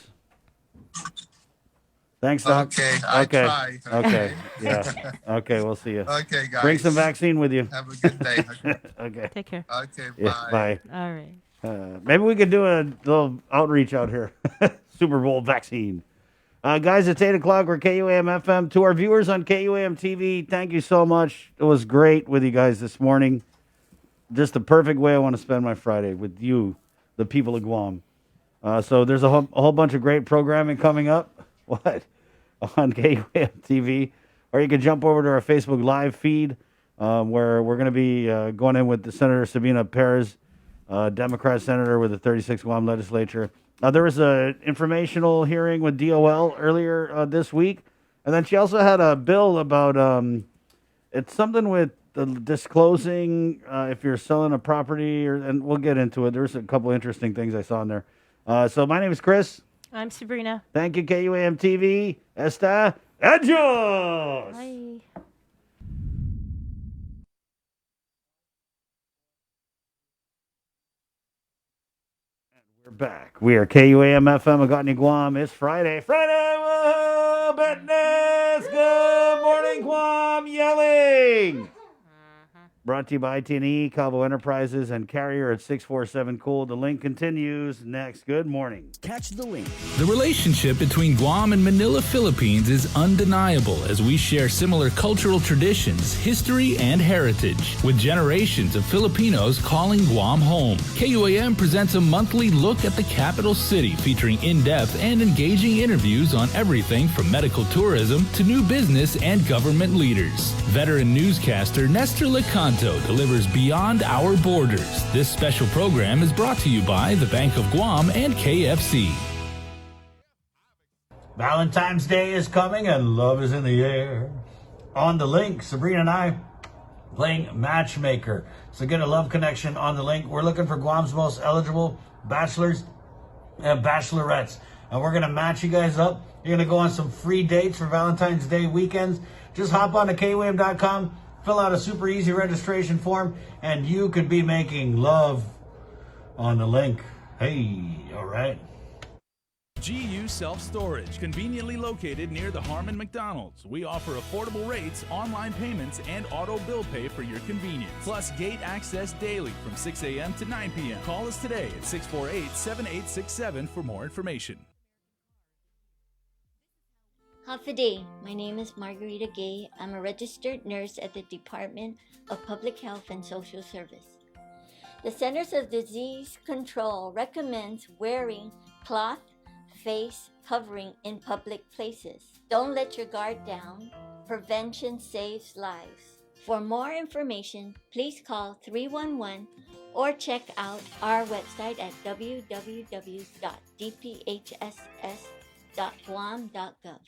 Thanks, Doc.
Okay, I try.
Okay. Yeah. Okay, we'll see you.
Okay, guys.
Bring some vaccine with you.
Have a good day.
Okay.
Take care.
Okay, bye.
Yeah, bye.
All right.
Maybe we could do a little outreach out here. Super Bowl vaccine. Guys, it's 8 o'clock. We're KUAM FM. To our viewers on KUAM TV, thank you so much. It was great with you guys this morning. Just the perfect way I want to spend my Friday with you, the people of Guam. So there's a whole bunch of great programming coming up. What? On KUAM TV. Or you can jump over to our Facebook Live feed where we're going to be going in with the Senator Sabina Perez, Democrat senator with the 36th Guam legislature. There was an informational hearing with DOL earlier this week. And then she also had a bill about, it's something with the disclosing if you're selling a property, and we'll get into it. There's a couple interesting things I saw in there. So my name is Chris.
I'm Sabrina.
Thank you, KUAM TV. Esta Adios.
Bye.
We're back. We are KUAM FM Agotni Guam. It's Friday. Whoa, Betness. Good morning, Guam. Yelling. Brought to you by IT&E, Calvo Enterprises, and Carrier at 647 Cool. The link continues next. Good morning.
Catch the link.
The relationship between Guam and Manila, Philippines is undeniable as we share similar cultural traditions, history, and heritage, with generations of Filipinos calling Guam home. KUAM presents a monthly look at the capital city featuring in-depth and engaging interviews on everything from medical tourism to new business and government leaders. Veteran newscaster Nestor Lecanto delivers Beyond Our Borders. This special program is brought to you by the Bank of Guam and KFC.
Valentine's Day is coming and love is in the air. On the link, Sabrina and I playing matchmaker. So get a love connection on the link. We're looking for Guam's most eligible bachelors and bachelorettes. And we're going to match you guys up. You're going to go on some free dates for Valentine's Day weekends. Just hop on to KUAM.com, fill out a super easy registration form, and you could be making love on the link. Hey, all right.
GU Self-Storage, conveniently located near the Harmon McDonald's. We offer affordable rates, online payments, and auto bill pay for your convenience. Plus gate access daily from 6 a.m. to 9 p.m. Call us today at 648-7867 for more information.
Hafa, my name is Margarita Gay. I'm a registered nurse at the Department of Public Health and Social Service. The Centers for Disease Control recommends wearing cloth face covering in public places. Don't let your guard down. Prevention saves lives. For more information, please call 311 or check out our website at www.dphss.guam.gov.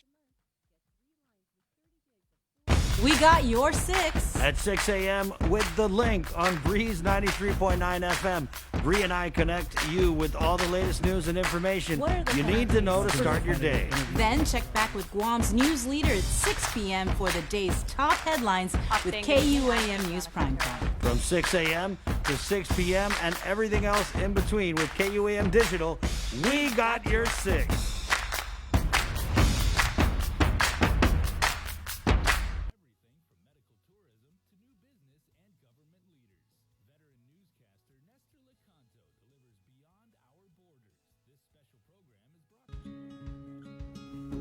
We got your 6
at 6 a.m. with the link on Breeze 93.9 FM. Bree and I connect you with all the latest news and information you need to know to start your day.
Then check back with Guam's news leader at 6 p.m. for the day's top headlines with KUAM News Primetime.
From 6 a.m. to 6 p.m. and everything else in between with KUAM Digital, we got your 6.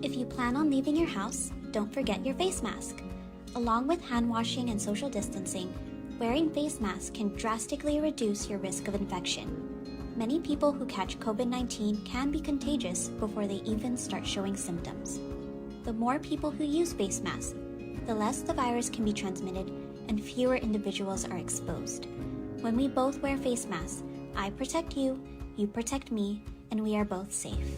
If you plan on leaving your house, don't forget your face mask. Along with hand washing and social distancing, wearing face masks can drastically reduce your risk of infection. Many people who catch COVID-19 can be contagious before they even start showing symptoms. The more people who use face masks, the less the virus can be transmitted and fewer individuals are exposed. When we both wear face masks, I protect you, you protect me, and we are both safe.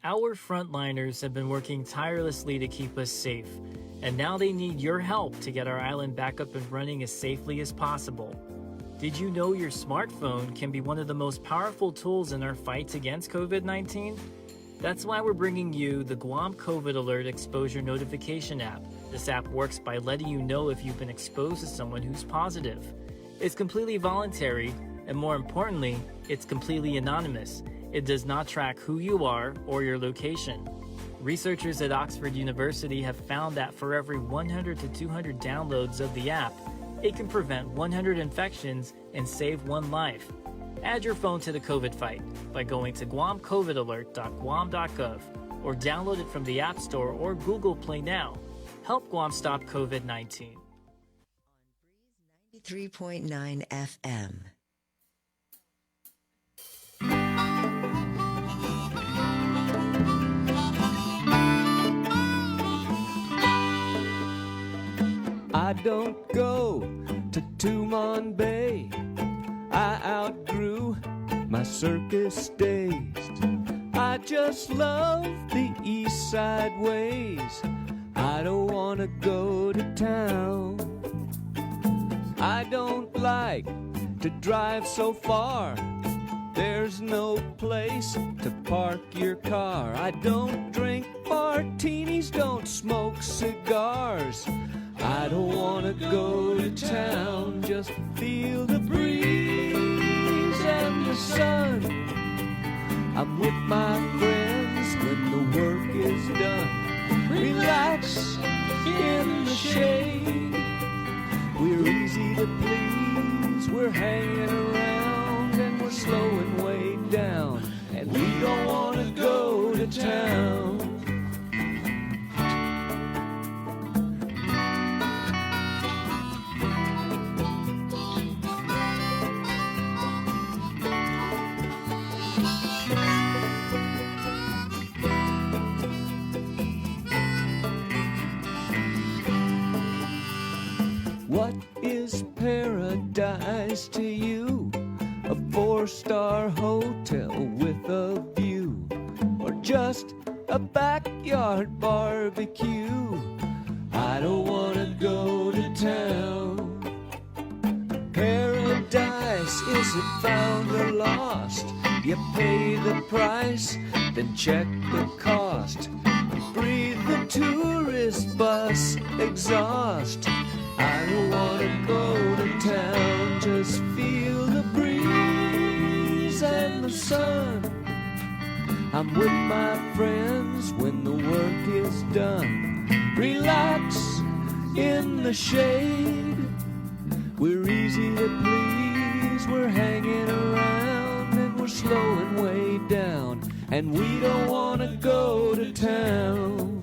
Our frontliners have been working tirelessly to keep us safe, and now they need your help to get our island back up and running as safely as possible. Did you know your smartphone can be one of the most powerful tools in our fight against COVID-19? That's why we're bringing you the Guam COVID Alert Exposure Notification app. This app works by letting you know if you've been exposed to someone who's positive. It's completely voluntary, and more importantly, it's completely anonymous. It does not track who you are or your location. Researchers at Oxford University have found that for every 100 to 200 downloads of the app, it can prevent 100 infections and save one life. Add your phone to the COVID fight by going to guamcovidalert.guam.gov or download it from the App Store or Google Play now. Help Guam stop COVID-19.
93.9 FM.
I don't go to Tumon Bay. I outgrew my circus days. I just love the east side ways. I don't want to go to town. I don't like to drive so far. There's no place to park your car. I don't drink martinis, don't smoke cigars. I don't want to go to town, just feel the breeze and the sun. I'm with my friends when the work is done. Relax in the shade. We're easy to please, we're hanging around, and we're slowing way down, and we don't want to go to town. What is paradise to you? A 4-star hotel with a view, or just a backyard barbecue? I don't want to go to town. Paradise isn't found or lost. You pay the price, then check the cost. Breathe the tourist bus exhaust. I don't want to go to town, just feel the breeze and the sun. I'm with my friends when the work is done. Relax in the shade. We're easy to please, we're hanging around, and we're slowing way down, and we don't want to go to town.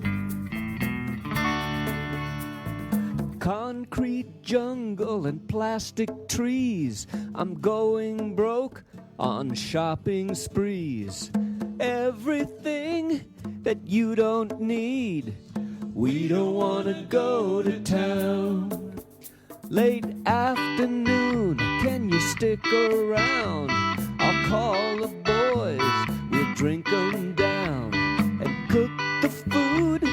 Concrete jungle and plastic trees. I'm going broke on shopping sprees. Everything that you don't need. We don't want to go to town. Late afternoon, can you stick around? I'll call the boys, we'll drink 'em down, and cook the food,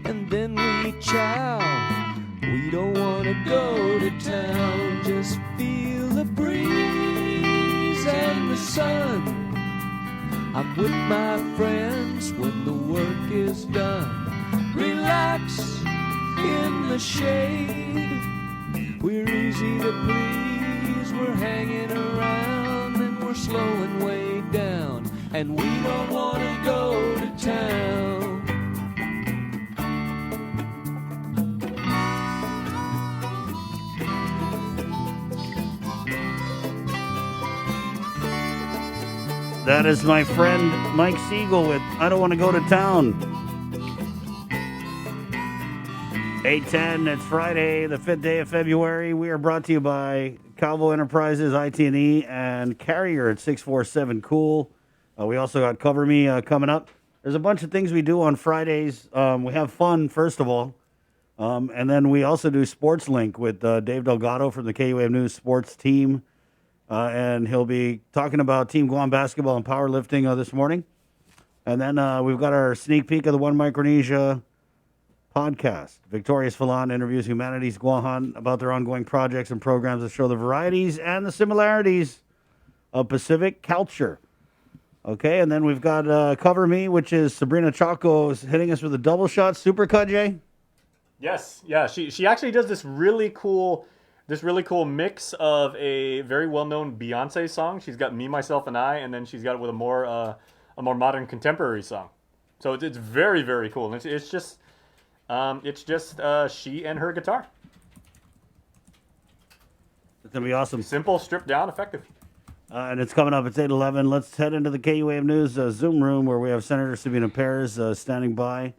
and then we chow. We don't want to go to town, just feel the breeze and the sun. I'm with my friends when the work is done. Relax in the shade. We're easy to please, we're hanging around, and we're slowing way down, and we don't want to go to town.
That is my friend Mike Siegel with I Don't Want to Go to Town. 8:10, it's Friday, the 5th day of February. We are brought to you by Calvo Enterprises, IT&E, and Carrier at 647-COOL. We also got Cover Me coming up. There's a bunch of things we do on Fridays. We have fun, first of all. And then we also do Sports Link with Dave Delgado from the KUAM News sports team. And he'll be talking about Team Guam basketball and powerlifting this morning. And then we've got our sneak peek of the One Micronesia podcast. Victorious Falon interviews Humanities Guahan about their ongoing projects and programs that show the varieties and the similarities of Pacific culture. Okay, and then we've got Cover Me, which is Sabrina Chaco hitting us with a double shot supercut, Jay?
Yes, yeah. She actually does this really cool mix of a very well-known Beyonce song. She's got Me, Myself, and I, and then she's got it with a more modern contemporary song. So it's very, very cool. And it's just she and her guitar.
It's gonna be awesome.
Simple, stripped down, effective.
And it's coming up. It's 8:11. Let's head into the KUAM News Zoom room where we have Senator Sabina Perez standing by.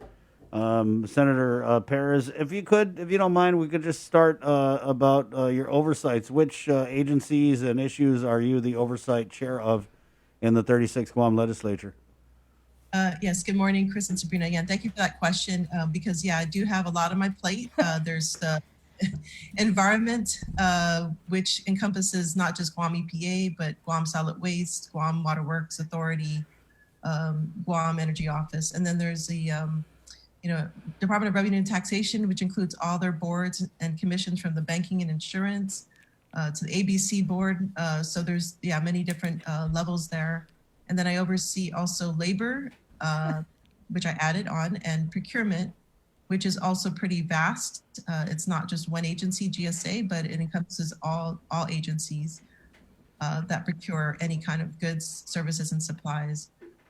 Senator Perez, if you don't mind, we could just start about your oversights. Which agencies and issues are you the oversight chair of in the 36th Guam legislature?
Yes, good morning, Chris and Sabrina. Again, thank you for that question because, yeah, I do have a lot on my plate. There's the environment, which encompasses not just Guam EPA, but Guam Solid Waste, Guam Water Works Authority, Guam Energy Office. And then there's the Department of Revenue and Taxation, which includes all their boards and commissions from the banking and insurance to the ABC board. So there's, many different levels there. And then I oversee also labor, which I added on, and procurement, which is also pretty vast. It's not just one agency, GSA, but it encompasses all agencies that procure any kind of goods, services, and supplies.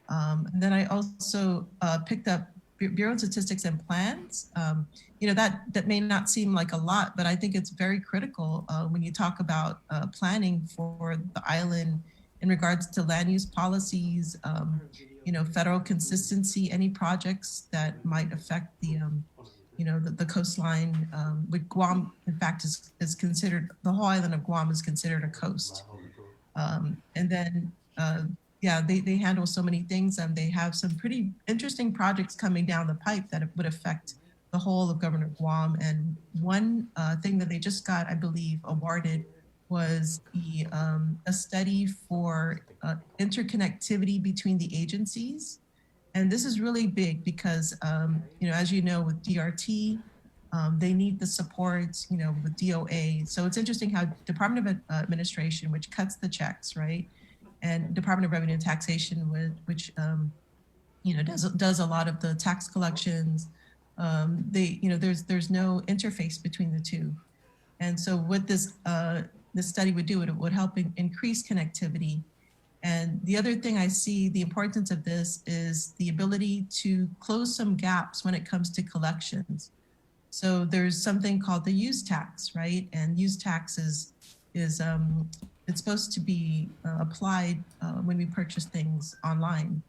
And then I also picked up Bureau of Statistics and Plans, that may not seem like a lot, but I think it's very critical when you talk about planning for the island in regards to land use policies, federal consistency, any projects that might affect the coastline. With Guam, in fact, is considered, the whole island of Guam is considered a coast. And then, they handle so many things, and they have some pretty interesting projects coming down the pipe that would affect the whole of Governor Guam. And one thing that they just got, I believe, awarded was a study for interconnectivity between the agencies. And this is really big because, as you know, with DRT, they need the support, with DOA. So it's interesting how Department of Administration, which cuts the checks, right? And Department of Revenue and Taxation, which does a lot of the tax collections. There's no interface between the two. And so what this study would do, it would help increase connectivity. And the other thing I see, the importance of this is the ability to close some gaps when it comes to collections. So there's something called the use tax, right? And use tax is it's supposed to be applied when we purchase things online.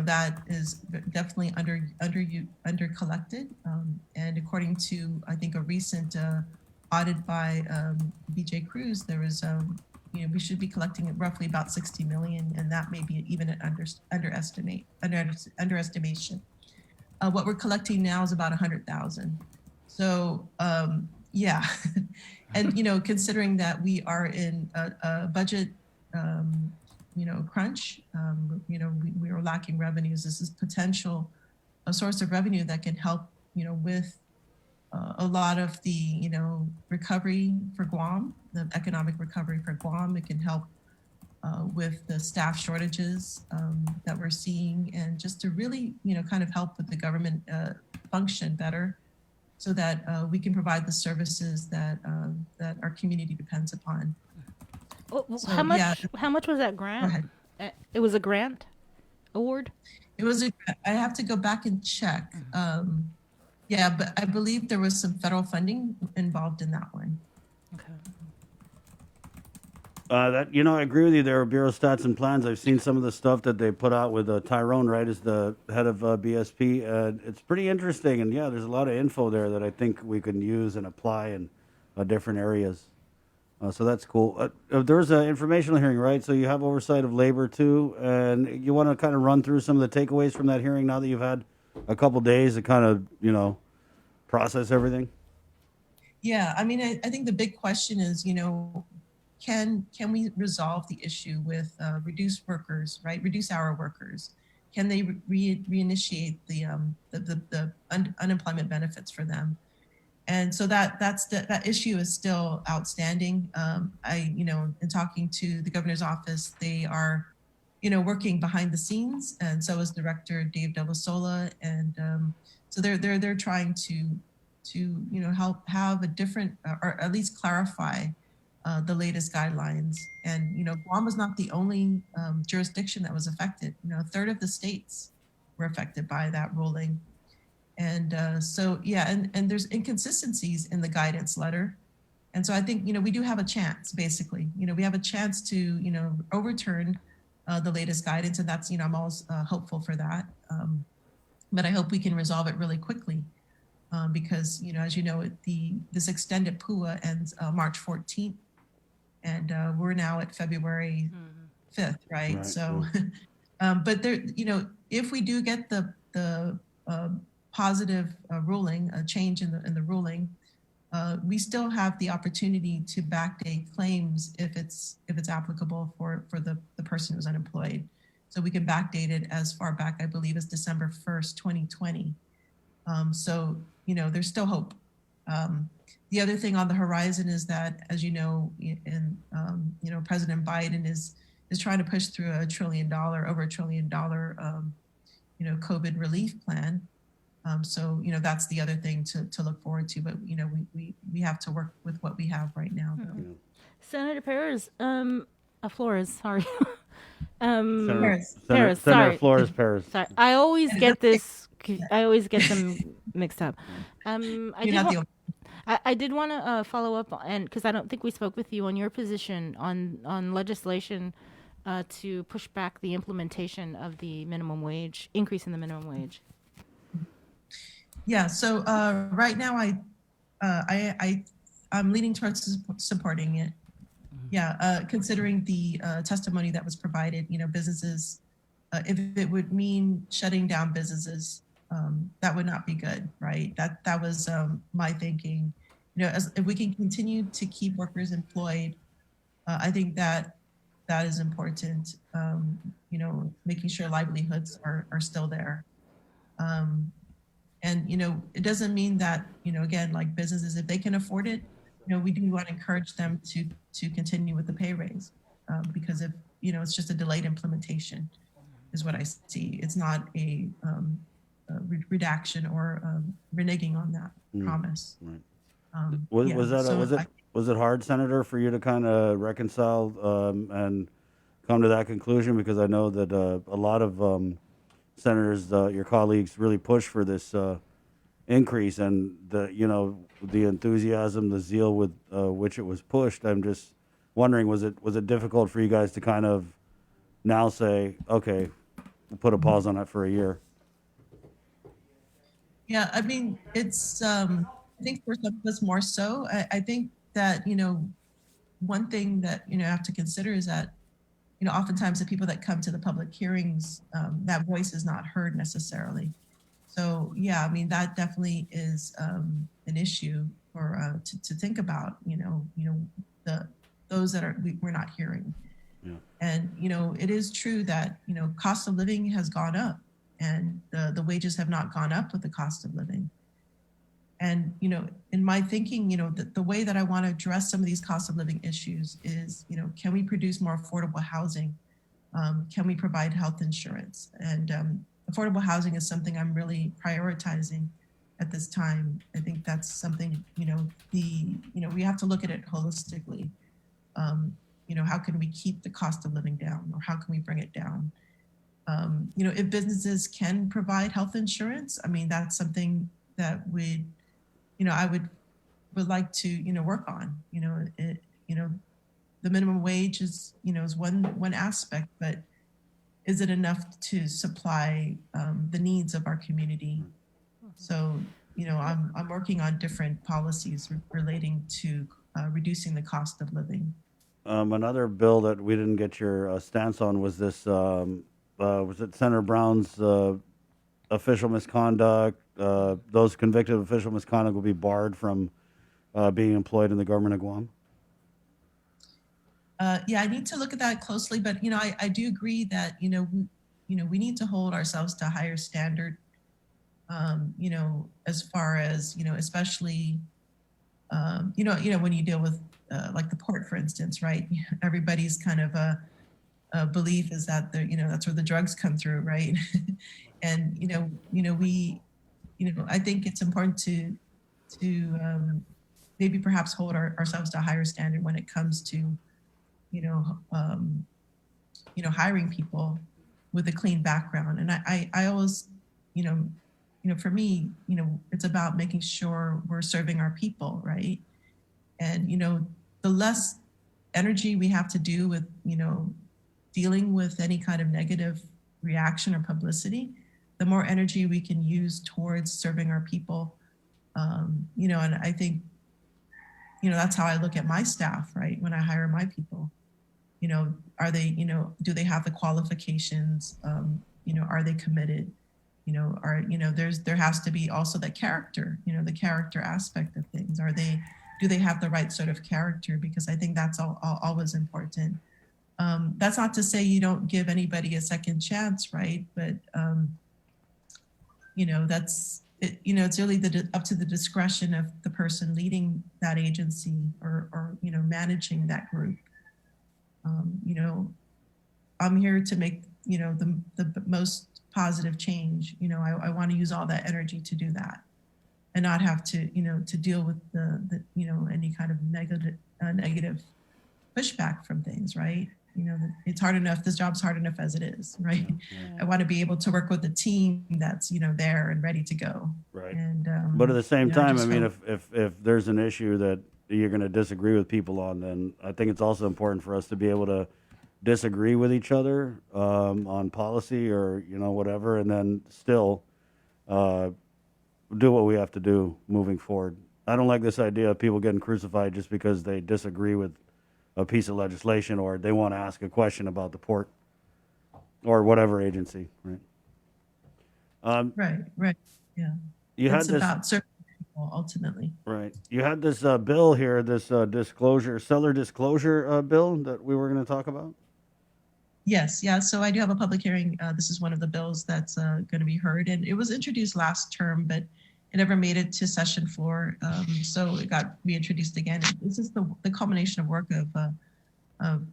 That is definitely under collected. And according to, I think, a recent audit by BJ Cruz, there was, we should be collecting roughly about 60 million, and that may be even an underestimation. What we're collecting now is about 100,000. So, yeah. And, considering that we are in a budget, crunch, we are lacking revenues. This is a source of revenue that can help, with a lot of the, recovery for Guam, the economic recovery for Guam. It can help with the staff shortages that we're seeing, and just to really, kind of help with the government function better, so that we can provide the services that our community depends upon. So,
how much was that grant? It was a grant award?
It was I have to go back and check. But I believe there was some federal funding involved in that one.
I agree with you there, Bureau of Stats and Plans. I've seen some of the stuff that they put out with Tyrone, right, as the head of BSP. It's pretty interesting, and there's a lot of info there that I think we can use and apply in different areas. So that's cool. There's an informational hearing, right? So you have oversight of labor too, and you want to kind of run through some of the takeaways from that hearing now that you've had a couple days to kind of, process everything.
Yeah, I mean, I think the big question is, can we resolve the issue with reduced workers, right? Reduce hour workers. Can they reinitiate the unemployment benefits for them? And so that issue is still outstanding. In talking to the governor's office, they are, working behind the scenes, and so is Director Dave De La Sola, and so they're trying to help have a different, or at least clarify the latest guidelines. And Guam was not the only jurisdiction that was affected. A third of the states were affected by that ruling. And and there's inconsistencies in the guidance letter. And so I think, we do have a chance, basically. We have a chance to, overturn the latest guidance. And that's, I'm always hopeful for that. But I hope we can resolve it really quickly. Because, as you know, this extended PUA ends March 14th. And we're now at February 5th, right? So, but there, if we do get the positive ruling, a change in the ruling, we still have the opportunity to backdate claims if it's applicable for the person who's unemployed. So we can backdate it as far back, I believe, as December 1st, 2020. So, there's still hope. The other thing on the horizon is that, as you know, President Biden is trying to push through over $1 trillion, COVID relief plan. So, that's the other thing to look forward to. But, we have to work with what we have right now.
Senator Flores, sorry. Paris.
Senator
Sorry.
Flores Paris.
Sorry, I always get this. I always get them mixed up. I
You're
did
not
wa-
the only.
I did want to follow up, and because I don't think we spoke with you on your position on legislation to push back the implementation of the minimum wage increase in the minimum wage.
Yeah. So right now, I'm leaning towards supporting it. Yeah. Considering the testimony that was provided, businesses, if it would mean shutting down businesses, that would not be good, right? That was my thinking. If we can continue to keep workers employed, I think that is important. Making sure livelihoods are still there. And it doesn't mean that again, like businesses, if they can afford it, we do want to encourage them to continue with the pay raise, because if it's just a delayed implementation, is what I see. It's not a redaction or reneging on that promise.
Right.
Yeah,
Was it hard, Senator, for you to kind of reconcile and come to that conclusion? Because I know that a lot of senators, your colleagues, really push for this increase, and the enthusiasm, the zeal with which it was pushed. I'm just wondering, was it difficult for you guys to kind of now say, okay, we'll put a pause on it for a year?
Yeah, I mean, it's, I think for some of us more so. I think that, one thing that, I have to consider is that, oftentimes the people that come to the public hearings, that voice is not heard necessarily. So, yeah, I mean, that definitely is an issue for to think about, those that we're not hearing.
Yeah.
And, it is true that, cost of living has gone up, and the wages have not gone up with the cost of living. And, in my thinking, the way that I want to address some of these cost of living issues is, can we produce more affordable housing? Can we provide health insurance? And affordable housing is something I'm really prioritizing at this time. I think that's something, we have to look at it holistically. How can we keep the cost of living down, or how can we bring it down? If businesses can provide health insurance, I mean, that's something that I would like to, work on. The minimum wage is, is one aspect, but is it enough to supply the needs of our community? So, I'm working on different policies relating to reducing the cost of living.
Another bill that we didn't get your stance on was this. Was it Senator Brown's official misconduct? Those convicted of official misconduct will be barred from being employed in the government of Guam.
Yeah, I need to look at that closely, but I do agree that we need to hold ourselves to a higher standard. As far as especially when you deal with like the port, for instance, right? Everybody's kind of a belief is that that's where the drugs come through, right? And I think it's important to maybe perhaps hold ourselves to a higher standard when it comes to hiring people with a clean background. And I always, for me, it's about making sure we're serving our people, right? And, the less energy we have to do with, dealing with any kind of negative reaction or publicity, the more energy we can use towards serving our people. And I think, that's how I look at my staff, right? When I hire my people, are they, do they have the qualifications? Are they committed? There has to be also the character, the character aspect of things. Do they have the right sort of character? Because I think that's always important. That's not to say you don't give anybody a second chance, right? But, that's, it's really up to the discretion of the person leading that agency or managing that group. I'm here to make, the most positive change. I want to use all that energy to do that and not have to, to deal with the any kind of negative pushback from things, right? it's hard enough. This job's hard enough as it is, right? I want to be able to work with a team that's, there and ready to go.
Right.
And
But at the same time, I
just
mean,
hope-
if there's an issue that you're going to disagree with people on, then I think it's also important for us to be able to disagree with each other on policy or whatever, and then still do what we have to do moving forward. I don't like this idea of people getting crucified just because they disagree with a piece of legislation or they want to ask a question about the port or whatever agency, right?
Right. Yeah.
You had
It's
this-
about certain people ultimately.
Right. You had this bill here, this seller disclosure bill that we were going to talk about.
Yes, yeah. So I do have a public hearing. This is one of the bills that's going to be heard, and it was introduced last term, but it never made it to session floor. So it got reintroduced again. This is the culmination of work of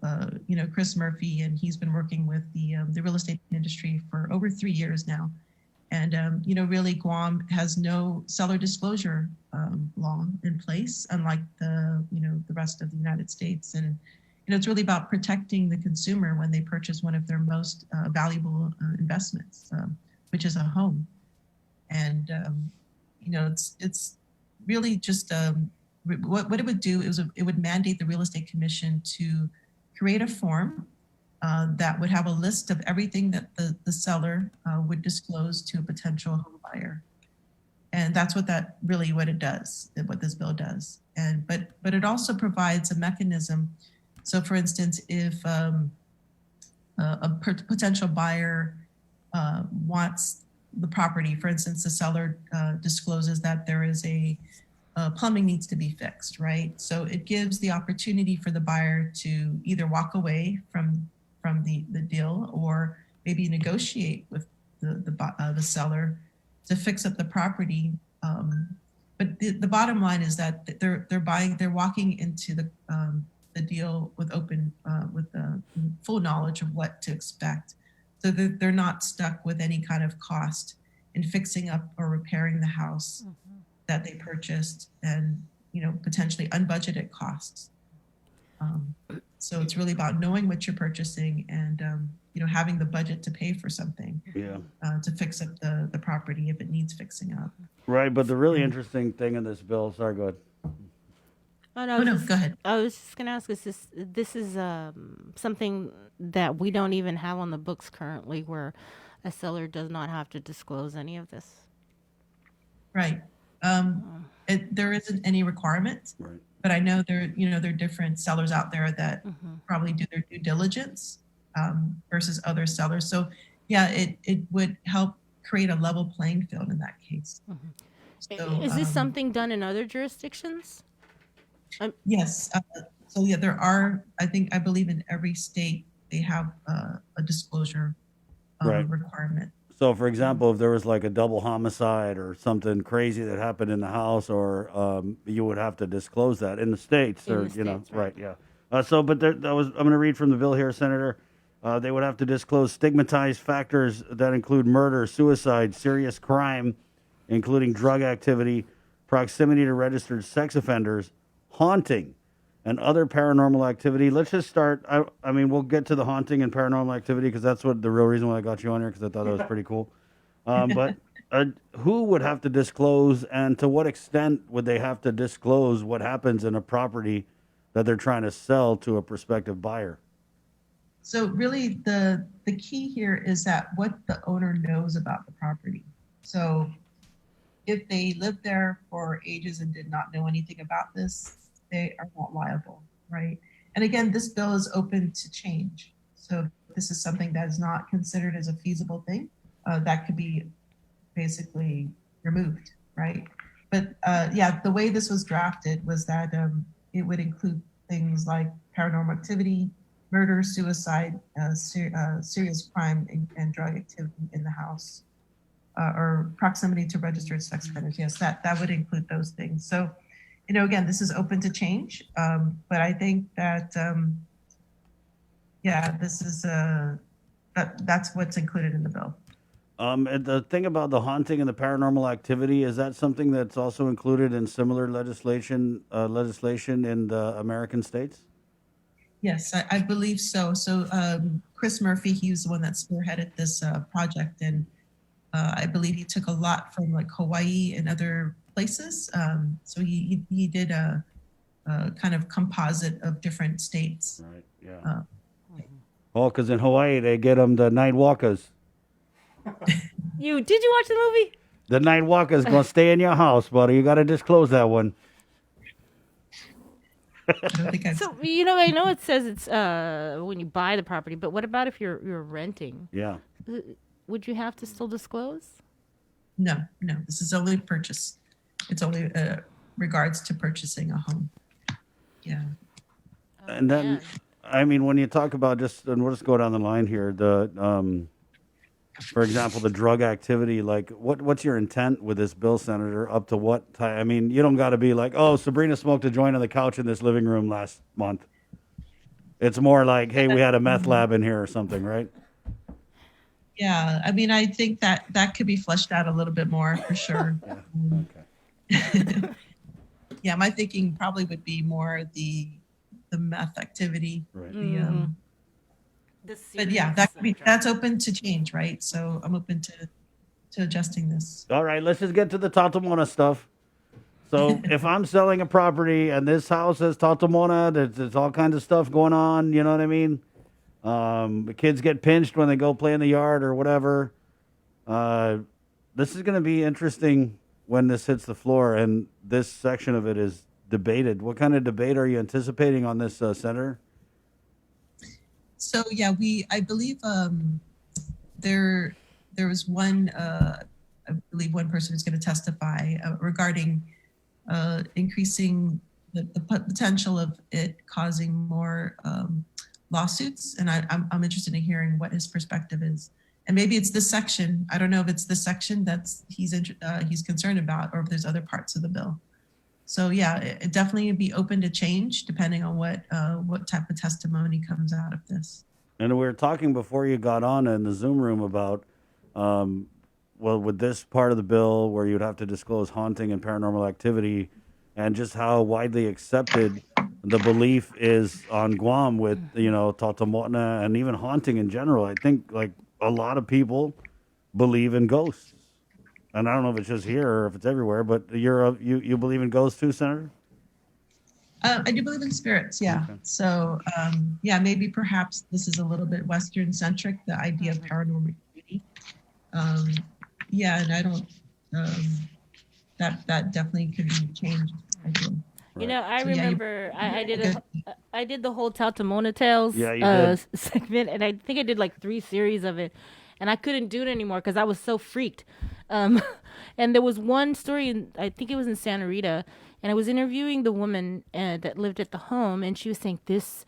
Chris Murphy, and he's been working with the real estate industry for over 3 years now. And really, Guam has no seller disclosure law in place, unlike the rest of the United States. And it's really about protecting the consumer when they purchase one of their most valuable investments, which is a home. And it's really just what it would do is it would mandate the Real Estate Commission to create a form that would have a list of everything that the seller would disclose to a potential home buyer. And that's what it does, what this bill does. And but it also provides a mechanism. So for instance, if a potential buyer wants the property, for instance, the seller discloses that there is a plumbing needs to be fixed, right? So it gives the opportunity for the buyer to either walk away from the deal or maybe negotiate with the seller to fix up the property. But the bottom line is that they're walking into the deal with full knowledge of what to expect. So they're not stuck with any kind of cost in fixing up or repairing the house that they purchased and, potentially unbudgeted costs. So it's really about knowing what you're purchasing and, having the budget to pay for something.
Yeah.
To fix up the property if it needs fixing up.
Right, but the really interesting thing in this bill, sorry, go ahead.
Oh, no,
go ahead.
I was just going to ask, this is something that we don't even have on the books currently where a seller does not have to disclose any of this?
Right. There isn't any requirement,
right.
But I know there are different sellers out there that probably do their due diligence versus other sellers. So yeah, it would help create a level playing field in that case. So,
Is this something done in other jurisdictions?
Yes. So yeah, there are, I believe in every state, they have a disclosure
Right.
requirement.
So, for example, if there was like a double homicide or something crazy that happened in the house, or you would have to disclose that in the states,
In
or
the States,
right? Yeah. But I'm going to read from the bill here, Senator. They would have to disclose stigmatized factors that include murder, suicide, serious crime, including drug activity, proximity to registered sex offenders, haunting, and other paranormal activity. Let's just start. I mean, we'll get to the haunting and paranormal activity because that's what the real reason why I got you on here, because I thought that was pretty cool. But who would have to disclose, and to what extent would they have to disclose what happens in a property that they're trying to sell to a prospective buyer?
So really the key here is that what the owner knows about the property. So if they lived there for ages and did not know anything about this, they are not liable, right? And again, this bill is open to change. So if this is something that is not considered as a feasible thing, that could be basically removed, right? But yeah, the way this was drafted was that it would include things like paranormal activity, murder, suicide, serious crime, and drug activity in the house, or proximity to registered sex offenders. Yes, that would include those things. So, again, this is open to change, but I think that, yeah, this is that's what's included in the bill.
And the thing about the haunting and the paranormal activity, is that something that's also included in similar legislation in the American states?
Yes, I believe so. So Chris Murphy, he was the one that spearheaded this project, and I believe he took a lot from like Hawaii and other places. So he did a kind of composite of different states.
Right. Yeah. Oh, because in Hawaii they get them the night walkers.
Did you watch the movie?
The night walker's gonna stay in your house, buddy. You gotta disclose that one.
So I know it says it's when you buy the property, but what about if you're renting?
Yeah.
Would you have to still disclose?
No. This is only purchase. It's only regards to purchasing a home. Yeah.
And then, I mean, when you talk about and we'll just go down the line here. For example, the drug activity. Like, what's your intent with this bill, Senator? Up to what time? I mean, you don't got to be like, oh, Sabrina smoked a joint on the couch in this living room last month. It's more like, hey, we had a meth lab in here or something, right?
Yeah, I mean, I think that could be fleshed out a little bit more for sure. Okay. Yeah, my thinking probably would be more the meth activity.
Right.
But yeah, that's open to change, right? So I'm open to adjusting this.
All right, let's just get to the Tatamona stuff. So if I'm selling a property and this house has Tatamona, there's all kinds of stuff going on. You know what I mean? The kids get pinched when they go play in the yard or whatever. This is going to be interesting when this hits the floor and this section of it is debated. What kind of debate are you anticipating on this, Senator?
So yeah, I believe there was one I believe one person who's going to testify regarding increasing the potential of it causing more lawsuits, and I'm interested in hearing what his perspective is. And maybe it's this section. I don't know if it's this section that's he's concerned about, or if there's other parts of the bill. So yeah, it definitely be open to change depending on what type of testimony comes out of this.
And we were talking before you got on in the Zoom room about, with this part of the bill where you'd have to disclose haunting and paranormal activity, and just how widely accepted the belief is on Guam with, Tatamona and even haunting in general. I think like a lot of people believe in ghosts. And I don't know if it's just here or if it's everywhere, but you believe in ghosts too, Senator?
I do believe in spirits, yeah. Okay. So, maybe perhaps this is a little bit Western-centric, the idea of paranormal activity. And I don't, that definitely could be changed.
I remember I did the whole Tatamona Tales segment, and I think I did like 3 series of it, and I couldn't do it anymore because I was so freaked. And there was one story, I think it was in Santa Rita, and I was interviewing the woman that lived at the home, and she was saying, this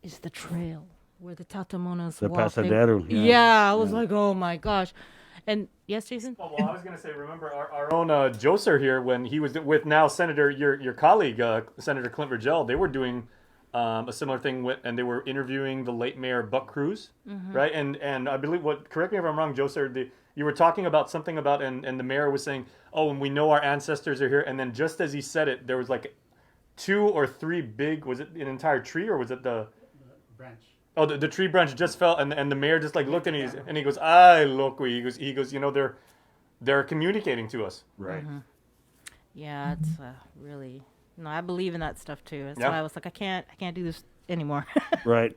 is the trail where the Tatamonas walk.
The Pasadero.
Yeah, I was like, oh my gosh. And yes, Jason?
Oh, well, I was going to say, remember our own Joser here, when he was with now Senator, your colleague, Senator Clint Virgil, they were doing a similar thing and they were interviewing the late Mayor Buck Cruz, right? And I believe, correct me if I'm wrong, Joser, you were talking about something about, and the mayor was saying, oh, and we know our ancestors are here. And then just as he said it, there was like 2 or 3 big, was it an entire tree or was it the branch? Oh, the tree branch just fell, and the mayor just like looked at me and he goes, "Ay, look," he goes, they're communicating to us.
Right.
Yeah, it's really I believe in that stuff too. That's why I was like, I can't do this anymore.
Right.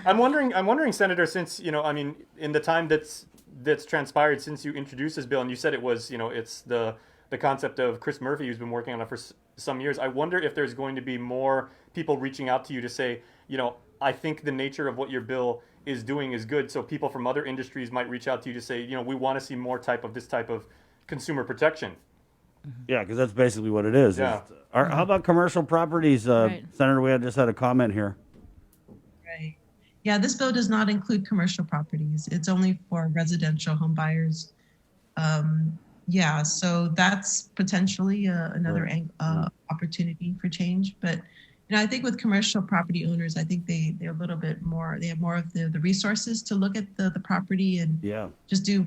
I'm wondering, Senator, since in the time that's transpired since you introduced this bill, and you said it was it's the concept of Chris Murphy, who's been working on it for some years. I wonder if there's going to be more people reaching out to you to say, I think the nature of what your bill is doing is good. So people from other industries might reach out to you to say, we want to see more this type of consumer protection.
Yeah, because that's basically what it is.
Yeah.
How about commercial properties,
Right.
Senator? We just had a comment here.
Right. Yeah, this bill does not include commercial properties. It's only for residential home buyers. So that's potentially another opportunity for change. But I think with commercial property owners, I think they're a little bit more. They have more of the resources to look at the property and just do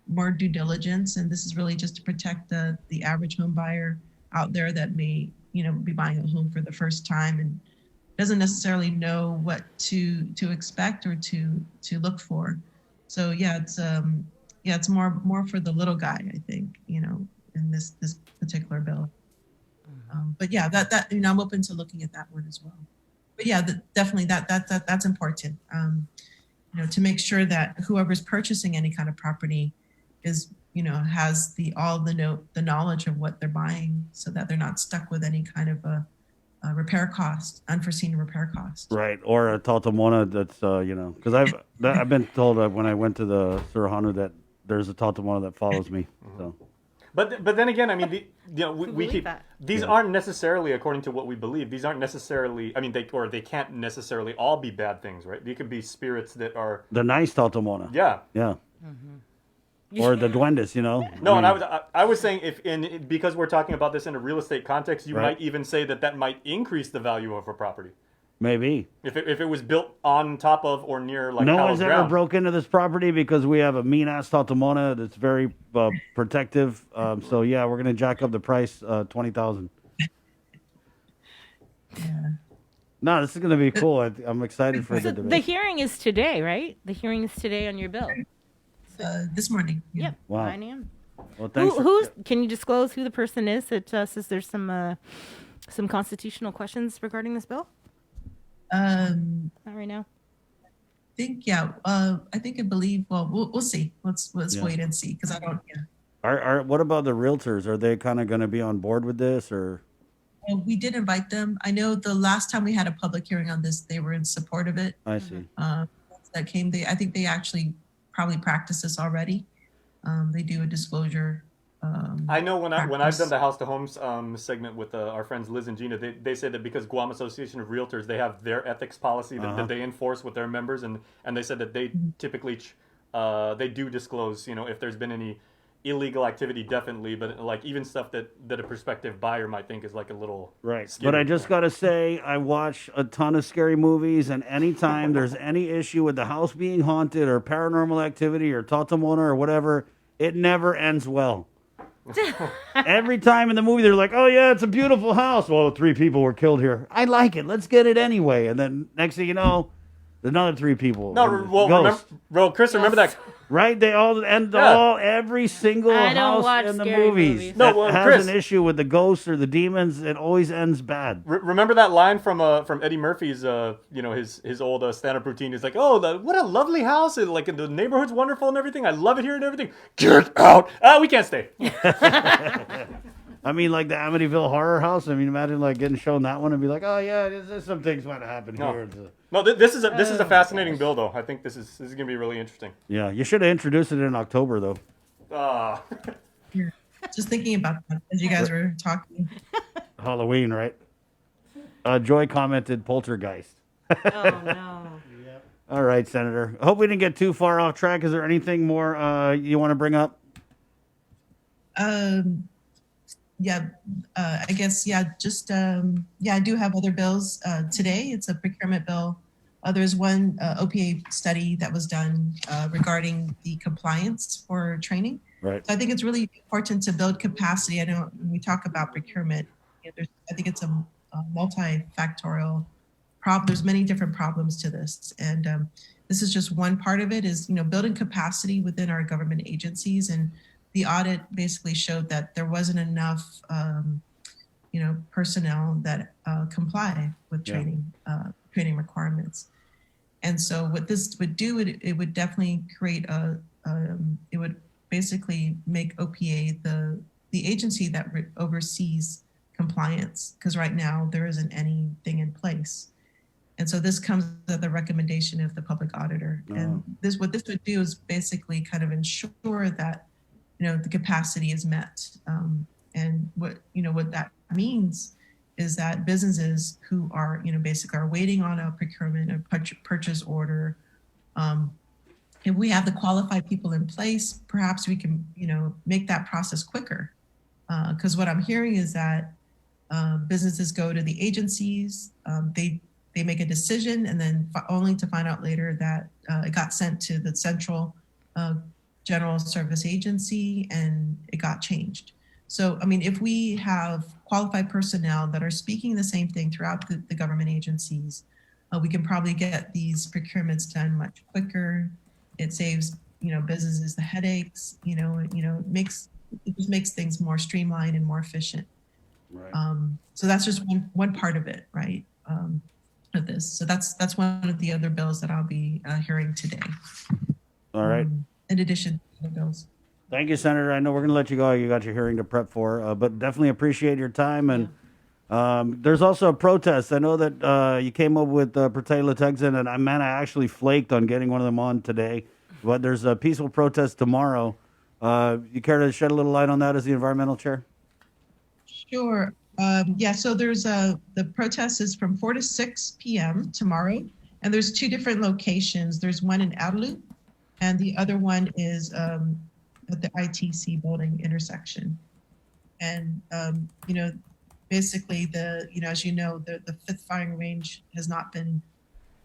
more due diligence. And this is really just to protect the average home buyer out there that may be buying a home for the first time and doesn't necessarily know what to expect or to look for. So it's more for the little guy, I think, in this particular bill. But yeah, that I'm open to looking at that one as well. But yeah, definitely that's important. To make sure that whoever's purchasing any kind of property is has the knowledge of what they're buying, so that they're not stuck with any kind of a repair cost, unforeseen repair cost.
Right, or a Tatamona that's because I've been told when I went to the Surahanu that there's a Tatamona that follows me. So,
but then again, I mean, we keep
that.
these aren't necessarily according to what we believe. These aren't necessarily. I mean, they can't necessarily all be bad things, right? They could be spirits that are
the nice Tatamona.
Yeah.
Or the duendes,
No, and I was saying because we're talking about this in a real estate context, you
Right.
might even say that might increase the value of a property.
Maybe.
If it was built on top of or near like
no
hallowed
one's ever
ground.
broke into this property because we have a mean ass Tatamona that's very protective. So yeah, we're gonna jack up the price $20,000. No, this is gonna be cool. I'm excited for the
The
debate.
hearing is today, right? The hearing is today on your bill.
This morning.
Yep.
Wow.
9 a.m.
Well, thanks.
Can you disclose who the person is that says there's some constitutional questions regarding this bill? Not right now.
I believe. Well, we'll see. Let's
Yeah.
wait and see, because I don't. Yeah.
What about the realtors? Are they kind of going to be on board with this, or?
Well, we did invite them. I know the last time we had a public hearing on this, they were in support of it.
I see.
That came. I think they actually probably practice this already. They do a disclosure.
I know when I've done the house to homes segment with our friends Liz and Gina, they say that because Guam Association of Realtors, they have their ethics policy that they enforce with their members, and they said that they typically they do disclose, if there's been any illegal activity, definitely, but like even stuff that a prospective buyer might think is like a little
Right.
scary.
But I just got to say, I watch a ton of scary movies, and anytime there's any issue with the house being haunted or paranormal activity or Tatamona or whatever, it never ends well. Every time in the movie, they're like, oh, yeah, it's a beautiful house. Well, 3 people were killed here. I like it. Let's get it anyway. And then next thing you know, another 3 people.
No, well, Chris, remember that.
Right? They all end every single
I don't
house
watch
in the
scary
movies.
movies.
That
No, well,
has
Chris-
an issue with the ghosts or the demons. It always ends bad.
Remember that line from Eddie Murphy's his old stand-up routine? He's like, oh, what a lovely house, and like the neighborhood's wonderful and everything. I love it here and everything. Get out! We can't stay.
I mean, like the Amityville Horror House. I mean, imagine like getting shown that one and be like, oh yeah, there's some things might happen here.
No, this is a fascinating bill, though. I think this is gonna be really interesting.
Yeah, you should have introduced it in October though.
Just thinking about that as you guys were talking.
Halloween, right? Joy commented poltergeist.
Oh no.
All right, Senator. I hope we didn't get too far off track. Is there anything more you want to bring up?
I guess, just, I do have other bills. Today, it's a procurement bill. There's one OPA study that was done regarding the compliance for training.
Right.
So I think it's really important to build capacity. I know when we talk about procurement, I think it's a multifactorial problem. There's many different problems to this. And this is just one part of it is, building capacity within our government agencies. And the audit basically showed that there wasn't enough, personnel that comply with training requirements. And so what this would do, it would definitely create it would basically make OPA the agency that oversees compliance, because right now there isn't anything in place. And so this comes at the recommendation of the public auditor. And what this would do is basically kind of ensure that the capacity is met. And what that means is that businesses who are, basically are waiting on a procurement, a purchase order, if we have the qualified people in place, perhaps we can, make that process quicker. Because what I'm hearing is that businesses go to the agencies, they make a decision, and then only to find out later that it got sent to the central General Service Agency and it got changed. So, I mean, if we have qualified personnel that are speaking the same thing throughout the government agencies, we can probably get these procurements done much quicker. It saves, businesses the headaches, it just makes things more streamlined and more efficient.
Right.
So that's just one part of it, right? Of this. So that's one of the other bills that I'll be hearing today.
All right.
In addition to the bills.
Thank you, Senator. I know we're going to let you go. You got your hearing to prep for, but definitely appreciate your time. And there's also a protest. I know that you came up with Pertayla Tegson, and I actually flaked on getting one of them on today. But there's a peaceful protest tomorrow. You care to shed a little light on that as the environmental chair?
Sure. Yeah, so there's the protest is from 4 to 6 p.m. tomorrow, and there's 2 different locations. There's one in Adelut, and the other one is at the ITC building intersection. And, basically as you know, the 5th firing range has not been,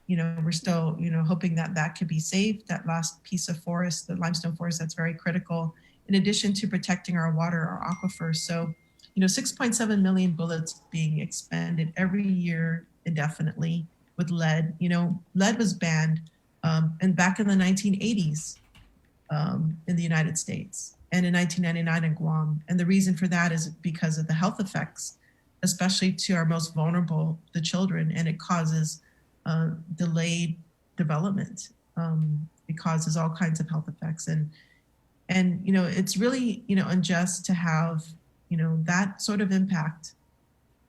we're still, hoping that could be saved, that last piece of forest, the limestone forest, that's very critical, in addition to protecting our water, our aquifers. So, 6.7 million bullets being expended every year indefinitely with lead. Lead was banned and back in the 1980s in the United States and in 1999 in Guam. And the reason for that is because of the health effects, especially to our most vulnerable, the children, and it causes delayed development. It causes all kinds of health effects. And it's really, unjust to have that sort of impact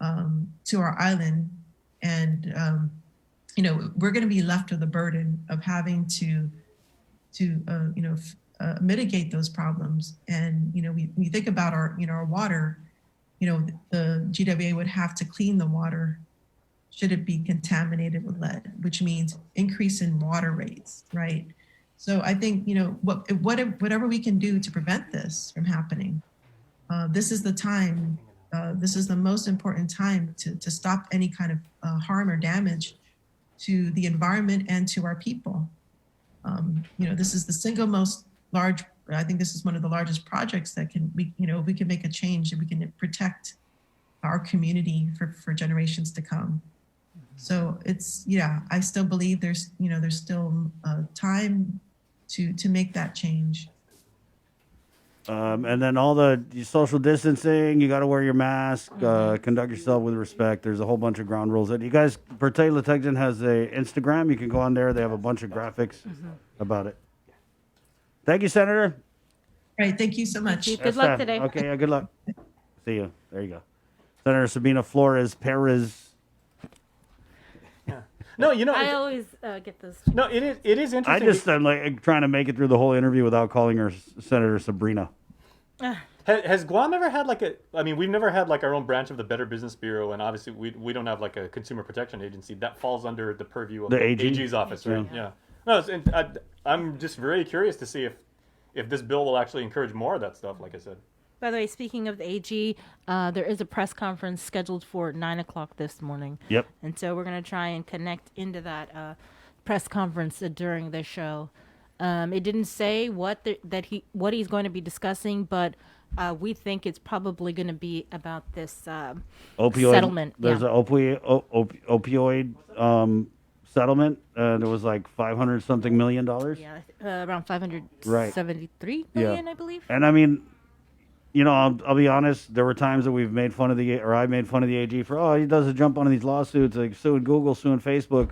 to our island. And, we're going to be left with the burden of having to mitigate those problems. And, we think about our water, the GWA would have to clean the water should it be contaminated with lead, which means increase in water rates, right? So I think, whatever we can do to prevent this from happening, this is the time, this is the most important time to stop any kind of harm or damage to the environment and to our people. This is the single most large, I think this is one of the largest projects that we can make a change, and we can protect our community for generations to come. So I still believe there's still time to make that change.
And then all the social distancing, you got to wear your mask, conduct yourself with respect. There's a whole bunch of ground rules. And you guys, Pertayla Tegson has a Instagram. You can go on there. They have a bunch of graphics about it. Thank you, Senator.
All right. Thank you so much.
Good luck today.
Okay. Yeah, good luck. See you. There you go. Senator Sabina Flores Perez.
No,
I always get those.
No, it is interesting.
I'm like trying to make it through the whole interview without calling her Senator Sabrina.
Has Guam ever had we've never had our own branch of the Better Business Bureau, and obviously we don't have a consumer protection agency that falls under the purview of the AG's office, right? Yeah. No, I'm just very curious to see if this bill will actually encourage more of that stuff. Like I said.
By the way, speaking of the AG, there is a press conference scheduled for 9:00 this morning.
Yep.
And so we're going to try and connect into that press conference during the show. It didn't say what he's going to be discussing, but we think it's probably going to be about this
opioid
settlement.
There's an opioid settlement. There was $500-something million.
Yeah, around 573 million, I believe.
And I mean, I'll be honest. There were times that we've made fun of I made fun of the AG for, he does a jump on these lawsuits, like suing Google, suing Facebook.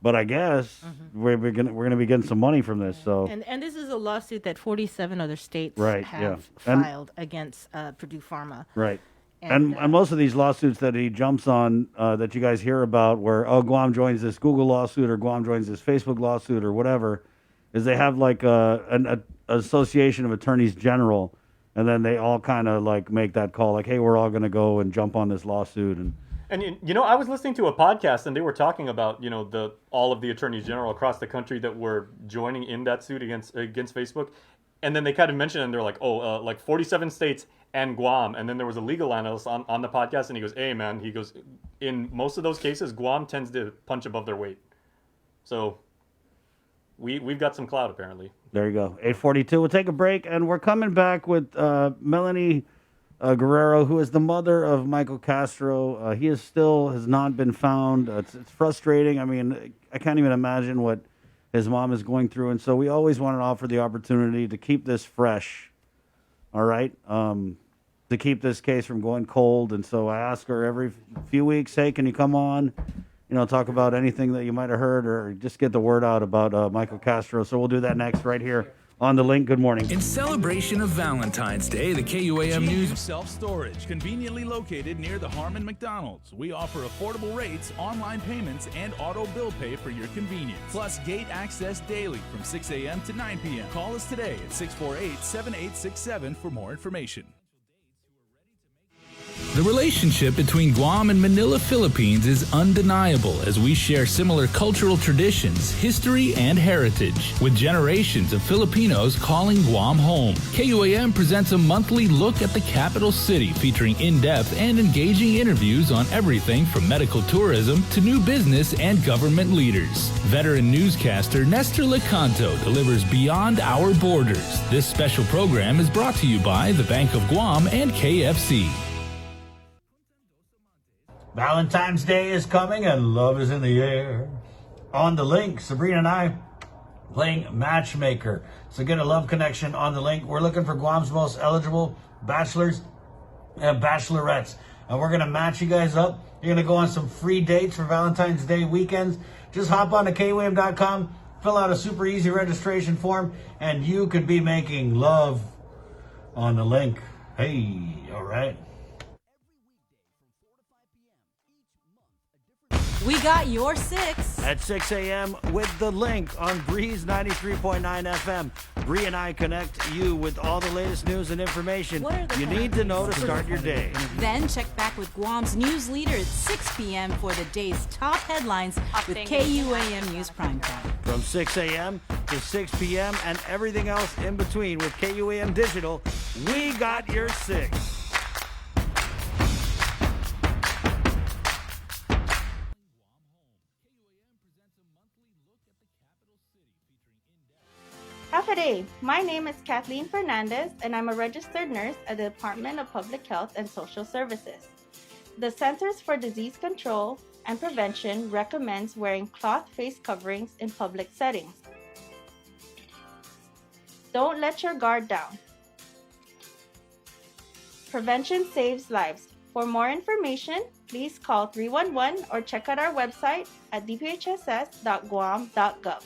But I guess we're gonna be getting some money from this. So
and this is a lawsuit that 47 other states have
And
filed against Purdue Pharma.
Right. And most of these lawsuits that he jumps on, that you guys hear about, where Guam joins this Google lawsuit or Guam joins this Facebook lawsuit or whatever, is they have an association of attorneys general. And then they all kind of make that call, hey, we're all going to go and jump on this lawsuit.
And I was listening to a podcast, and they were talking about all of the attorneys general across the country that were joining in that suit against Facebook, and then they kind of mentioned, and they're like 47 states and Guam, and then there was a legal analyst on the podcast, and he goes, hey man, he goes, in most of those cases, Guam tends to punch above their weight, so we've got some clout apparently.
There you go. 8:42. We'll take a break, and we're coming back with Melanie Guerrero, who is the mother of Michael Castro. He has not been found. It's frustrating. I mean, I can't even imagine what his mom is going through. And so we always want to offer the opportunity to keep this fresh, all right, to keep this case from going cold. And so I ask her every few weeks, hey, can you come on, talk about anything that you might have heard or just get the word out about Michael Castro. So we'll do that next right here on The Link. Good morning.
In celebration of Valentine's Day, the KUAM News Self-Storage, conveniently located near the Harmon McDonald's. We offer affordable rates, online payments, and auto bill pay for your convenience. Plus gate access daily from 6 a.m. to 9 p.m. Call us today at 648-7867 for more information. The relationship between Guam and Manila, Philippines is undeniable as we share similar cultural traditions, history, and heritage, with generations of Filipinos calling Guam home. KUAM presents a monthly look at the capital city featuring in-depth and engaging interviews on everything from medical tourism to new business and government leaders. Veteran newscaster Nestor Lecanto delivers Beyond Our Borders. This special program is brought to you by the Bank of Guam and KFC.
Valentine's Day is coming and love is in the air. On The Link, Sabrina and I playing matchmaker. So get a love connection on The Link. We're looking for Guam's most eligible bachelors and bachelorettes. And we're going to match you guys up. You're going to go on some free dates for Valentine's Day weekends. Just hop on to KUAM.com, fill out a super easy registration form, and you could be making love on The Link. Hey, all right.
We got your 6
at 6 a.m. with The Link on Breeze 93.9 FM. Bree and I connect you with all the latest news and information you need to know to start your day.
Then check back with Guam's news leader at 6 p.m. for the day's top headlines with KUAM News Primetime.
From 6 a.m. to 6 p.m. and everything else in between with KUAM Digital, we got your 6.
Hafaday. My name is Kathleen Fernandez, and I'm a registered nurse at the Department of Public Health and Social Services. The Centers for Disease Control and Prevention recommends wearing cloth face coverings in public settings. Don't let your guard down. Prevention saves lives. For more information, please call 311 or check out our website at dphss.guam.gov.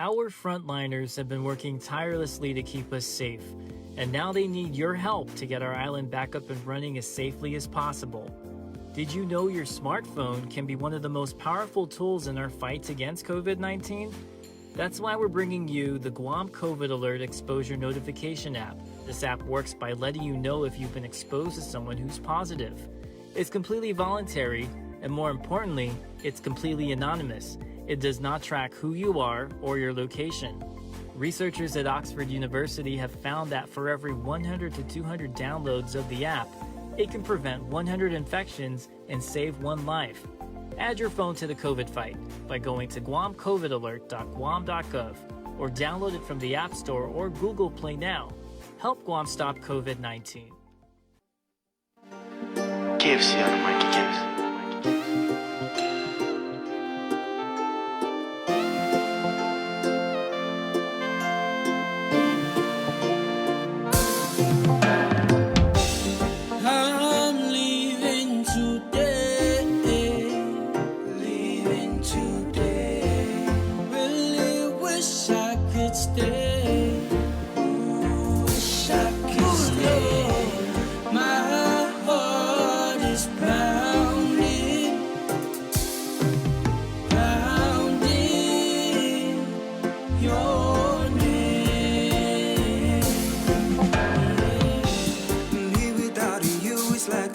Our frontliners have been working tirelessly to keep us safe, and now they need your help to get our island back up and running as safely as possible. Did you know your smartphone can be one of the most powerful tools in our fight against COVID-19? That's why we're bringing you the Guam COVID Alert Exposure Notification app. This app works by letting you know if you've been exposed to someone who's positive. It's completely voluntary, and more importantly, it's completely anonymous. It does not track who you are or your location. Researchers at Oxford University have found that for every 100 to 200 downloads of the app, it can prevent 100 infections and save one life. Add your phone to the COVID fight by going to guamcovidalert.guam.gov or download it from the App Store or Google Play now. Help Guam stop COVID-19.
KFC on the mic again.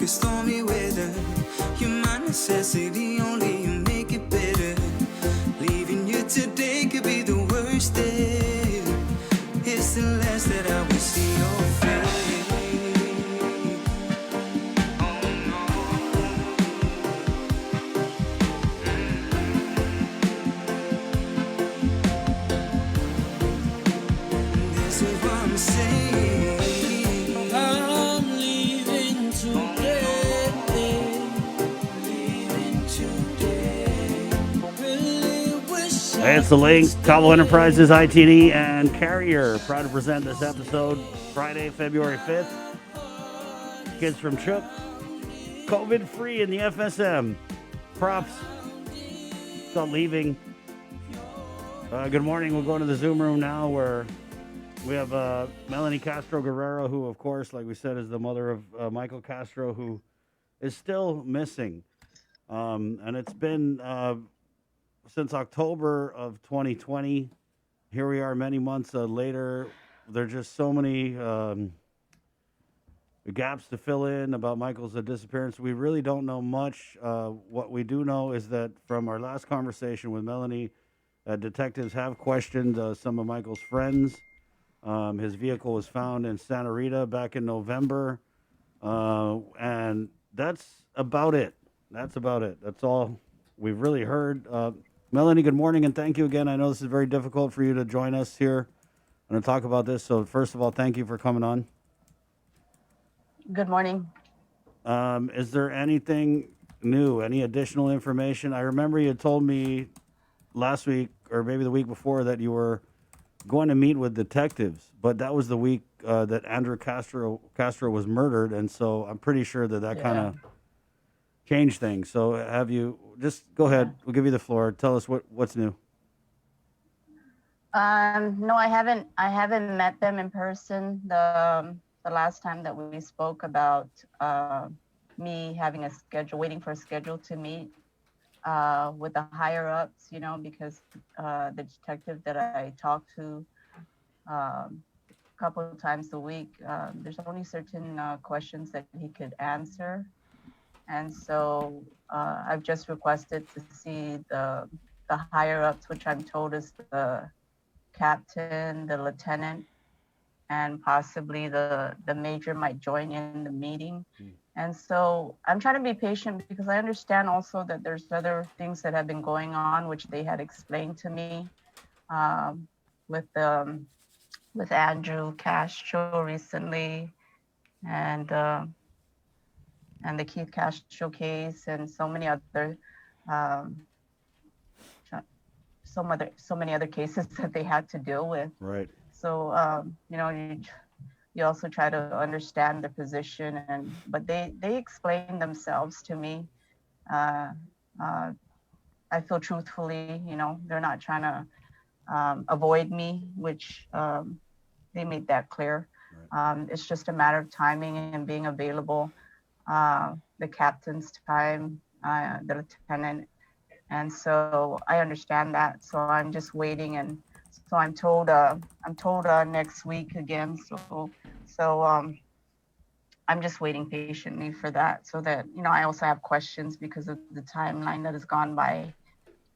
Stormy weather, you're my necessity, only you make it better. Leaving you today could be the worst.
Hey, it's The Link, Cabo Enterprises, ITD, and Carrier. Proud to present this episode Friday, February 5th. Kids from Chook. COVID-free in the FSM. Props. Still leaving. Good morning. We'll go into the Zoom room now where we have Melanie Castro Guerrero, who, of course, like we said, is the mother of Michael Castro, who is still missing. And it's been since October of 2020. Here we are many months later. There are just so many gaps to fill in about Michael's disappearance. We really don't know much. What we do know is that from our last conversation with Melanie, detectives have questioned some of Michael's friends. His vehicle was found in Santa Rita back in November. And that's about it. That's all we've really heard. Melanie, good morning, and thank you again. I know this is very difficult for you to join us here and to talk about this. So first of all, thank you for coming on.
Good morning.
Is there anything new, any additional information? I remember you told me last week or maybe the week before that you were going to meet with detectives, but that was the week that Andrew Castro was murdered, and so I'm pretty sure that kind of changed things. So have you, just go ahead, we'll give you the floor. Tell us what's new.
No, I haven't met them in person. The last time that we spoke about me having waiting for a schedule to meet with the higher ups, because the detective that I talk to a couple of times a week, there's only certain questions that he could answer. And so I've just requested to see the higher ups, which I'm told is the captain, the lieutenant, and possibly the major might join in the meeting. And so I'm trying to be patient because I understand also that there's other things that have been going on, which they had explained to me with Andrew Castro recently, and the Keith Castro case, and so many other cases that they had to deal with.
Right.
So you also try to understand the position, but they explain themselves to me. I feel truthfully, they're not trying to avoid me, which they made that clear. Right. It's just a matter of timing and being available. The captain's time, the lieutenant, and so I understand that. So I'm just waiting, and so I'm told next week again. So I'm just waiting patiently for that, so that I also have questions because of the timeline that has gone by,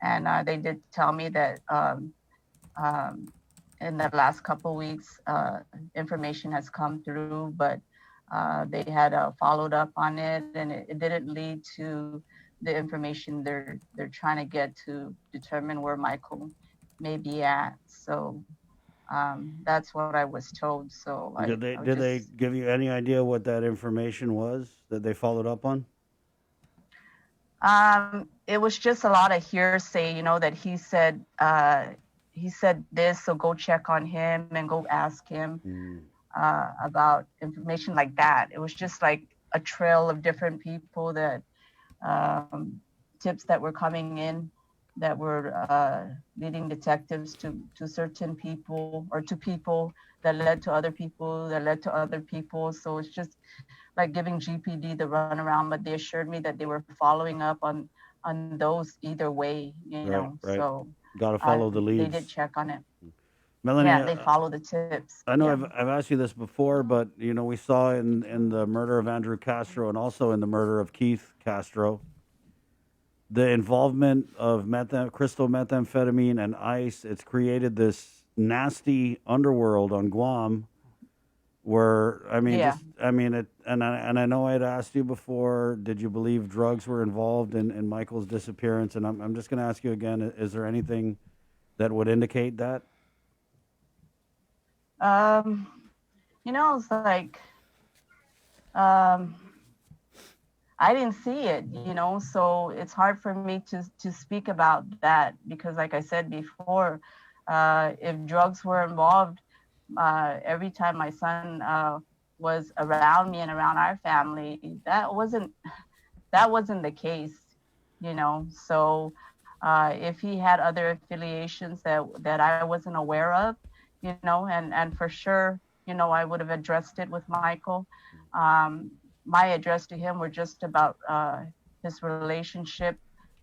and they did tell me that in the last couple of weeks, information has come through, but they had followed up on it, and it didn't lead to the information they're trying to get to determine where Michael may be at. So that's what I was told. So
did they give you any idea what that information was that they followed up on?
It was just a lot of hearsay, that he said this, so go check on him and go ask him about information like that. It was just like a trail of different people that tips that were coming in that were leading detectives to certain people, or to people that led to other people that led to other people. So it's just like giving GPD the runaround, but they assured me that they were following up on those either way,
Right.
So
got to follow the leads.
They did check on it.
Melanie,
yeah, they follow the tips.
I know
Yeah.
I've asked you this before, but we saw in the murder of Andrew Castro and also in the murder of Keith Castro, the involvement of crystal methamphetamine and ice. It's created this nasty underworld on Guam, where I know I had asked you before, did you believe drugs were involved in Michael's disappearance? And I'm just going to ask you again: is there anything that would indicate that?
It's like I didn't see it, you know, so it's hard for me to speak about that because, like I said before, if drugs were involved, every time my son was around me and around our family, that wasn't the case, you know. So if he had other affiliations that I wasn't aware of, you know, and for sure, you know, I would have addressed it with Michael. My address to him were just about his relationship.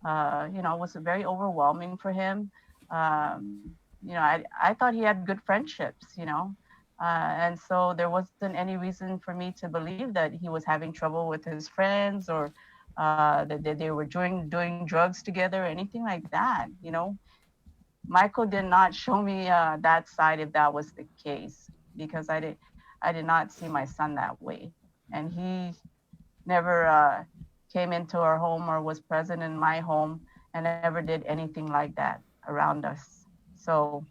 You know, was very overwhelming for him. You know, I thought he had good friendships, you know, and so there wasn't any reason for me to believe that he was having trouble with his friends or that they were doing drugs together or anything like that, you know. Michael did not show me that side if that was the case, because I did not see my son that way, and he never came into our home or was present in my home and never did anything like that around us. So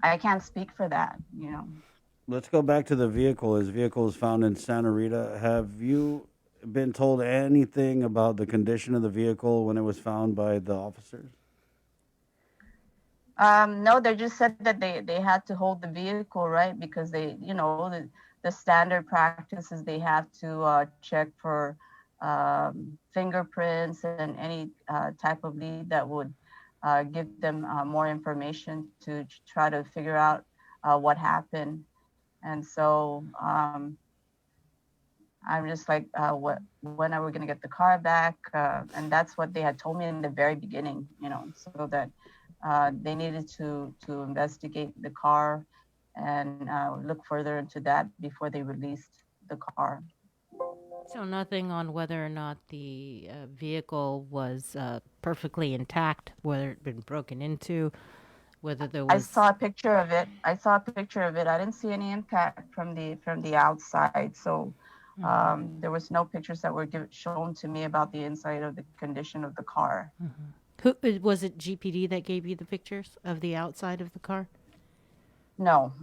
I can't speak for that, you know.
Let's go back to the vehicle. His vehicle is found in Santa Rita. Have you been told anything about the condition of the vehicle when it was found by the officers?
No, they just said that they had to hold the vehicle, right? Because they, you know, the standard practices, they have to check for fingerprints and any type of lead that would give them more information to try to figure out what happened. And so I'm just like, when are we going to get the car back? And that's what they had told me in the very beginning, you know, so that they needed to investigate the car and look further into that before they released the car.
So nothing on whether or not the vehicle was perfectly intact, whether it had been broken into, whether there was...
I saw a picture of it. I didn't see any impact from the outside. So there was no pictures that were shown to me about the inside of the condition of the car.
Who was it? GPD that gave you the pictures of the outside of the car?
No.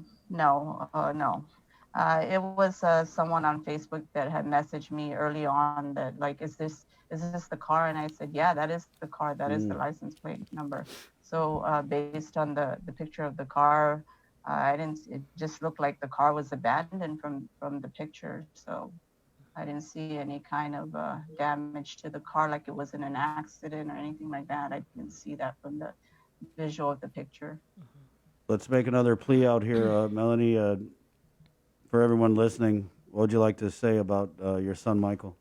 It was someone on Facebook that had messaged me early on that, like, is this the car? And I said, yeah, that is the car. That is the license plate number. So based on the picture of the car, it just looked like the car was abandoned from the picture. So I didn't see any kind of damage to the car, like it was in an accident or anything like that. I didn't see that from the visual of the picture.
Let's make another plea out here, Melanie. For everyone listening, what would you like to say about your son, Michael?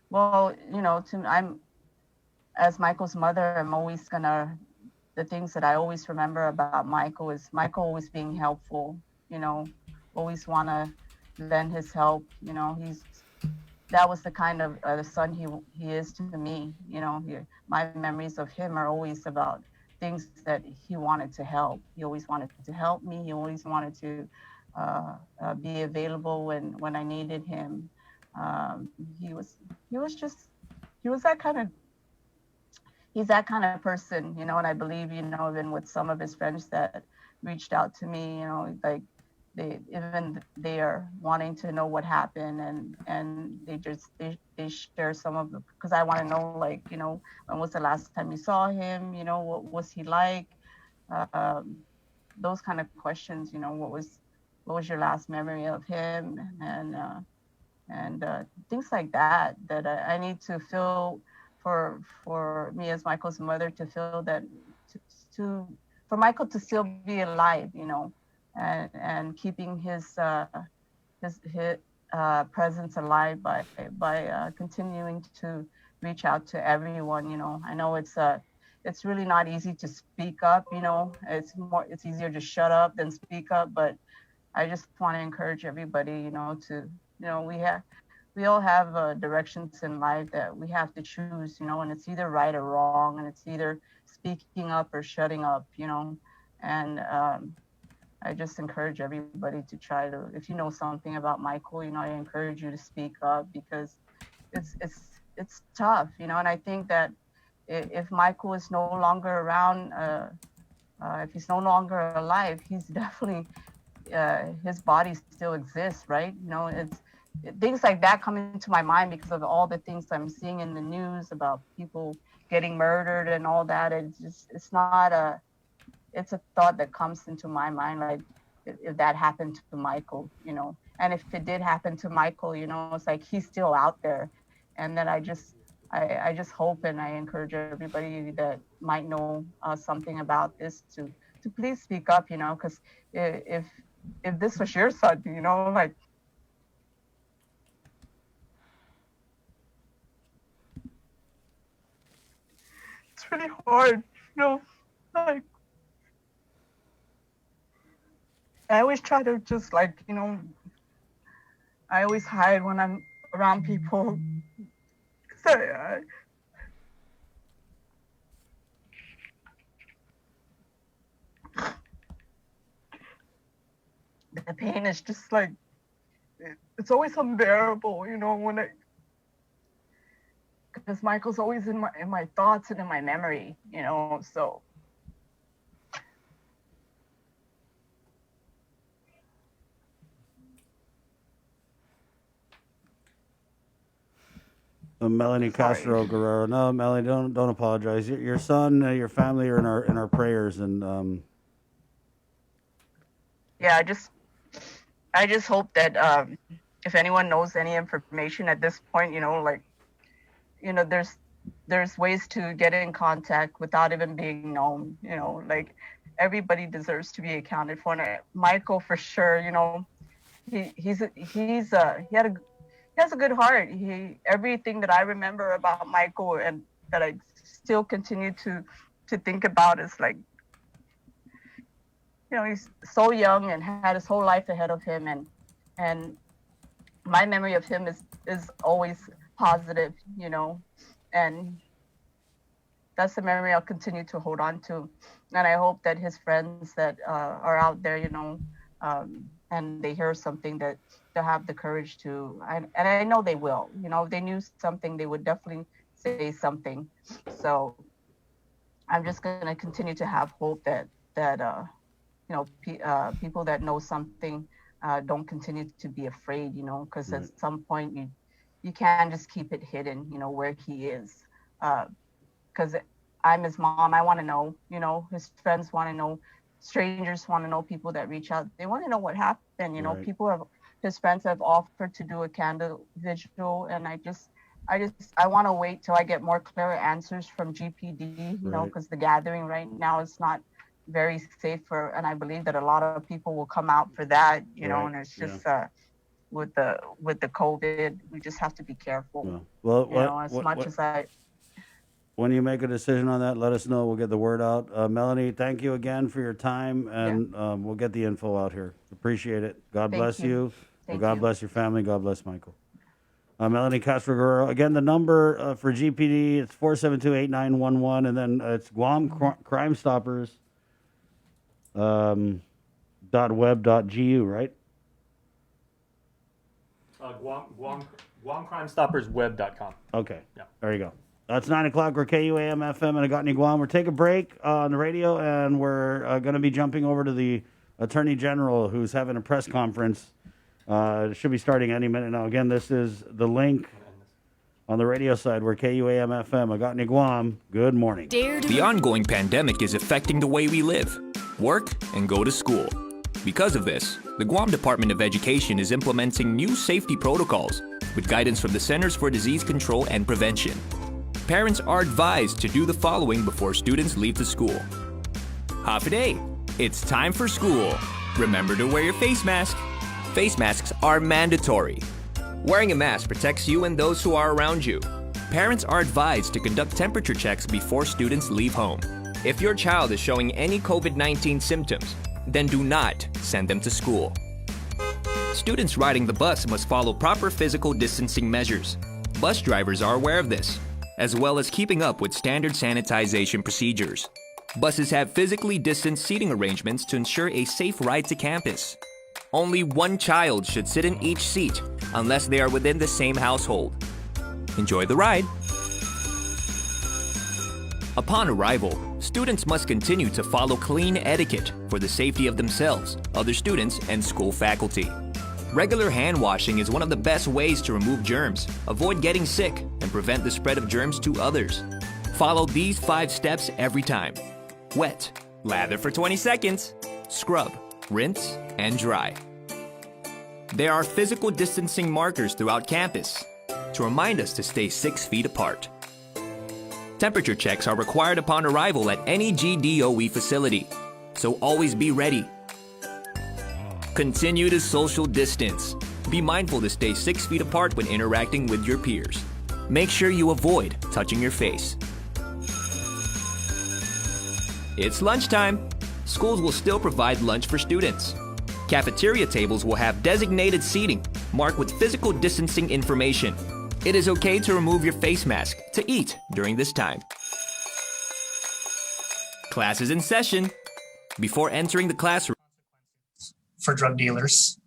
Well, you know, as Michael's mother, I'm always the things that I always remember about Michael is Michael always being helpful, you know, always want to lend his help. You know, that was the kind of the son he is to me. You know, my memories of him are always about things that he wanted to help. He always wanted to help me. He always wanted to be available when I needed him. He's that kind of person, you know, and I believe, you know, even with some of his friends that reached out to me, you know, like they are wanting to know what happened, and they share some of the, because I want to know, like, you know, when was the last time you saw him, you know, what was he like, those kind of questions, you know, what was your last memory of him, and things like that I need to feel for me as Michael's mother to feel that for Michael to still be alive, you know, and keeping his presence alive by continuing to reach out to everyone. You know, I know it's really not easy to speak up. You know, it's easier to shut up than speak up. But I just want to encourage everybody, you know, we all have directions in life that we have to choose, you know, and it's either right or wrong, and it's either speaking up or shutting up, you know, and I just encourage everybody to try to, if you know something about Michael, you know, I encourage you to speak up, because it's tough, you know, and I think that if Michael is no longer around, if he's no longer alive, he's definitely, his body still exists, right? You know, things like that come into my mind because of all the things I'm seeing in the news about people getting murdered and all that. It's a thought that comes into my mind, like if that happened to Michael, you know, and if it did happen to Michael, you know, it's like he's still out there. And then I just hope and I encourage everybody that might know something about this to please speak up, you know, because if this was your son, you know, like, it's really hard, you know, like, I always try to just like, you know, I always hide when I'm around people. So, the pain is just like, it's always unbearable, you know, because Michael's always in my thoughts and in my memory, you know, so.
Melanie Castro Guerrero. No, Melanie, don't apologize. Your son, your family are in our prayers, and
yeah, I just hope that if anyone knows any information at this point, you know, like, you know, there's ways to get in contact without even being known, you know, like everybody deserves to be accounted for. And Michael, for sure, you know, he has a good heart. Everything that I remember about Michael and that I still continue to think about is like, you know, he's so young and had his whole life ahead of him, and my memory of him is always positive, you know, and that's the memory I'll continue to hold on to. And I hope that his friends that are out there, you know, and they hear something, that they'll have the courage to, and I know they will, you know, if they knew something, they would definitely say something. So I'm just going to continue to have hope that you know, people that know something don't continue to be afraid, you know, because at some point you can't just keep it hidden, you know, where he is. Because I'm his mom, I want to know, you know, his friends want to know, strangers want to know, people that reach out, they want to know what happened, you know, his friends have offered to do a candle vigil, and I want to wait till I get more clear answers from GPD, you know, because the gathering right now is not very safe and I believe that a lot of people will come out for that, you know, and it's just with the COVID, we just have to be careful.
Well,
you know, as much as
when you make a decision on that, let us know. We'll get the word out. Melanie, thank you again for your time, and we'll get the info out here. Appreciate it. God bless you. God bless your family. God bless Michael. Melanie Castro Guerrero. Again, the number for GPD, it's 472-8911, and then it's Guam Crime Stoppers. .web.gu, right?
GuamCrimeStoppersWeb.com.
Okay.
Yeah.
There you go. It's 9 o'clock. We're KUAM FM and Agotni, Guam. We're taking a break on the radio, and we're going to be jumping over to the Attorney General, who's having a press conference. It should be starting any minute now. Again, this is the link on the radio side. We're KUAM FM, Agotni, Guam. Good morning.
The ongoing pandemic is affecting the way we live, work, and go to school. Because of this, the Guam Department of Education is implementing new safety protocols with guidance from the Centers for Disease Control and Prevention. Parents are advised to do the following before students leave the school. Half a day. It's time for school. Remember to wear your face mask. Face masks are mandatory. Wearing a mask protects you and those who are around you. Parents are advised to conduct temperature checks before students leave home. If your child is showing any COVID-19 symptoms, then do not send them to school. Students riding the bus must follow proper physical distancing measures. Bus drivers are aware of this, as well as keeping up with standard sanitization procedures. Buses have physically distanced seating arrangements to ensure a safe ride to campus. Only one child should sit in each seat unless they are within the same household. Enjoy the ride. Upon arrival, students must continue to follow clean etiquette for the safety of themselves, other students, and school faculty. Regular hand washing is one of the best ways to remove germs, avoid getting sick, and prevent the spread of germs to others. Follow these 5 steps every time. Wet, lather for 20 seconds, scrub, rinse, and dry. There are physical distancing markers throughout campus to remind us to stay 6 feet apart. Temperature checks are required upon arrival at any GDOE facility, so always be ready. Continue to social distance. Be mindful to stay 6 feet apart when interacting with your peers. Make sure you avoid touching your face. It's lunchtime. Schools will still provide lunch for students. Cafeteria tables will have designated seating marked with physical distancing information. It is okay to remove your face mask to eat during this time. Class is in session. Before entering the classroom,
for drug dealers.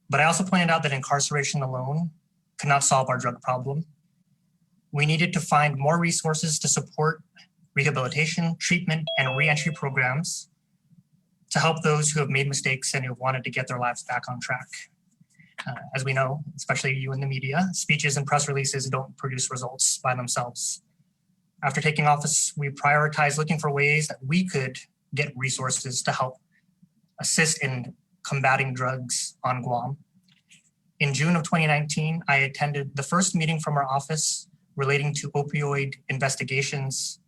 But I also pointed out that incarceration alone could not solve our drug problem. We needed to find more resources to support rehabilitation, treatment, and reentry programs to help those who have made mistakes and who have wanted to get their lives back on track. As we know, especially you in the media, speeches and press releases don't produce results by themselves. After taking office, we prioritized looking for ways that we could get resources to help assist in combating drugs on Guam. In June of 2019, I attended the first meeting from our office relating to opioid investigations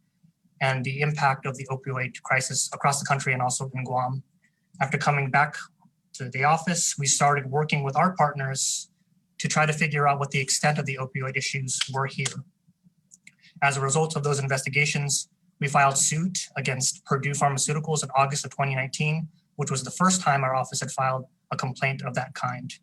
and the impact of the opioid crisis across the country and also in Guam. After coming back to the office, we started working with our partners to try to figure out what the extent of the opioid issues were here. As a result of those investigations, we filed suit against Purdue Pharmaceuticals in August of 2019, which was the first time our office had filed a complaint of that kind.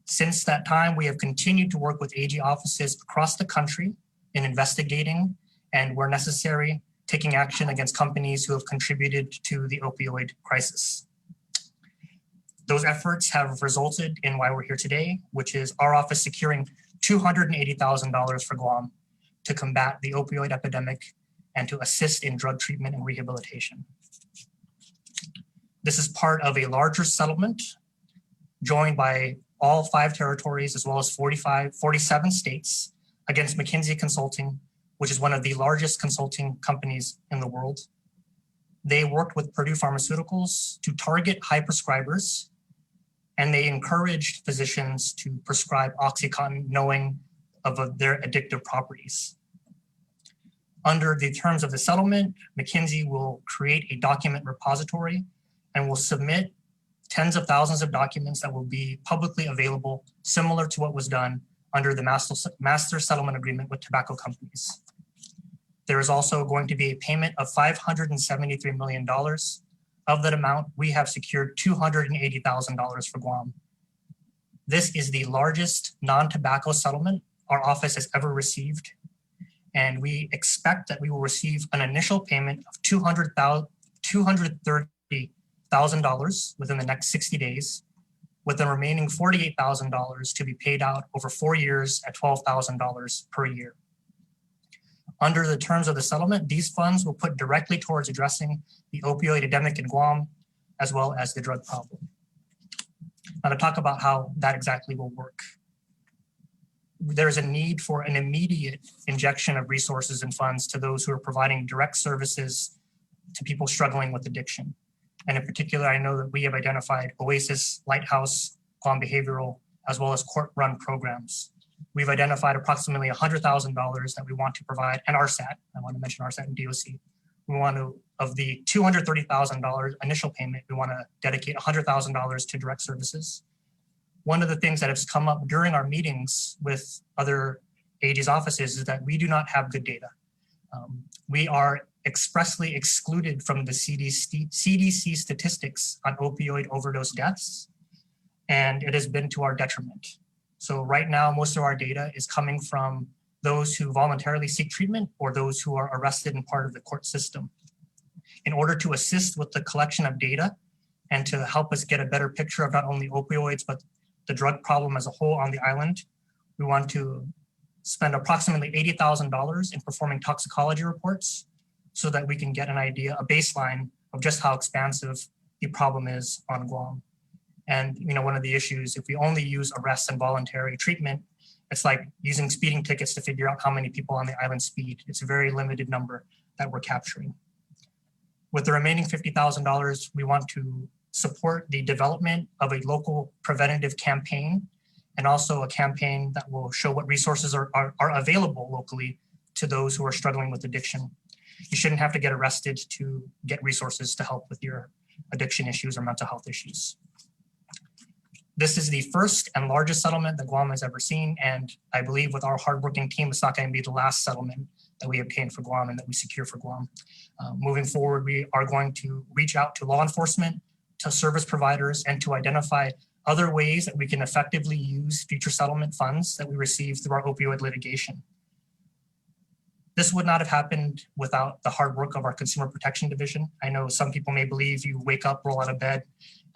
Since that time, we have continued to work with AG offices across the country in investigating and, where necessary, taking action against companies who have contributed to the opioid crisis. Those efforts have resulted in why we're here today, which is our office securing $280,000 for Guam to combat the opioid epidemic and to assist in drug treatment and rehabilitation. This is part of a larger settlement joined by all 5 territories as well as 47 states against McKinsey Consulting, which is one of the largest consulting companies in the world. They worked with Purdue Pharmaceuticals to target high prescribers, and they encouraged physicians to prescribe OxyContin knowing of their addictive properties. Under the terms of the settlement, McKinsey will create a document repository and will submit tens of thousands of documents that will be publicly available, similar to what was done under the master settlement agreement with tobacco companies. There is also going to be a payment of $573 million. Of that amount, we have secured $280,000 for Guam. This is the largest non-tobacco settlement our office has ever received, and we expect that we will receive an initial payment of $230,000 within the next 60 days, with the remaining $48,000 to be paid out over 4 years at $12,000 per year. Under the terms of the settlement, these funds will put directly towards addressing the opioid epidemic in Guam, as well as the drug problem. Now, to talk about how that exactly will work. There's a need for an immediate injection of resources and funds to those who are providing direct services to people struggling with addiction. And in particular, I know that we have identified Oasis, Lighthouse, Guam Behavioral, as well as court-run programs. We've identified approximately $100,000 that we want to provide, and RSAT, I want to mention RSAT and DOC. We want to, of the $230,000 initial payment, we want to dedicate $100,000 to direct services. One of the things that has come up during our meetings with other AG's offices is that we do not have good data. We are expressly excluded from the CDC statistics on opioid overdose deaths, and it has been to our detriment. So right now, most of our data is coming from those who voluntarily seek treatment or those who are arrested and part of the court system. In order to assist with the collection of data and to help us get a better picture of not only opioids, but the drug problem as a whole on the island, we want to spend approximately $80,000 in performing toxicology reports so that we can get an idea, a baseline of just how expansive the problem is on Guam. And one of the issues, if we only use arrests and voluntary treatment, it's like using speeding tickets to figure out how many people on the island speed. It's a very limited number that we're capturing. With the remaining $50,000, we want to support the development of a local preventative campaign, and also a campaign that will show what resources are available locally to those who are struggling with addiction. You shouldn't have to get arrested to get resources to help with your addiction issues or mental health issues. This is the first and largest settlement that Guam has ever seen, and I believe with our hardworking team, it's not going to be the last settlement that we obtain for Guam and that we secure for Guam. Moving forward, we are going to reach out to law enforcement, to service providers, and to identify other ways that we can effectively use future settlement funds that we receive through our opioid litigation. This would not have happened without the hard work of our Consumer Protection Division. I know some people may believe you wake up, roll out of bed,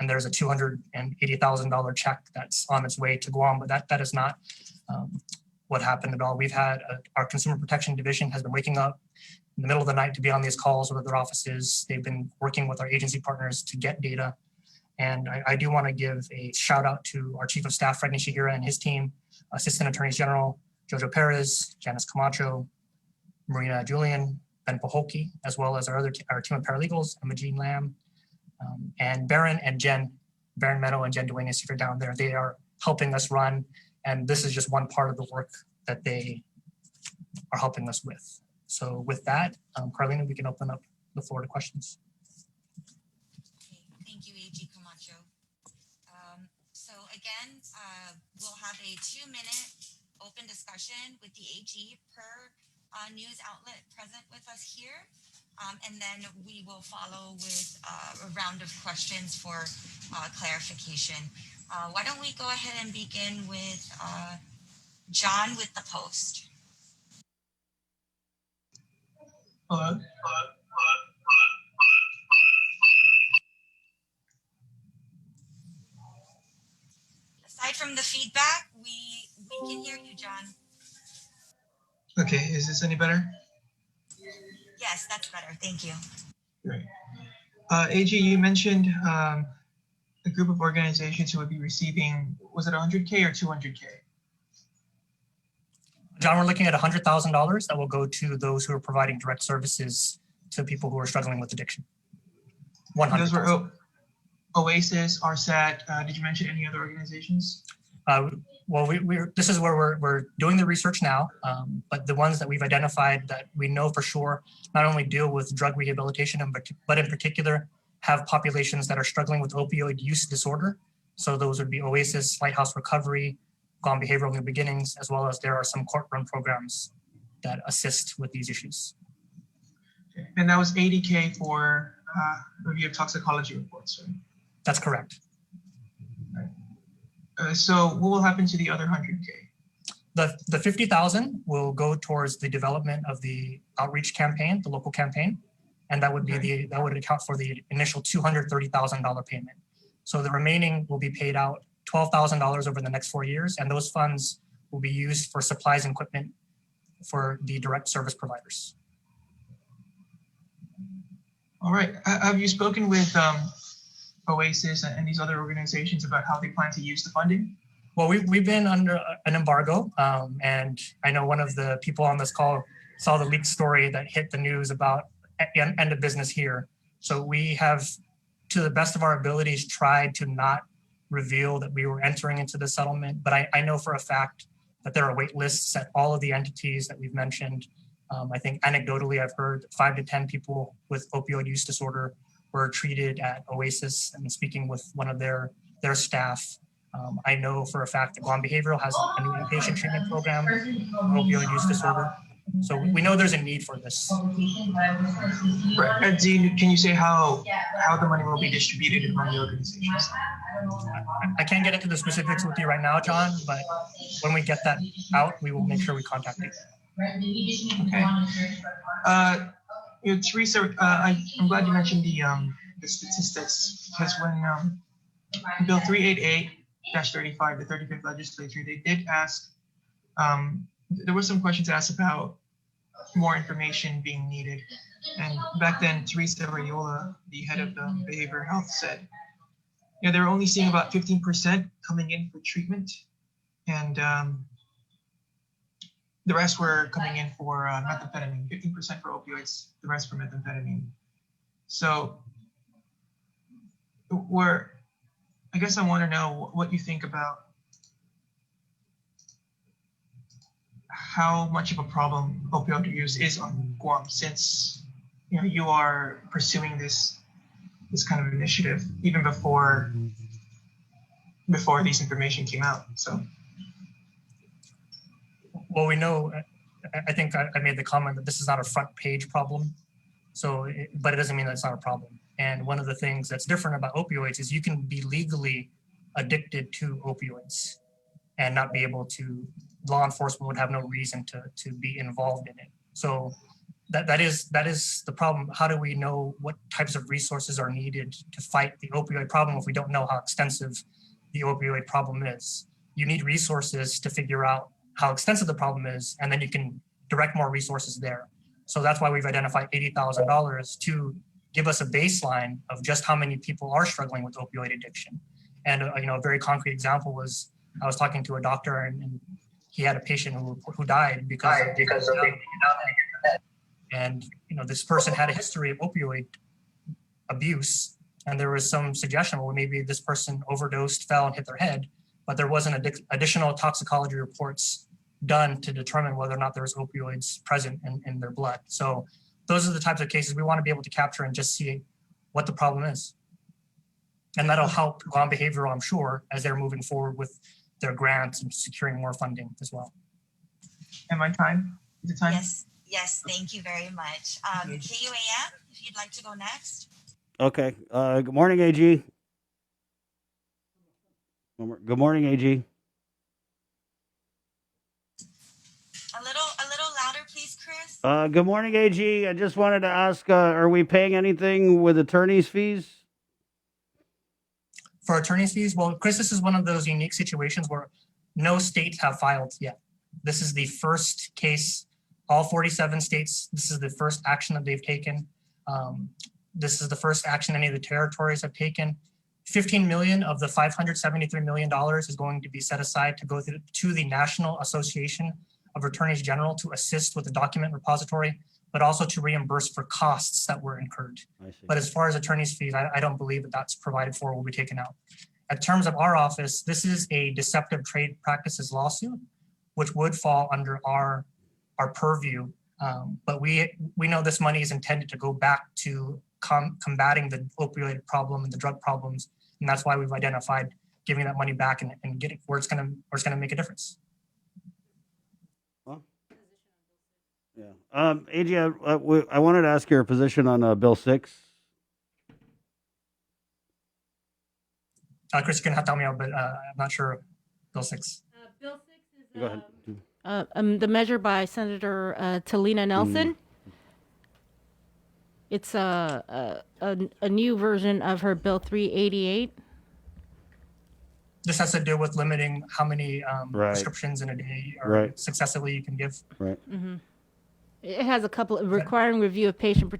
and there's a $280,000 check that's on its way to Guam, but that is not what happened at all. We've had our Consumer Protection Division has been waking up in the middle of the night to be on these calls with other offices. They've been working with our agency partners to get data. And I do want to give a shout out to our Chief of Staff, Fred Nishihira, and his team, Assistant Attorneys General, Jojo Perez, Janice Camacho, Marina Julian, Ben Pohoki, as well as our team of paralegals, Emma Jean Lamb, and Baron Meadow and Jen Duenas, if you're down there. They are helping us run, and this is just one part of the work that they are helping us with. So with that, Carlina, we can open up the floor to questions.
Okay, thank you, AG Camacho. So again, we'll have a 2-minute open discussion with the AG per news outlet present with us here. And then we will follow with a round of questions for clarification. Why don't we go ahead and begin with John with the Post.
Hello.
Aside from the feedback, we can hear you, John.
Okay, is this any better?
Yes, that's better. Thank you.
Great. AG, you mentioned a group of organizations who would be receiving, was it 100K or 200K?
John, we're looking at $100,000 that will go to those who are providing direct services to people who are struggling with addiction. 100.
Those were Oasis, RSAT. Did you mention any other organizations?
Well, this is where we're doing the research now, but the ones that we've identified that we know for sure not only deal with drug rehabilitation, but in particular have populations that are struggling with opioid use disorder. So those would be Oasis, Lighthouse Recovery, Guam Behavioral New Beginnings, as well as there are some court-run programs that assist with these issues.
Okay. And that was 80K for review of toxicology reports, right?
That's correct.
So what will happen to the other 100K?
The 50,000 will go towards the development of the outreach campaign, the local campaign, and that would be that would account for the initial $230,000 payment. So the remaining will be paid out $12,000 over the next 4 years, and those funds will be used for supplies and equipment for the direct service providers.
All right. Have you spoken with Oasis and these other organizations about how they plan to use the funding?
Well, we've been under an embargo, and I know one of the people on this call saw the leaked story that hit the news about end of business here. So we have, to the best of our abilities, tried to not reveal that we were entering into the settlement, but I know for a fact that there are wait lists at all of the entities that we've mentioned. I think anecdotally, I've heard 5 to 10 people with opioid use disorder were treated at Oasis, and speaking with one of their staff. I know for a fact that Guam Behavioral has a new inpatient treatment program for opioid use disorder. So we know there's a need for this.
Right. And can you say how the money will be distributed among the organizations?
I can't get into the specifics with you right now, John, but when we get that out, we will make sure we contact you.
Okay. Teresa, I'm glad you mentioned the statistics, because when Bill 388-35, the 35th legislature, they did ask, there were some questions asked about more information being needed. And back then, Teresa Rayola, the head of behavioral health, said they were only seeing about 15% coming in for treatment, and the rest were coming in for methamphetamine. 15% for opioids, the rest for methamphetamine. So, I guess I want to know what you think about how much of a problem opioid use is on Guam, since you are pursuing this kind of initiative even before this information came out. So,
well, we know. I think I made the comment that this is not a front page problem. So, but it doesn't mean that it's not a problem. And one of the things that's different about opioids is you can be legally addicted to opioids and not be able to. Law enforcement would have no reason to be involved in it. So that is the problem. How do we know what types of resources are needed to fight the opioid problem if we don't know how extensive the opioid problem is? You need resources to figure out how extensive the problem is, and then you can direct more resources there. So that's why we've identified $80,000 to give us a baseline of just how many people are struggling with opioid addiction. And a very concrete example was I was talking to a doctor and he had a patient who died because of and this person had a history of opioid abuse, and there was some suggestion, well, maybe this person overdosed, fell, and hit their head, but there wasn't additional toxicology reports done to determine whether or not there was opioids present in their blood. So those are the types of cases we want to be able to capture and just see what the problem is. And that'll help Guam Behavioral, I'm sure, as they're moving forward with their grants and securing more funding as well.
Am I time? Is it time?
Yes, thank you very much. KUAM, if you'd like to go next.
Okay. Good morning, AG. Good morning, AG.
A little louder, please, Chris.
Good morning, AG. I just wanted to ask, are we paying anything with attorney's fees?
For attorney's fees, well, Chris, this is one of those unique situations where no states have filed yet. This is the first case, all 47 states, this is the first action that they've taken. This is the first action any of the territories have taken. 15 million of the $573 million is going to be set aside to go to the National Association of Attorneys General to assist with the document repository, but also to reimburse for costs that were incurred. But as far as attorney's fees, I don't believe that that's provided for will be taken out. In terms of our office, this is a deceptive trade practices lawsuit, which would fall under our purview. But we know this money is intended to go back to combating the opioid problem and the drug problems. And that's why we've identified giving that money back and getting where it's gonna make a difference.
Yeah. AG, I wanted to ask your position on Bill 6.
Chris, you're gonna have to help me out, but I'm not sure. Bill 6.
Bill 6 is
Go ahead.
the measure by Senator Talina Nelson. It's a new version of her Bill 388.
This has to do with limiting how many prescriptions in a day or successively you can give.
Right.
Mm-hmm. It has a couple of requiring review of patient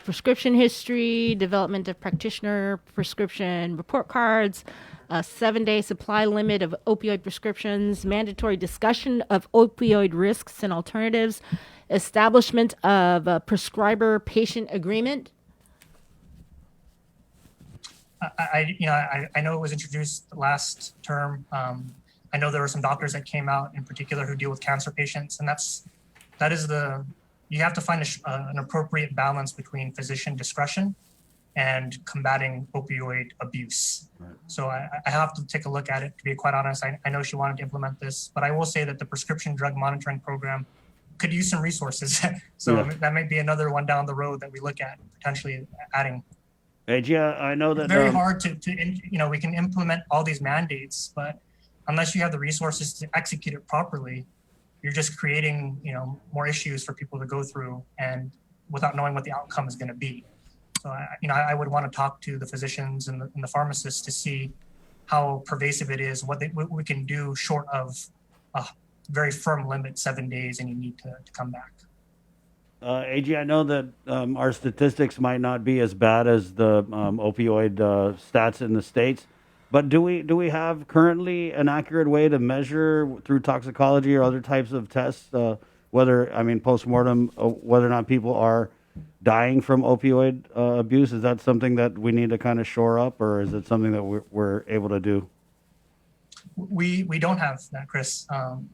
prescription history, development of practitioner prescription report cards, a 7-day supply limit of opioid prescriptions, mandatory discussion of opioid risks and alternatives, establishment of a prescriber-patient agreement.
I know it was introduced last term. I know there were some doctors that came out in particular who deal with cancer patients, and you have to find an appropriate balance between physician discretion and combating opioid abuse. Right. So I have to take a look at it, to be quite honest. I know she wanted to implement this, but I will say that the prescription drug monitoring program could use some resources. So that might be another one down the road that we look at potentially adding.
Hey, Gia, I know that
it's very hard to we can implement all these mandates, but unless you have the resources to execute it properly, you're just creating, more issues for people to go through and without knowing what the outcome is going to be. So, I would want to talk to the physicians and the pharmacists to see how pervasive it is, what we can do short of a very firm limit, 7 days, and you need to come back.
AG, I know that our statistics might not be as bad as the opioid stats in the States, but do we have currently an accurate way to measure through toxicology or other types of tests, postmortem, whether or not people are dying from opioid abuse? Is that something that we need to kind of shore up, or is it something that we're able to do?
We don't have that, Chris,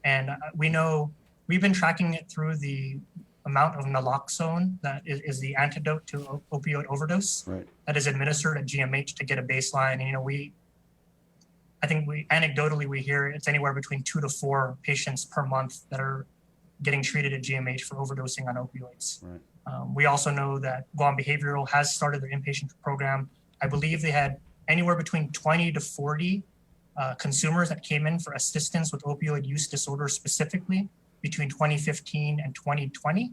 and we know we've been tracking it through the amount of naloxone that is the antidote to opioid overdose.
Right.
That is administered at GMH to get a baseline. And I think anecdotally we hear it's anywhere between 2 to 4 patients per month that are getting treated at GMH for overdosing on opioids.
Right.
We also know that Guam Behavioral has started their inpatient program. I believe they had anywhere between 20 to 40 consumers that came in for assistance with opioid use disorder specifically between 2015 and 2020.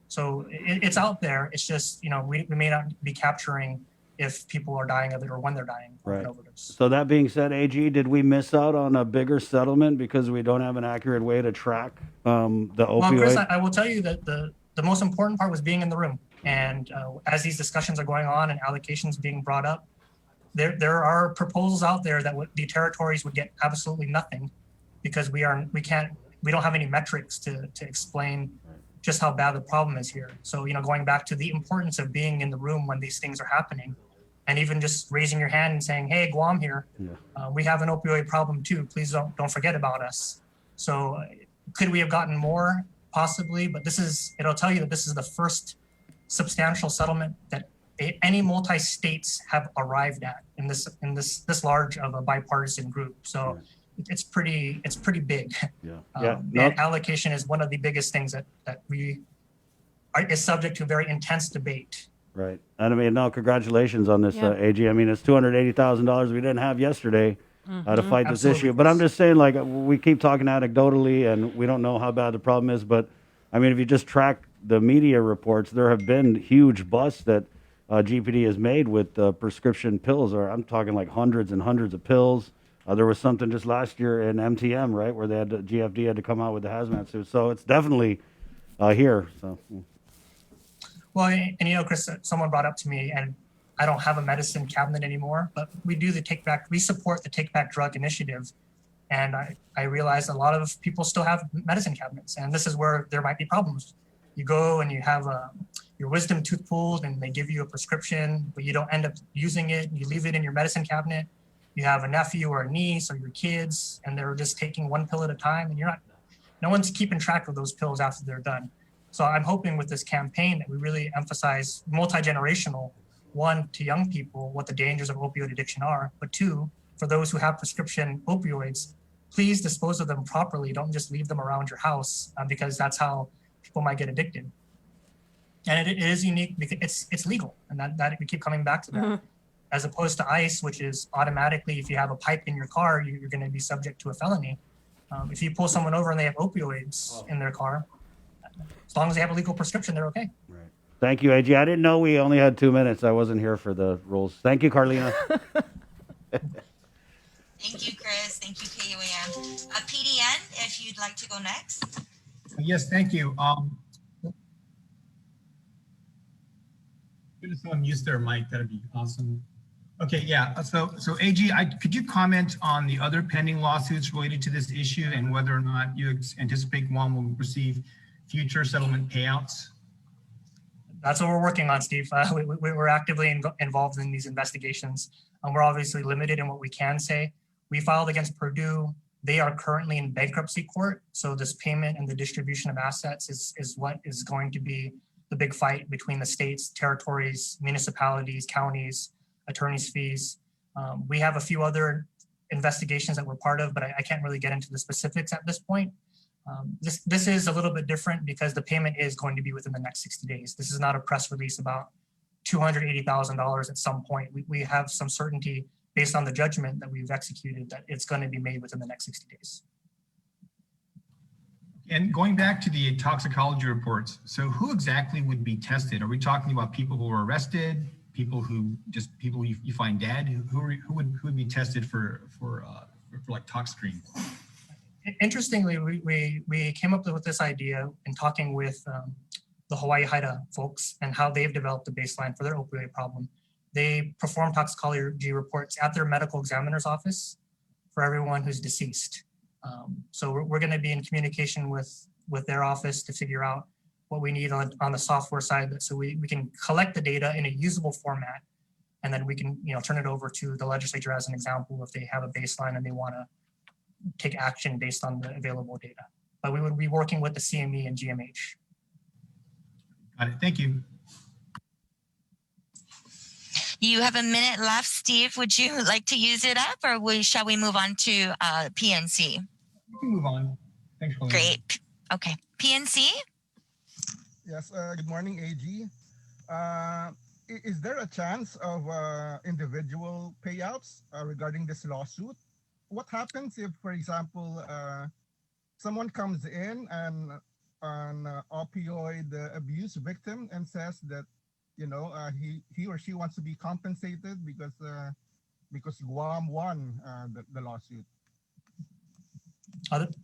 So it's out there. It's just, we may not be capturing if people are dying of it or when they're dying of an overdose.
So that being said, AG, did we miss out on a bigger settlement because we don't have an accurate way to track the opioid?
Well, Chris, I will tell you that the most important part was being in the room. And as these discussions are going on and allocations being brought up, there are proposals out there that the territories would get absolutely nothing because we don't have any metrics to explain just how bad the problem is here. So, going back to the importance of being in the room when these things are happening, and even just raising your hand and saying, "Hey, Guam here, we have an opioid problem too. Please don't forget about us." So, could we have gotten more? Possibly, but it'll tell you that this is the first substantial settlement that any multi-states have arrived at in this large of a bipartisan group. So it's pretty big. And allocation is one of the biggest things that is subject to very intense debate.
Right. And congratulations on this, AG. It's $280,000 we didn't have yesterday to fight this issue. But I'm just saying, we keep talking anecdotally and we don't know how bad the problem is. But if you just track the media reports, there have been huge busts that GPD has made with prescription pills, or I'm talking like hundreds and hundreds of pills. There was something just last year in MTM, right, where GFD had to come out with the hazmat suit. So it's definitely here. So.
Well, and Chris, someone brought up to me, and I don't have a medicine cabinet anymore, but we do we support the Take Back Drug initiative. And I realize a lot of people still have medicine cabinets, and this is where there might be problems. You go and you have your wisdom tooth pulled and they give you a prescription, but you don't end up using it. You leave it in your medicine cabinet. You have a nephew or a niece or your kids, and they're just taking one pill at a time, and no one's keeping track of those pills after they're done. So I'm hoping with this campaign that we really emphasize multi-generational, one, to young people, what the dangers of opioid addiction are, but two, for those who have prescription opioids, please dispose of them properly. Don't just leave them around your house because that's how people might get addicted. And it is unique because it's legal, and that we keep coming back to that. Mm-hmm. As opposed to ICE, which is automatically, if you have a pipe in your car, you're going to be subject to a felony. If you pull someone over and they have opioids in their car, as long as they have a legal prescription, they're okay.
Right. Thank you, AG. I didn't know we only had 2 minutes. I wasn't here for the rules. Thank you, Carlina.
Thank you, Chris. Thank you, KUAM. PDN, if you'd like to go next.
Yes, thank you. If someone use their mic, that'd be awesome. Okay, yeah. So AG, could you comment on the other pending lawsuits related to this issue and whether or not you anticipate Guam will receive future settlement payouts?
That's what we're working on, Steve. We're actively involved in these investigations. We're obviously limited in what we can say. We filed against Purdue. They are currently in bankruptcy court. So this payment and the distribution of assets is what is going to be the big fight between the states, territories, municipalities, counties, attorneys' fees. We have a few other investigations that we're part of, but I can't really get into the specifics at this point. This is a little bit different because the payment is going to be within the next 60 days. This is not a press release about $280,000 at some point. We have some certainty based on the judgment that we've executed that it's going to be made within the next 60 days.
And going back to the toxicology reports, so who exactly would be tested? Are we talking about people who were arrested, people you find dead? Who would be tested for like tox screen?
Interestingly, we came up with this idea in talking with the Hawaii HIDA folks and how they've developed a baseline for their opioid problem. They perform toxicology reports at their medical examiner's office for everyone who's deceased. So we're going to be in communication with their office to figure out what we need on the software side, so we can collect the data in a usable format, and then we can turn it over to the legislature as an example if they have a baseline and they want to take action based on the available data. But we would be working with the CME and GMH.
Got it. Thank you.
You have a minute left, Steve. Would you like to use it up, or shall we move on to PNC?
We can move on. Thanks, Colleen.
Great. Okay. PNC?
Yes, good morning, AG. Is there a chance of individual payouts regarding this lawsuit? What happens if, for example, someone comes in and an opioid abuse victim and says that, he or she wants to be compensated because Guam won the lawsuit?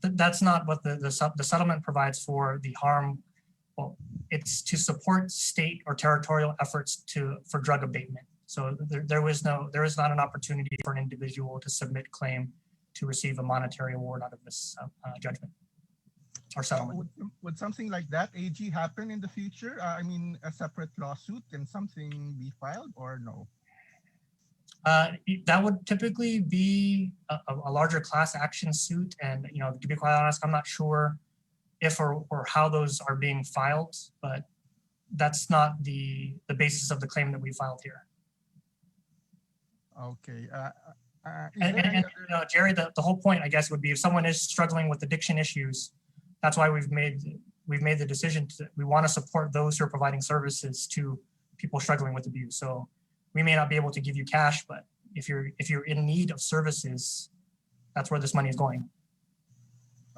That's not what the settlement provides for the harm. Well, it's to support state or territorial efforts for drug abatement. So there is not an opportunity for an individual to submit claim to receive a monetary award out of this judgment or settlement.
Would something like that, AG, happen in the future? I mean, a separate lawsuit, can something be filed or no?
That would typically be a larger class action suit. And, to be quite honest, I'm not sure if or how those are being filed, but that's not the basis of the claim that we filed here.
Okay.
Jerry, the whole point, I guess, would be if someone is struggling with addiction issues, that's why we've made the decision we want to support those who are providing services to people struggling with abuse. So we may not be able to give you cash, but if you're in need of services, that's where this money is going.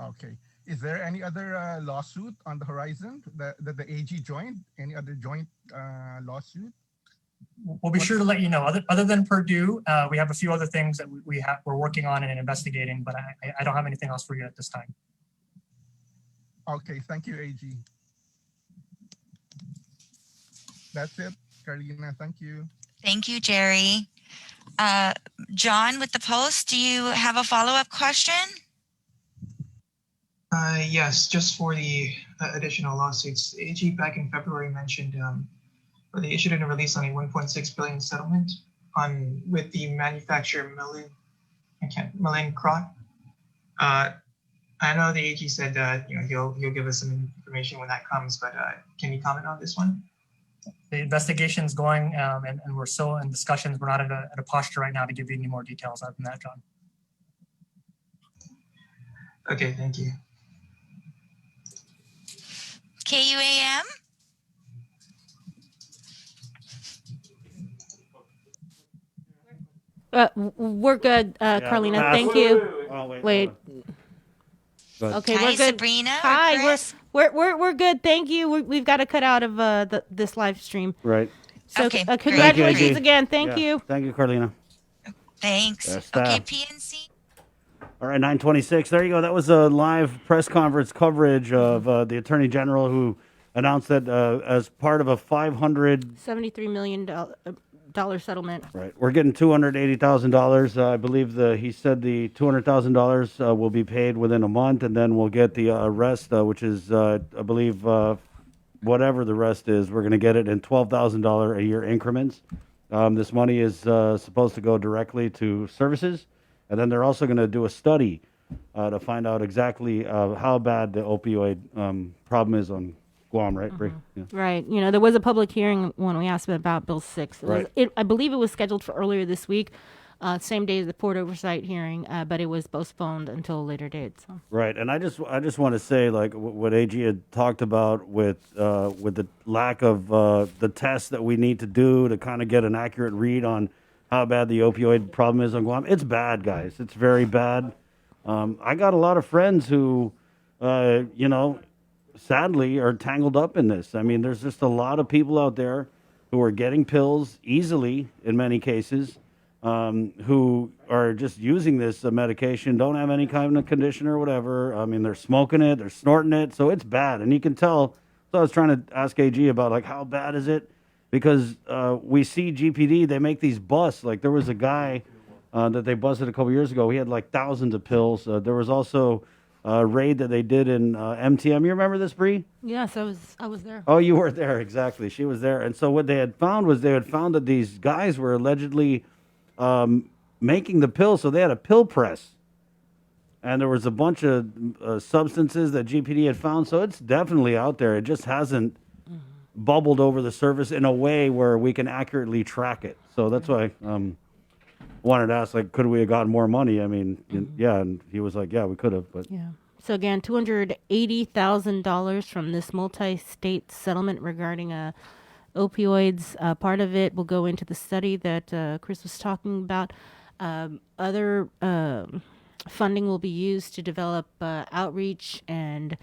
Okay. Is there any other lawsuit on the horizon that the AG joined? Any other joint lawsuit?
We'll be sure to let you know. Other than Purdue, we have a few other things that we're working on and investigating, but I don't have anything else for you at this time.
Okay, thank you, AG. That's it, Carolina. Thank you.
Thank you, Jerry. John with the Post, do you have a follow-up question?
Yes, just for the additional lawsuits. The AG back in February mentioned, or they issued a release on a 1.6 billion settlement with the manufacturer Malin Krot. I know the AG said that he'll give us some information when that comes, but can you comment on this one?
The investigation's going, and we're still in discussions. We're not at a posture right now to give you any more details other than that, John.
Okay, thank you.
KUAM?
We're good, Carlina. Thank you.
Oh,
wait. Okay,
Hi,
we're good.
Sabrina.
Hi,
Chris?
we're good. Thank you. We've got to cut out of this live stream.
Right.
So
Okay,
congratulations
Thank you,
again. Thank you.
Thank you, Carlina.
Thanks.
Yes,
Okay,
staff.
PNC?
All right, 9:26. There you go. That was a live press conference coverage of the Attorney General, who announced that as part of a
$73 million settlement.
Right, we're getting $280,000. I believe he said the $200,000 will be paid within a month, and then we'll get the rest, which is I believe whatever the rest is, we're going to get it in $12,000 a year increments. This money is supposed to go directly to services. And then they're also going to do a study to find out exactly how bad the opioid problem is on Guam, right, Bree? Yeah.
Right. There was a public hearing when we asked about Bill 6. I believe it was scheduled for earlier this week, same day as the Port Oversight hearing, but it was postponed until a later date. So.
Right. And I just want to say, like what AG had talked about with the lack of the tests that we need to do to kind of get an accurate read on how bad the opioid problem is on Guam. It's bad, guys. It's very bad. I got a lot of friends who, sadly are tangled up in this. I mean, there's just a lot of people out there who are getting pills easily in many cases, who are just using this medication, don't have any kind of condition or whatever. I mean, they're smoking it, they're snorting it. So it's bad. And you can tell So I was trying to ask AG about like how bad is it? Because we see GPD, they make these busts. Like there was a guy that they busted a couple years ago. He had like thousands of pills. There was also a raid that they did in MTM. You remember this, Bree?
Yes, I was there.
Oh, you were there, exactly. She was there. And so what they had found was they had found that these guys were allegedly making the pills. So they had a pill press. And there was a bunch of substances that GPD had found. So it's definitely out there. It just hasn't bubbled over the surface in a way where we can accurately track it. So that's why I wanted to ask, like, could we have gotten more money? I mean, yeah. And he was like, yeah, we could have. But
Yeah. So again, $280,000 from this multi-state settlement regarding opioids. Part of it will go into the study that Chris was talking about. Other funding will be used to develop outreach and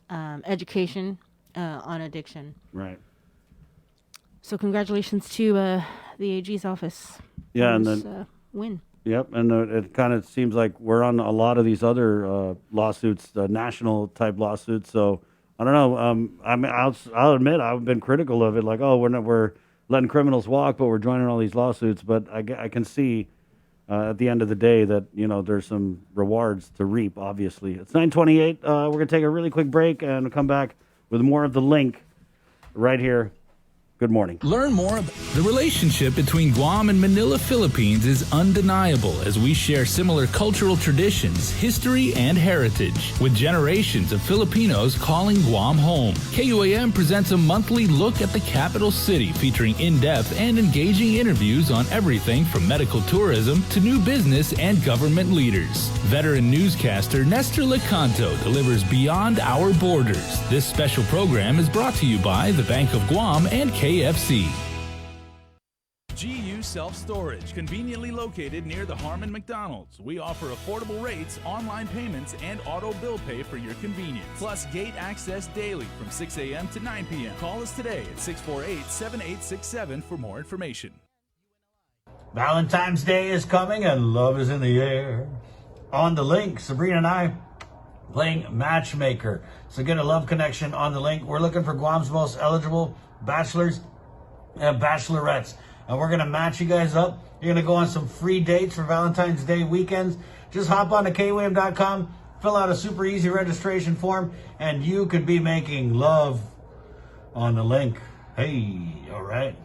education on addiction.
Right.
So congratulations to the AG's office.
Yeah,
on
and
this,
then
win.
Yep, and it kind of seems like we're on a lot of these other lawsuits, national type lawsuits. So I don't know. I mean, I'll admit I've been critical of it. Like, oh, we're letting criminals walk, but we're joining all these lawsuits. But I can see at the end of the day that there's some rewards to reap. Obviously, it's 9:28. We're gonna take a really quick break and we'll come back with more of The Link right here. Good morning.
Learn more. The relationship between Guam and Manila, Philippines is undeniable as we share similar cultural traditions, history, and heritage, with generations of Filipinos calling Guam home. KUAM presents a monthly look at the capital city featuring in-depth and engaging interviews on everything from medical tourism to new business and government leaders. Veteran newscaster Nestor Lecanto delivers Beyond Our Borders. This special program is brought to you by the Bank of Guam and KFC. GU Self-Storage, conveniently located near the Harmon McDonald's. We offer affordable rates, online payments, and auto bill pay for your convenience. Plus gate access daily from 6 a.m. to 9 p.m. Call us today at 648-7867 for more information.
Valentine's Day is coming and love is in the air. On The Link, Sabrina and I playing matchmaker. So get a love connection on The Link. We're looking for Guam's most eligible bachelors and bachelorettes. And we're going to match you guys up. You're going to go on some free dates for Valentine's Day weekends. Just hop on to KUAM.com, fill out a super easy registration form, and you could be making love on The Link. Hey, all right.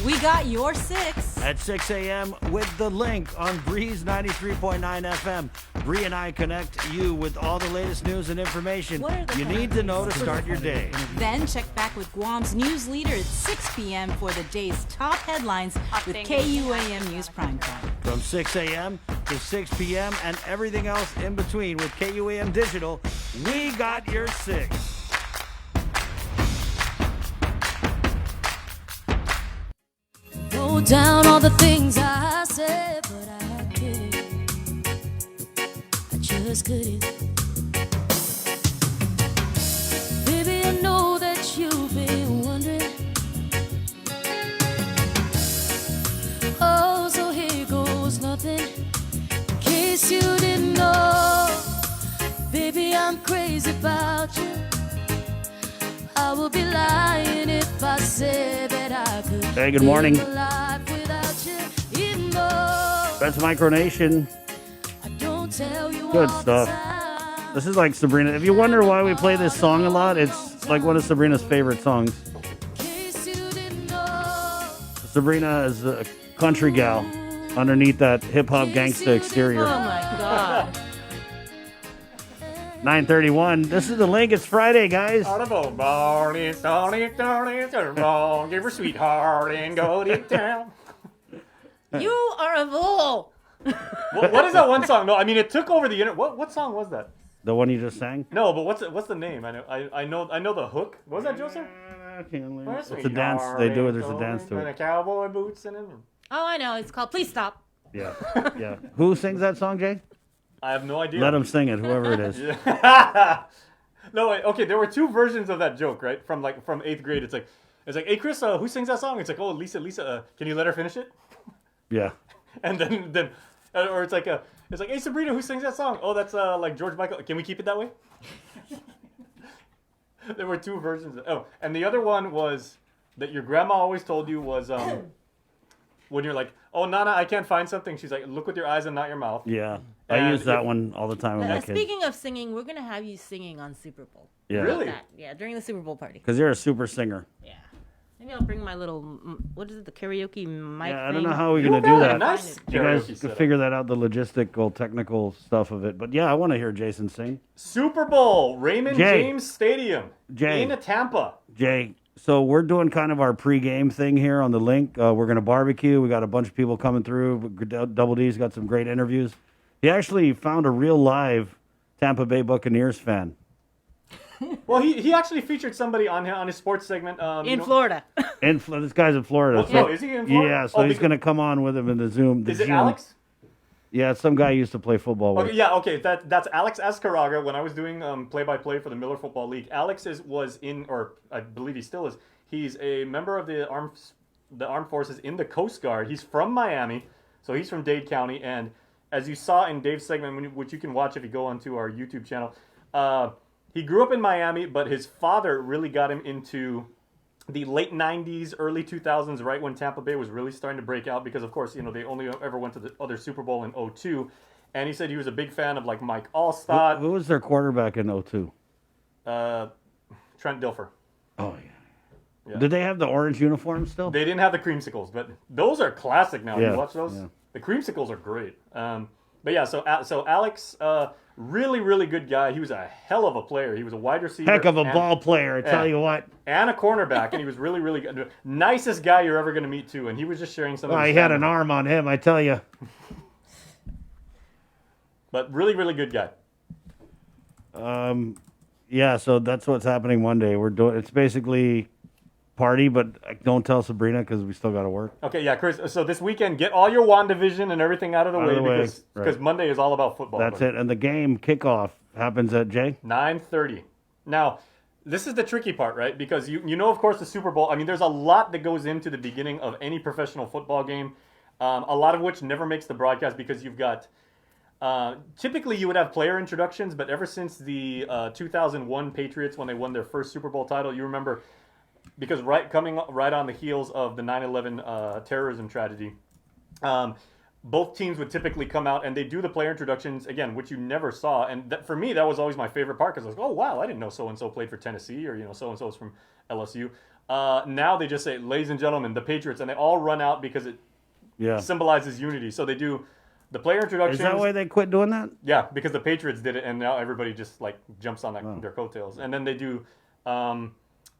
We got your 6.
At 6 a.m. with The Link on Breeze 93.9 FM. Bree and I connect you with all the latest news and information you need to know to start your day.
Then check back with Guam's news leader at 6 p.m. for the day's top headlines with KUAM News Primetime.
From 6 a.m. to 6 p.m. and everything else in between with KUAM Digital, we got your 6.
Wrote down all the things I said, but I couldn't. I just couldn't. Baby, I know that you've been wondering. Oh, so here goes nothing. In case you didn't know, baby, I'm crazy about you. I would be lying if I said that I could.
Hey, good morning.
live without you, even though
That's Micronation.
I don't tell you
Good
all
stuff.
the time.
This is like Sabrina. If you wonder why we play this song a lot, it's like one of Sabrina's favorite songs. Sabrina is a country gal underneath that hip-hop gangsta exterior.
Oh my God.
9:31. This is The Link. It's Friday, guys.
Give her sweetheart and go to town.
You are a fool.
What is that one song? No, I mean it took over the internet. What song was that?
The one you just sang?
No, but what's the name? I know the hook. What was that, Joseph?
It's a dance. They do it. There's a dance to
And a
it.
cowboy boots in it.
Oh, I know. It's called Please Stop.
Yeah, yeah. Who sings that song, Jay?
I have no idea.
Let him sing it, whoever it is.
No, wait, okay, there were two versions of that joke, right? From 8th grade. It's like, hey Chris, who sings that song? It's like, oh, Lisa, can you let her finish it?
Yeah.
And then, or it's like, hey Sabrina, who sings that song? Oh, that's like George Michael. Can we keep it that way? There were two versions. Oh, and the other one was that your grandma always told you was when you're like, oh, Nana, I can't find something. She's like, look with your eyes and not your mouth.
Yeah, I
And
use that
if-
one all the time with my kids.
Speaking of singing, we're gonna have you singing on Super Bowl.
Yeah.
How about
Really?
that? Yeah, during the Super Bowl party.
Because you're a super singer.
Maybe I'll bring my little what is it, the karaoke mic?
Yeah, I don't
thing.
know how we're gonna do that.
nice
You guys
karaoke
can
setup.
figure that out, the logistical, technical stuff of it. But yeah, I want to hear Jason sing.
Super Bowl, Raymond
Jay.
James Stadium
Jay.
in Tampa.
Jay, so we're doing kind of our pregame thing here on the link. We're gonna barbecue. We got a bunch of people coming through. Double D's got some great interviews. He actually found a real live Tampa Bay Buccaneers fan.
Well, he actually featured somebody on his sports segment
In Florida.
This guy's in Florida.
Oh, is he in Florida?
Yeah, so
Oh,
he's
because-
gonna come on with him in the Zoom.
Is it Alex?
Yeah, some guy I used to play football with.
Okay, yeah, okay. That's Alex Escarraga. When I was doing play-by-play for the Miller Football League, Alex was in, or I believe he still is. He's a member of the armed forces in the Coast Guard. He's from Miami, so he's from Dade County. And as you saw in Dave's segment, which you can watch if you go onto our YouTube channel, he grew up in Miami, but his father really got him into the late 90s, early 2000s, right when Tampa Bay was really starting to break out because, of course, they only ever went to the other Super Bowl in 2002. And he said he was a big fan of, like, Mike Allstott.
Who was their quarterback in 2002?
Trent Dilfer.
Oh, yeah. Did they have the orange uniform still?
They didn't have the creamsicles, but those are classic now.
Yeah,
You watch those?
yeah.
The creamsicles are great. But yeah, so Alex, really, really good guy. He was a hell of a player. He was a wide receiver.
Heck of a ball player, I tell you what.
And a cornerback, and he was really, really good. Nicest guy you're ever going to meet, too. And he was just sharing some of
Well,
his
he had an
family.
arm on him, I tell you.
But really, really good guy.
Yeah, so that's what's happening Monday. We're doing it's basically party, but don't tell Sabrina because we still got to work.
Okay, yeah, Chris. So this weekend, get all your WandaVision and everything out of the way because
right.
Monday is all about football.
That's it. And the game kickoff happens at Jay.
9:30. Now, this is the tricky part, right? Because you know, of course, the Super Bowl. I mean, there's a lot that goes into the beginning of any professional football game. A lot of which never makes the broadcast because you've got. Typically, you would have player introductions, but ever since the 2001 Patriots, when they won their first Super Bowl title, you remember, because coming right on the heels of the 9/11 terrorism tragedy, both teams would typically come out and they do the player introductions again, which you never saw. And for me, that was always my favorite part because I was like, oh wow, I didn't know so and so played for Tennessee or so and so is from LSU. Now they just say, ladies and gentlemen, the Patriots, and they all run out because it symbolizes unity. So they do. The player introductions.
Is that why they quit doing that?
Yeah, because the Patriots did it, and now everybody just like jumps on their coattails. And then they do.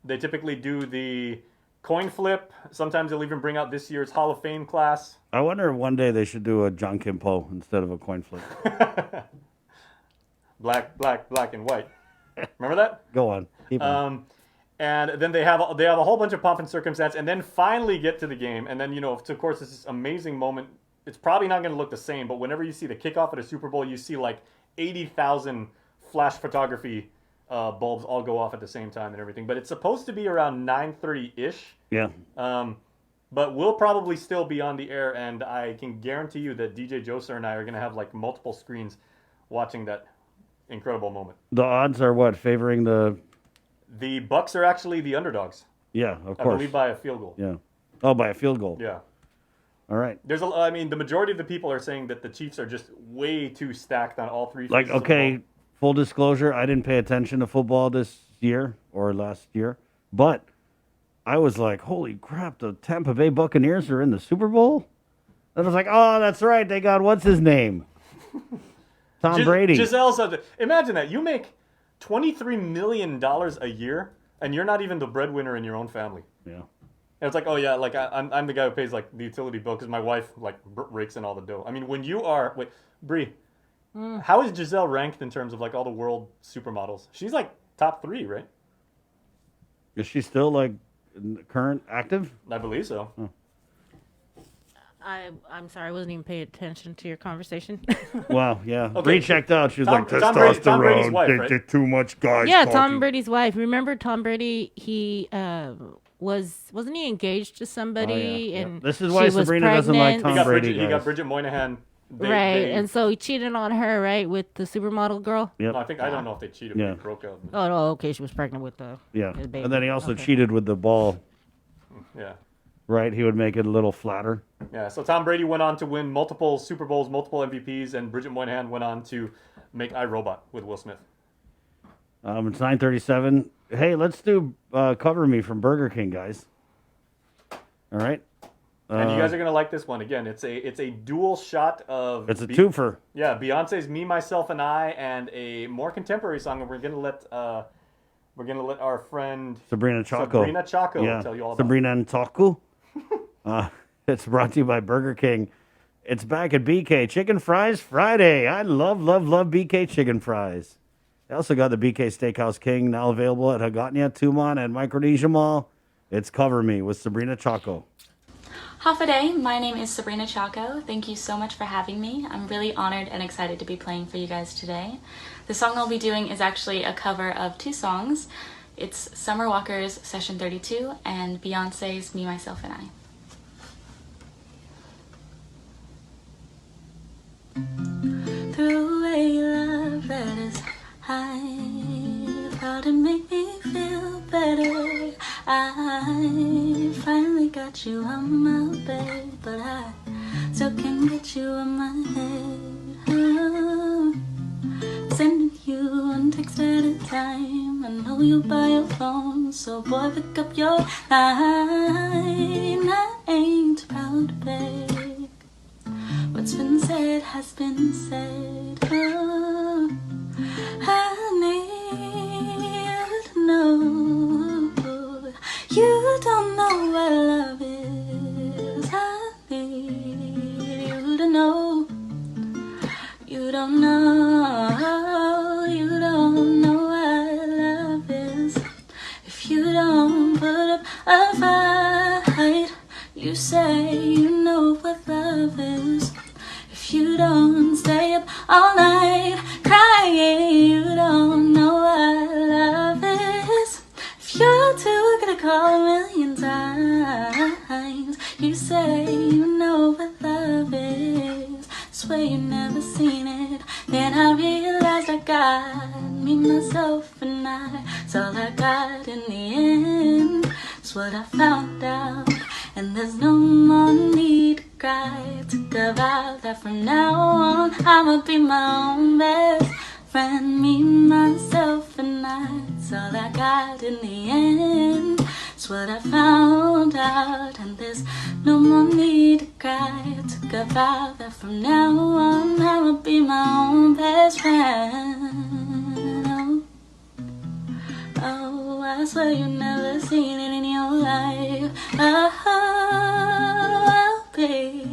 They typically do the coin flip. Sometimes they'll even bring out this year's Hall of Fame class.
I wonder if one day they should do a John Kim Poe instead of a coin flip.
Black, and white. Remember that?
Go on. Keep on.
And then they have a whole bunch of pomp and circumstance, and then finally get to the game. And then of course, this amazing moment. It's probably not going to look the same, but whenever you see the kickoff at a Super Bowl, you see like 80,000 flash photography bulbs all go off at the same time and everything. But it's supposed to be around 9:30-ish.
Yeah.
But we'll probably still be on the air, and I can guarantee you that DJ Joser and I are going to have like multiple screens watching that incredible moment.
The odds are what? Favoring the...
The Bucks are actually the underdogs.
Yeah, of course.
I believe by a field goal.
Yeah. Oh, by a field goal.
Yeah.
All right.
I mean, the majority of the people are saying that the Chiefs are just way too stacked on all three.
Like,
faces of the
okay,
ball.
full disclosure, I didn't pay attention to football this year or last year, but I was like, holy crap, the Tampa Bay Buccaneers are in the Super Bowl? And I was like, oh, that's right, they got what's his name? Tom Brady.
Giselle said, imagine that. You make $23 million a year, and you're not even the breadwinner in your own family.
Yeah.
And it's like, oh yeah, like I'm the guy who pays like the utility bill because my wife like rakes in all the dough. I mean, when you are Bree, how is Giselle ranked in terms of like all the world supermodels? She's like top 3, right?
Is she still like current active?
I believe so.
Oh.
I'm sorry, I wasn't even paying attention to your conversation.
Wow, yeah.
Okay.
Bree checked out. She was like,
Tom Brady's
testosterone,
wife, right?
did too much guys
Yeah,
talking.
Tom Brady's wife. Remember Tom Brady? He wasn't he engaged to somebody?
Oh, yeah.
And
This is why
she was
Sabrina doesn't like
pregnant?
Tom Brady.
He got
guys.
Bridget Moynihan
And so he cheated on her, right, with the supermodel girl.
Yep.
No, I don't know if they cheated.
Yeah.
They broke up.
Oh, no, okay, she was pregnant with the his baby.
And then he also
Okay.
cheated with the ball.
Yeah.
Right, he would make it a little flatter.
Yeah, so Tom Brady went on to win multiple Super Bowls, multiple MVPs, and Bridget Moynihan went on to make iRobot with Will Smith.
It's 9:37. Hey, let's do Cover Me from Burger King, guys. All right.
And you guys are gonna like this one. Again, it's a dual shot of.
It's a twofer.
Yeah, Beyonce's "Me, Myself, and I," and a more contemporary song. And we're gonna let our friend
Sabrina Chaco.
tell you all about.
Sabrina and Chaco. It's brought to you by Burger King. It's back at BK Chicken Fries Friday. I love BK Chicken Fries. They also got the BK Steakhouse King now available at Hagåtña, Tumon, and Micronesia Mall. It's Cover Me with Sabrina Chaco.
Half a day. My name is Sabrina Chaco. Thank you so much for having me. I'm really honored and excited to be playing for you guys today. The song I'll be doing is actually a cover of two songs. It's Summer Walker's Session 32 and Beyonce's Me, Myself, and I. Threw away love that is high. Thought it'd make me feel better. I finally got you on my bed, but I still can't get you on my head. Oh, sending you one text at a time. I know you by your phone, so boy, pick up your line. I ain't proud to beg. What's been said has been said. Oh, I need to know. You don't know what love is. I need you to know. You don't know. You don't know what love is. If you don't put up a fight, you say you know what love is. If you don't stay up all night crying, you don't know what love is. If you're too good to call a million times, you say you know what love is. Swear you never seen it. Then I realized I got me, myself, and I. It's all I got in the end. It's what I found out. And there's no more need to cry. Took a vow that from now on I'ma be my own best friend. Me, myself, and I. It's all I got in the end. It's what I found out. And there's no more need to cry. Took a vow that from now on I'ma be my own best friend. Oh, I swear you never seen it in your life. Oh, I'll be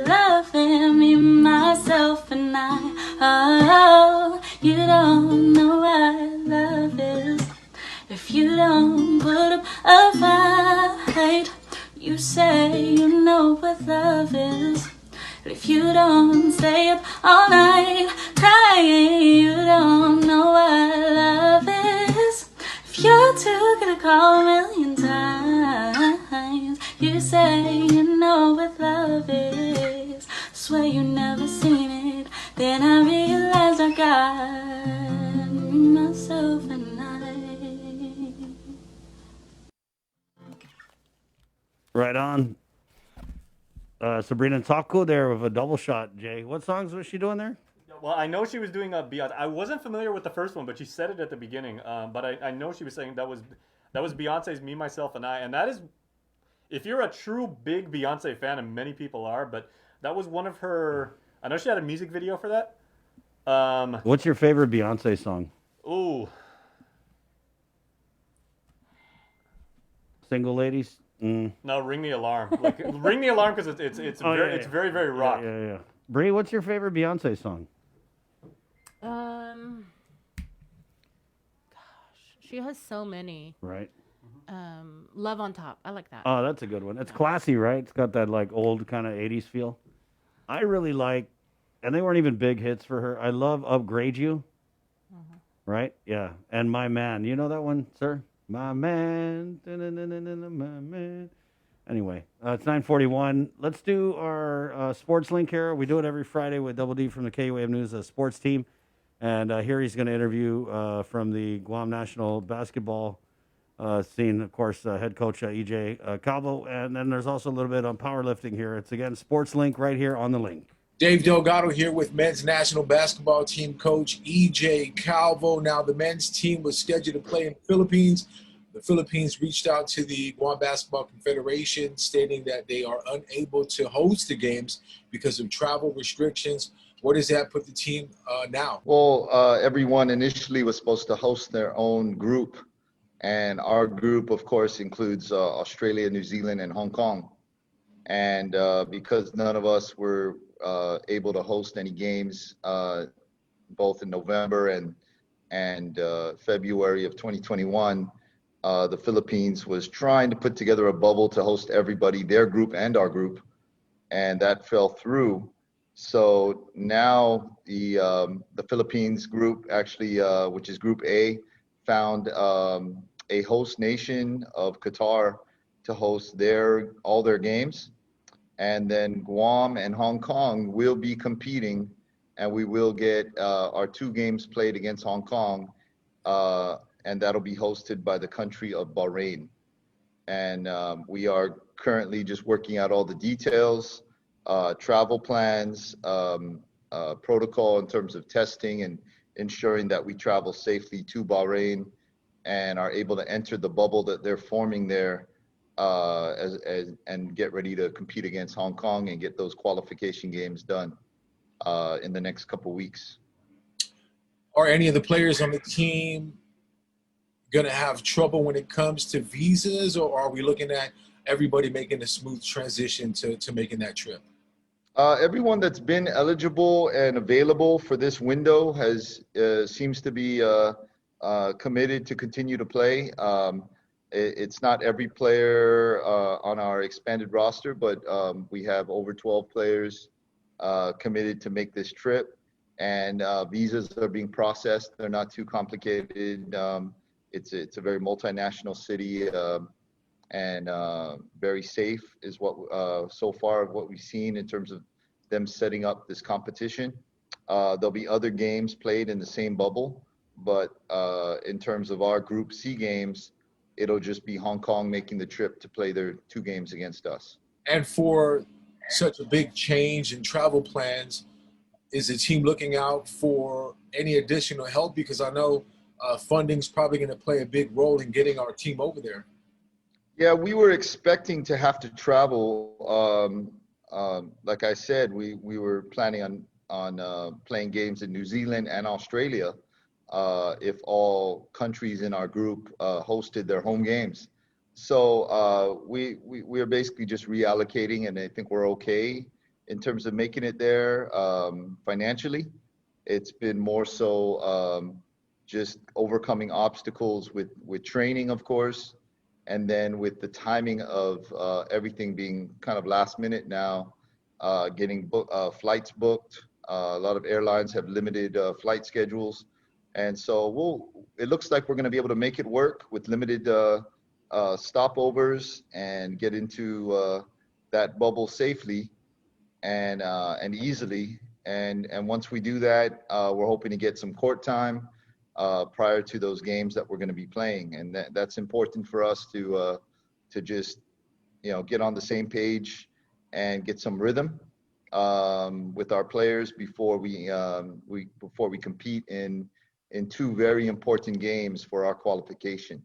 loving me, myself, and I. Oh, you don't know what love is. If you don't put up a fight, you say you know what love is. If you don't stay up all night crying, you don't know what love is. If you're too good to call a million times, you say you know what love is. Swear you never seen it. Then I realized I got me, myself, and I.
Right on. Sabrina Chaco there with a double shot, Jay. What songs was she doing there?
Well, I know she was doing a Beyonce. I wasn't familiar with the first one, but she said it at the beginning. But I know she was saying that was Beyonce's "Me, Myself, and I," and that is, if you're a true big Beyonce fan, and many people are, but that was one of her. I know she had a music video for that.
What's your favorite Beyonce song?
Ooh,
Single Ladies.
no, Ring the Alarm. Like, Ring the Alarm because it's
Oh,
very
yeah,
it's
yeah.
very very rock.
Yeah. Bree, what's your favorite Beyonce song?
She has so many.
Right.
Love on Top. I like that.
Oh, that's a good one. It's classy, right? It's got that like old kind of 80s feel. I really like, and they weren't even big hits for her. I love Upgrade You. Right? Yeah. And My Man. You know that one, sir? My Man. My Man. Anyway, it's 9:41. Let's do our sports link here. We do it every Friday with Double D from the KUAM News sports team. And here he's going to interview from the Guam National basketball scene, of course, head coach EJ Calvo. And then there's also a little bit on powerlifting here. It's, again, Sports Link right here on the link.
Dave Delgado here with men's national basketball team coach EJ Calvo. Now, the men's team was scheduled to play in the Philippines. The Philippines reached out to the Guam Basketball Confederation stating that they are unable to host the games because of travel restrictions. Where does that put the team now?
Well, everyone initially was supposed to host their own group. And our group, of course, includes Australia, New Zealand, and Hong Kong. And because none of us were able to host any games, both in November and February of 2021, the Philippines was trying to put together a bubble to host everybody, their group and our group, and that fell through. So now the Philippines group, actually, which is Group A, found a host nation of Qatar to host all their games, and then Guam and Hong Kong will be competing, and we will get our 2 games played against Hong Kong. And that'll be hosted by the country of Bahrain. And we are currently just working out all the details, travel plans, protocol in terms of testing and ensuring that we travel safely to Bahrain and are able to enter the bubble that they're forming there and get ready to compete against Hong Kong and get those qualification games done in the next couple weeks.
Are any of the players on the team going to have trouble when it comes to visas, or are we looking at everybody making a smooth transition to making that trip?
Everyone that's been eligible and available for this window seems to be committed to continue to play. It's not every player on our expanded roster, but we have over 12 players committed to make this trip, and visas are being processed. They're not too complicated. It's a very multinational city and very safe is what so far what we've seen in terms of them setting up this competition. There'll be other games played in the same bubble, but in terms of our Group C games, it'll just be Hong Kong making the trip to play their 2 games against us.
And for such a big change in travel plans, is the team looking out for any additional help? Because I know funding's probably going to play a big role in getting our team over there.
Yeah, we were expecting to have to travel. Like I said, we were planning on playing games in New Zealand and Australia if all countries in our group hosted their home games. So we're basically just reallocating, and I think we're okay in terms of making it there financially. It's been more so just overcoming obstacles with training, of course, and then with the timing of everything being kind of last minute now, getting flights booked. A lot of airlines have limited flight schedules. And so it looks like we're going to be able to make it work with limited stopovers and get into that bubble safely and easily. And once we do that, we're hoping to get some court time prior to those games that we're going to be playing. And that's important for us to just, get on the same page and get some rhythm with our players before we compete in 2 very important games for our qualification.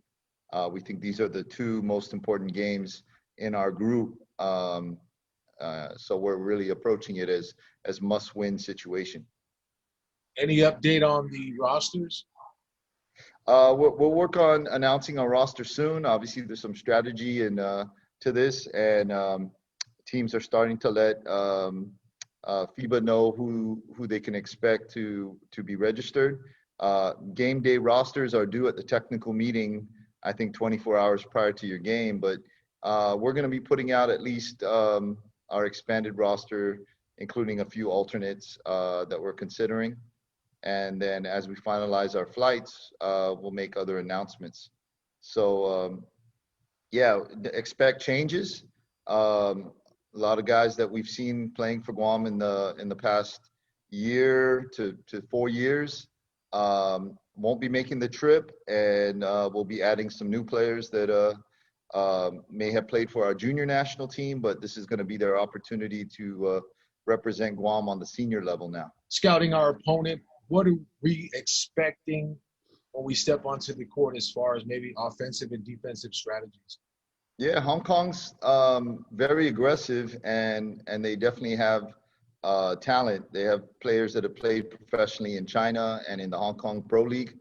We think these are the 2 most important games in our group. So we're really approaching it as must-win situation.
Any update on the rosters?
We'll work on announcing our roster soon. Obviously, there's some strategy to this, and teams are starting to let FIBA know who they can expect to be registered. Game day rosters are due at the technical meeting, I think 24 hours prior to your game, but we're going to be putting out at least our expanded roster, including a few alternates that we're considering. And then as we finalize our flights, we'll make other announcements. So, expect changes. A lot of guys that we've seen playing for Guam in the past year to 4 years won't be making the trip, and we'll be adding some new players that may have played for our junior national team, but this is going to be their opportunity to represent Guam on the senior level now.
Scouting our opponent, what are we expecting when we step onto the court as far as maybe offensive and defensive strategies?
Yeah, Hong Kong's very aggressive, and they definitely have talent. They have players that have played professionally in China and in the Hong Kong Pro League.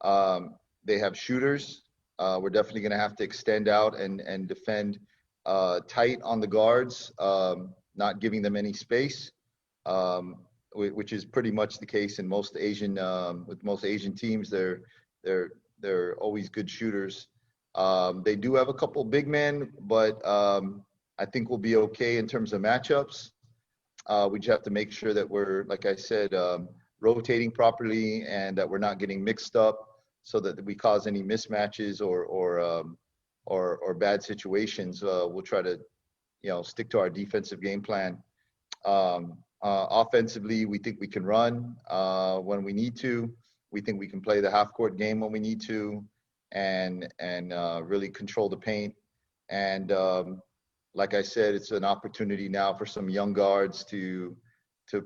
They have shooters. We're definitely going to have to extend out and defend tight on the guards, not giving them any space, which is pretty much the case in most Asian with most Asian teams. They're always good shooters. They do have a couple big men, but I think we'll be okay in terms of matchups. We just have to make sure that we're, like I said, rotating properly and that we're not getting mixed up so that we cause any mismatches or bad situations. We'll try to, stick to our defensive game plan. Offensively, we think we can run when we need to. We think we can play the half-court game when we need to, and really control the paint. And like I said, it's an opportunity now for some young guards to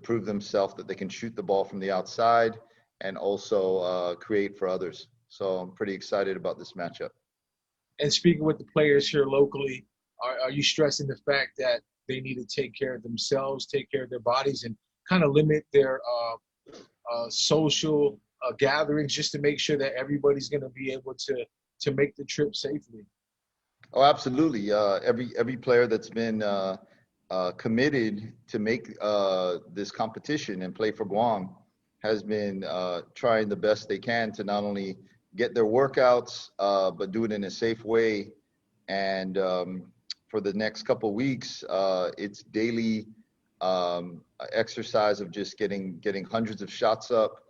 prove themselves that they can shoot the ball from the outside and also create for others. So I'm pretty excited about this matchup.
And speaking with the players here locally, are you stressing the fact that they need to take care of themselves, take care of their bodies, and kind of limit their social gatherings just to make sure that everybody's going to be able to make the trip safely?
Oh, absolutely. Every player that's been committed to make this competition and play for Guam has been trying the best they can to not only get their workouts, but do it in a safe way. And for the next couple of weeks, it's daily exercise of just getting hundreds of shots up.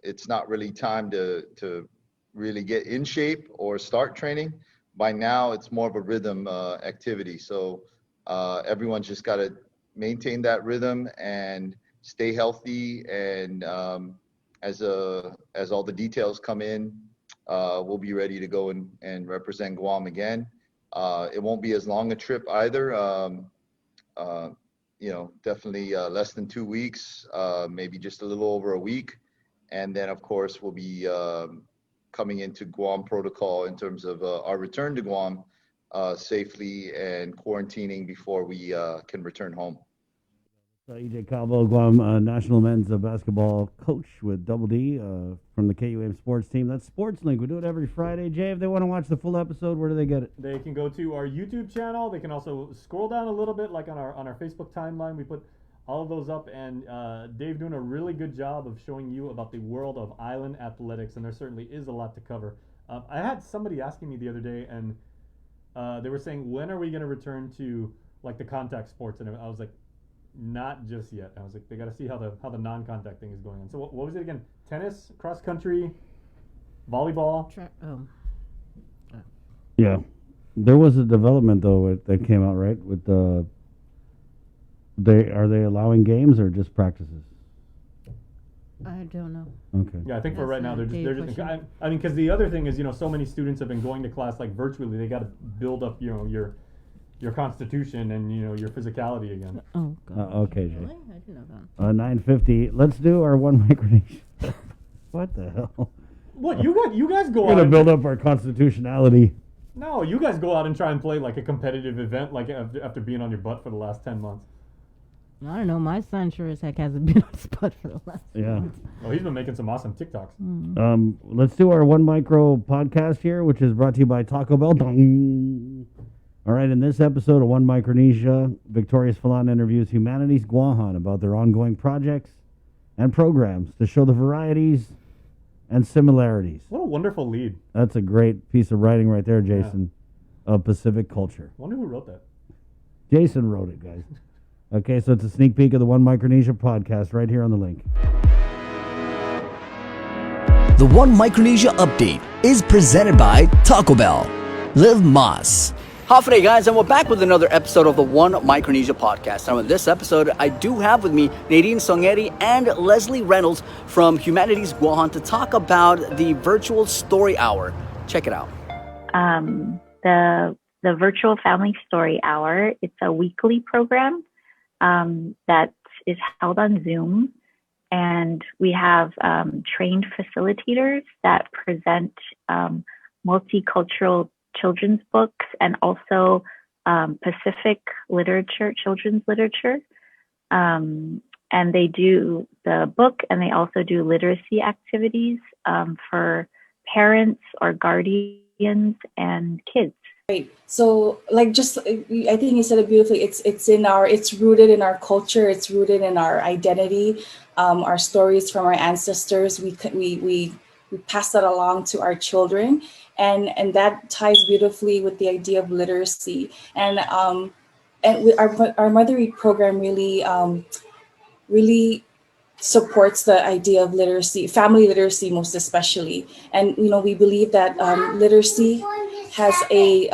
It's not really time to really get in shape or start training. By now, it's more of a rhythm activity. So everyone's just got to maintain that rhythm and stay healthy. And as all the details come in, we'll be ready to go and represent Guam again. It won't be as long a trip either. Definitely less than 2 weeks, maybe just a little over a week. And then, of course, we'll be coming into Guam protocol in terms of our return to Guam safely and quarantining before we can return home.
EJ Calvo, Guam national men's basketball coach with Double D from the KUAM sports team. That's Sports Link. We do it every Friday. Jay, if they want to watch the full episode, where do they get it?
They can go to our YouTube channel. They can also scroll down a little bit, like on our Facebook timeline. We put all of those up, and Dave doing a really good job of showing you about the world of island athletics, and there certainly is a lot to cover. I had somebody asking me the other day, and they were saying, when are we going to return to like the contact sports? And I was like, not just yet. I was like, they got to see how the non-contact thing is going on. So what was it again? Tennis, cross country, volleyball.
Yeah, there was a development though that came out right with the. Are they allowing games or just practices?
I don't know.
Okay.
Yeah, I think for right now they're just. I mean, because the other thing is, so many students have been going to class like virtually. They got to build up, your constitution and your physicality again.
Oh, God.
Okay, Jay.
Really? I didn't know that.
9:50. Let's do our one micronation. What the hell?
What you guys go
We're
out?
gonna build up our constitutionality.
No, you guys go out and try and play like a competitive event, like after being on your butt for the last 10 months.
I don't know. My son sure as heck hasn't been on his butt for the last month.
Oh, he's been making some awesome TikToks.
Let's do our One Micro podcast here, which is brought to you by Taco Bell. Dong. All right, in this episode of One Micronesia, Victorious Falan interviews Humanities Guahan about their ongoing projects and programs to show the varieties and similarities.
What a wonderful lead.
That's a great piece of writing right there, Jason, of Pacific culture.
I wonder who wrote that.
Jason wrote it, guys. Okay, so it's a sneak peek of the One Micronesia podcast right here on the link.
The One Micronesia update is presented by Taco Bell. Live Mas. Howdy, guys, and we're back with another episode of the One Micronesia podcast. Now, in this episode, I do have with me Nadine Songeri and Leslie Reynolds from Humanities Guahan to talk about the virtual story hour. Check it out.
The virtual family story hour. It's a weekly program that is held on Zoom, and we have trained facilitators that present multicultural children's books and also Pacific literature, children's literature. And they do the book, and they also do literacy activities for parents or guardians and kids.
Right. So, like, just I think you said it beautifully. It's rooted in our culture. It's rooted in our identity, our stories from our ancestors. We pass that along to our children, and that ties beautifully with the idea of literacy. And our Mother program really supports the idea of literacy, family literacy most especially. And we believe that literacy has a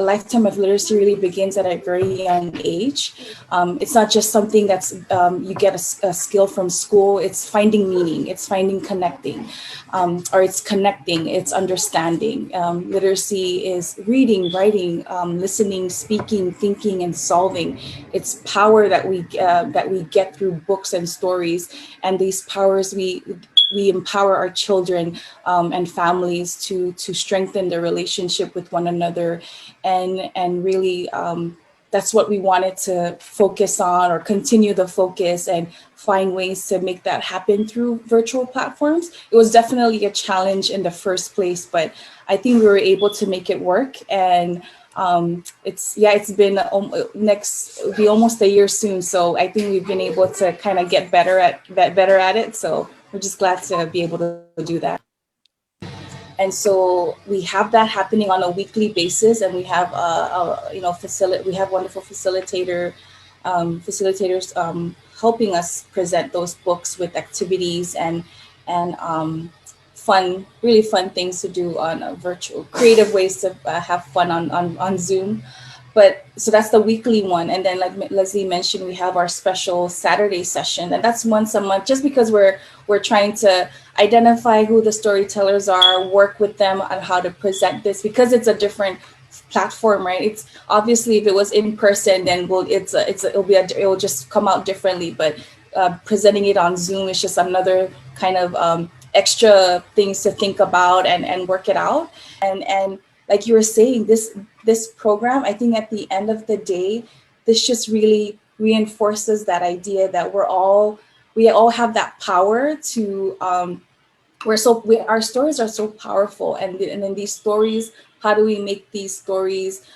lifetime of literacy really begins at a very young age. It's not just something that's you get a skill from school. It's finding meaning. It's finding connecting, or it's connecting. It's understanding. Literacy is reading, writing, listening, speaking, thinking, and solving. It's power that we get through books and stories, and these powers we empower our children and families to strengthen their relationship with one another, and really that's what we wanted to focus on, or continue the focus and find ways to make that happen through virtual platforms. It was definitely a challenge in the first place, but I think we were able to make it work. And it's been it'll be almost a year soon, so I think we've been able to kind of get better at it. So we're just glad to be able to do that. And so we have that happening on a weekly basis, and we have we have wonderful facilitators helping us present those books with activities and really fun things to do on a virtual, creative ways to have fun on Zoom. But so that's the weekly one. And then, like Leslie mentioned, we have our special Saturday session, and that's once a month, just because we're trying to identify who the storytellers are, work with them on how to present this, because it's a different platform, right? It's obviously, if it was in person, then it'll just come out differently. But presenting it on Zoom is just another kind of extra things to think about and work it out. And like you were saying, this program, I think at the end of the day, this just really reinforces that idea that we all have that power to our stories are so powerful, and then these stories, how do we make these stories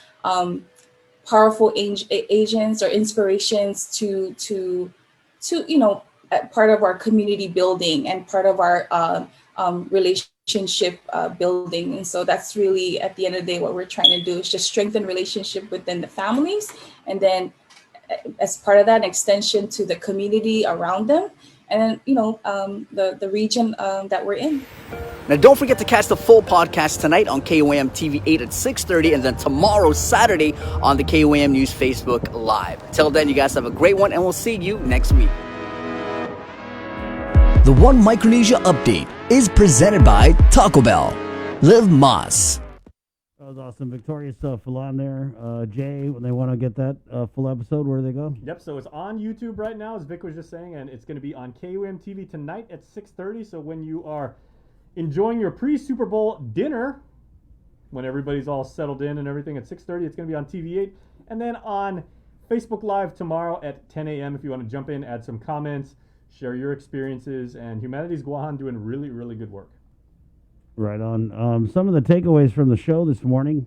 powerful agents or inspirations to part of our community building and part of our relationship building. And so that's really, at the end of the day, what we're trying to do is just strengthen relationship within the families, and then as part of that, an extension to the community around them, and then the region that we're in.
Now, don't forget to catch the full podcast tonight on KOAM TV 8 at 6:30, and then tomorrow, Saturday, on the KOAM News Facebook Live. Till then, you guys have a great one, and we'll see you next week.
The One Micronesia Update is presented by Taco Bell. Live Mas.
That was awesome. Victorious full on there. Jay, when they want to get that full episode, where do they go?
Yep, so it's on YouTube right now, as Vic was just saying, and it's going to be on KUM TV tonight at 6:30. So when you are enjoying your pre-Super Bowl dinner, when everybody's all settled in and everything, at 6:30, it's going to be on TV8. And then on Facebook Live tomorrow at 10 a.m. if you want to jump in, add some comments, share your experiences, and Humanities Guahan doing really, really good work.
Right on. Some of the takeaways from the show this morning.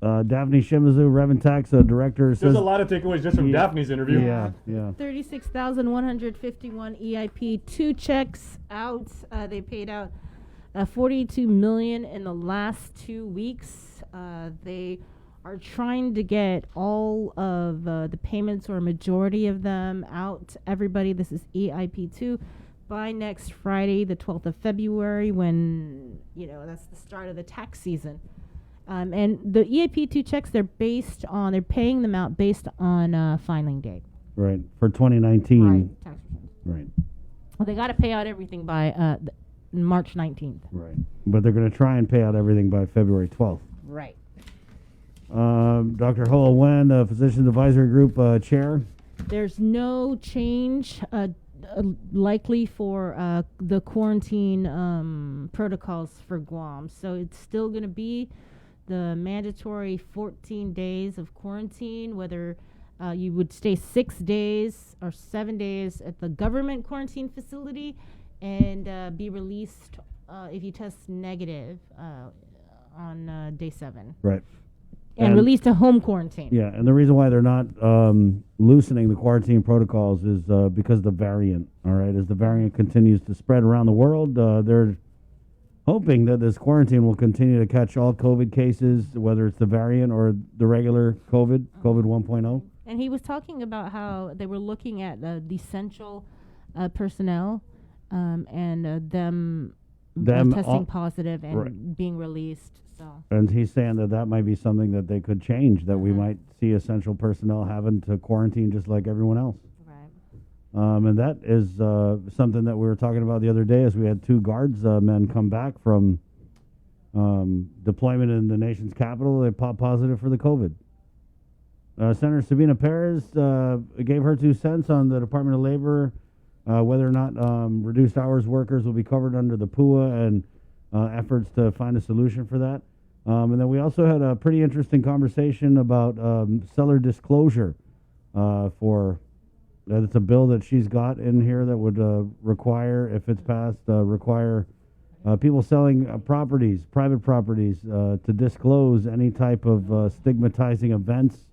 Daphne Shimizu, Reventex, director, says...
There's a lot of takeaways just from Daphne's interview.
Yeah.
36,151 EIP, 2 checks out. They paid out $42 million in the last 2 weeks. They are trying to get all of the payments, or a majority of them, out to everybody. This is EIP2 by next Friday, the 12th of February, when, that's the start of the tax season. And the EAP2 checks, they're paying them out based on filing date.
Right. For 2019.
Right. Tax returns.
Right.
Well, they got to pay out everything by March 19th.
Right. But they're going to try and pay out everything by February 12th.
Right.
Dr. Hoa Wen, the Physicians Advisory Group chair.
There's no change likely for the quarantine protocols for Guam. So it's still going to be the mandatory 14 days of quarantine, whether you would stay 6 days or 7 days at the government quarantine facility and be released if you test negative on day 7.
Right.
And released to home quarantine.
Yeah, and the reason why they're not loosening the quarantine protocols is because of the variant, all right? As the variant continues to spread around the world, they're hoping that this quarantine will continue to catch all COVID cases, whether it's the variant or the regular COVID 1.0.
And he was talking about how they were looking at the essential personnel and them testing positive and being released. So.
And he's saying that might be something that they could change, that we might see essential personnel having to quarantine just like everyone else.
Right.
And that is something that we were talking about the other day as we had 2 guards men come back from deployment in the nation's capital. They popped positive for the COVID. Senator Sabina Perez gave her 2 cents on the Department of Labor, whether or not reduced hours workers will be covered under the PUA and efforts to find a solution for that. And then we also had a pretty interesting conversation about seller disclosure for that. It's a bill that she's got in here that would require, if it's passed, require people selling properties, private properties, to disclose any type of stigmatizing events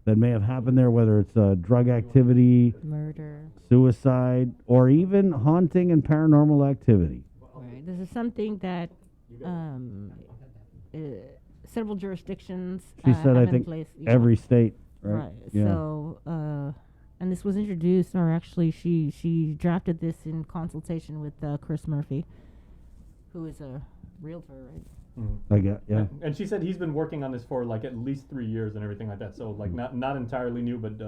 that may have happened there, whether it's drug activity,
murder,
suicide, or even haunting and paranormal activity.
Right. This is something that several jurisdictions
She said,
have
I
in
think
place.
every state, right?
Right.
Yeah.
So, and this was introduced, or actually, she drafted this in consultation with Chris Murphy, who is a realtor, right?
Mm-hmm.
I get, yeah.
And she said he's been working on this for like at least 3 years and everything like that. So like not entirely new, but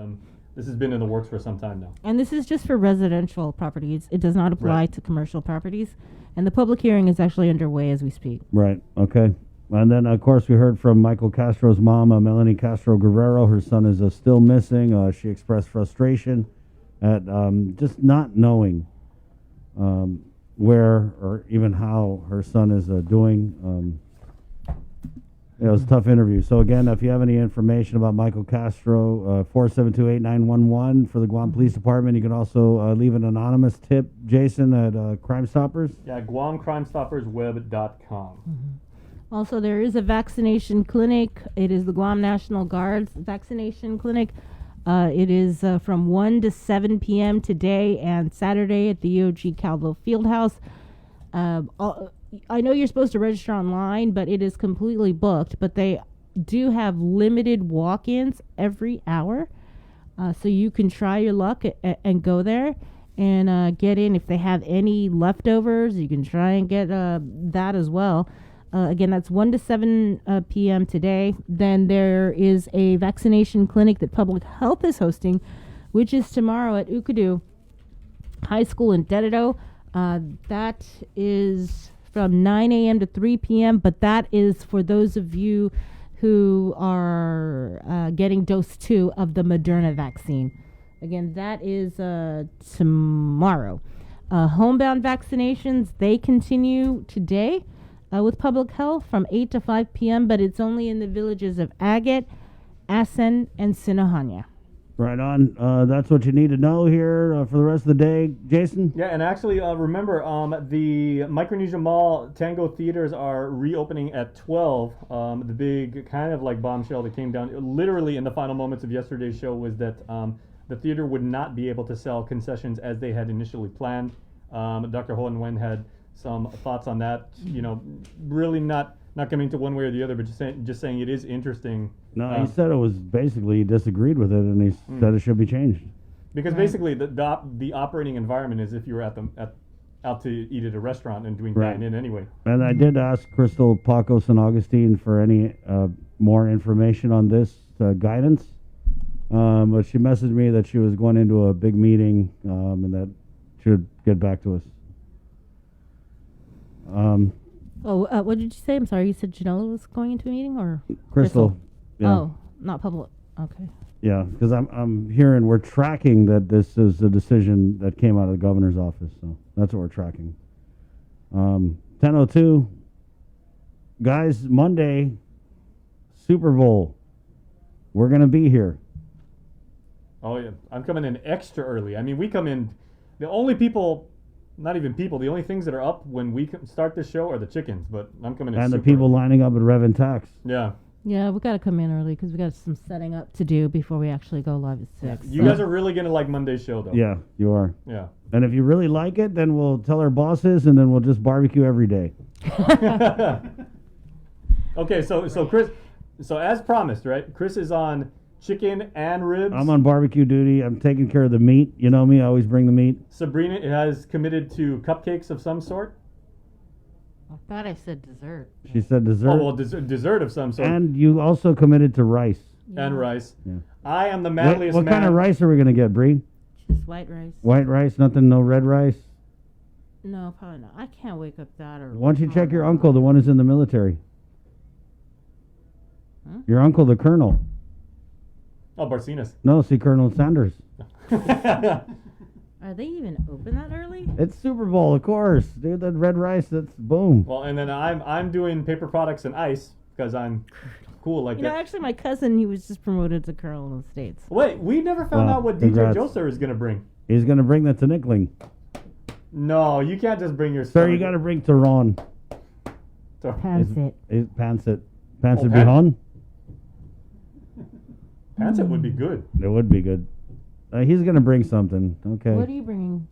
this has been in the works for some time now.
And this is just for residential properties. It does not apply
Right.
to commercial properties. And the public hearing is actually underway as we speak.
Right. Okay. And then, of course, we heard from Michael Castro's mom, Melanie Castro Guerrero. Her son is still missing. She expressed frustration at just not knowing where or even how her son is doing. It was a tough interview. So, again, if you have any information about Michael Castro, 472-8911 for the Guam Police Department. You can also leave an anonymous tip, Jason, at Crime Stoppers.
Yeah, GuamCrimeStoppersWeb.com.
Also, there is a vaccination clinic. It is the Guam National Guard's vaccination clinic. It is from 1 to 7 p.m. today and Saturday at the EOG Calvo Fieldhouse. I know you're supposed to register online, but it is completely booked. But they do have limited walk-ins every hour. So you can try your luck and go there and get in. If they have any leftovers, you can try and get that as well. Again, that's 1 to 7 p.m. today. Then there is a vaccination clinic that Public Health is hosting, which is tomorrow at Ukadu High School in Dededo. That is from 9 a.m. to 3 p.m., but that is for those of you who are getting dose 2 of the Moderna vaccine. Again, that is tomorrow. Homebound vaccinations, they continue today with Public Health from 8 to 5 p.m., but it's only in the villages of Agate, Asen, and Sinahanya.
Right on. That's what you need to know here for the rest of the day. Jason?
Yeah, and actually, remember, the Micronesia Mall Tango Theaters are reopening at 12. The big kind of like bombshell that came down literally in the final moments of yesterday's show was that the theater would not be able to sell concessions as they had initially planned. Dr. Hoa Wen had some thoughts on that, you know, really not coming to one way or the other, but just saying it is interesting.
No, he said it was basically he disagreed with it, and he said it should be changed.
Because basically the operating environment is if you were at out to eat at a restaurant and doing
Right.
dine-in anyway.
And I did ask Crystal Paco San Augustine for any more information on this guidance. But she messaged me that she was going into a big meeting and that she would get back to us.
What did you say? I'm sorry. You said Janella was going into a meeting, or
Crystal. Yeah.
Oh, not public. Okay.
Yeah, because I'm hearing we're tracking that this is a decision that came out of the governor's office, so that's what we're tracking. 10:02, guys. Monday, Super Bowl. We're gonna be here.
Oh yeah, I'm coming in extra early. I mean, we come in. The only people, not even people, the only things that are up when we start this show are the chickens. But I'm coming in.
And the
super
people
early.
lining up at Rev and Tax.
Yeah.
Yeah, we got to come in early because we got some setting up to do before we actually go live at 6.
You guys are really gonna like Monday's show, though.
Yeah, you are.
Yeah.
And if you really like it, then we'll tell our bosses, and then we'll just barbecue every day.
Okay, so Chris, so as promised, right? Chris is on chicken and ribs.
I'm on barbecue duty. I'm taking care of the meat. You know me, I always bring the meat.
Sabrina has committed to cupcakes of some sort.
I thought I said dessert.
She said dessert.
Oh well, dessert of some sort.
And you also committed to rice.
And rice.
Yeah.
I am the
What,
manliest
what
man.
kind of rice are we going to get, Bree?
Just white rice.
White rice, nothing, no red rice?
No, probably not. I can't wake up that early.
Why don't you check your uncle, the one who's in the military?
Huh?
Your uncle, the colonel.
Oh, Barcinas.
No, see Colonel Sanders.
Are they even open that early?
It's Super Bowl, of course. Dude, that red rice, that's boom.
Well, and then I'm doing paper products and ice because I'm cool like
You know,
that.
actually, my cousin, he was just promoted to colonel in the States.
Wait, we never found
Well,
out what
congrats.
DJ Joser is gonna bring.
He's going to bring the Tanickling.
No, you can't just bring your.
Sir, you got to bring Tehran.
Pancit.
Pancit. Pancit
pan-
Bihan?
Pancit would be good.
It would be good. He's going to bring something. Okay.
What are you bringing?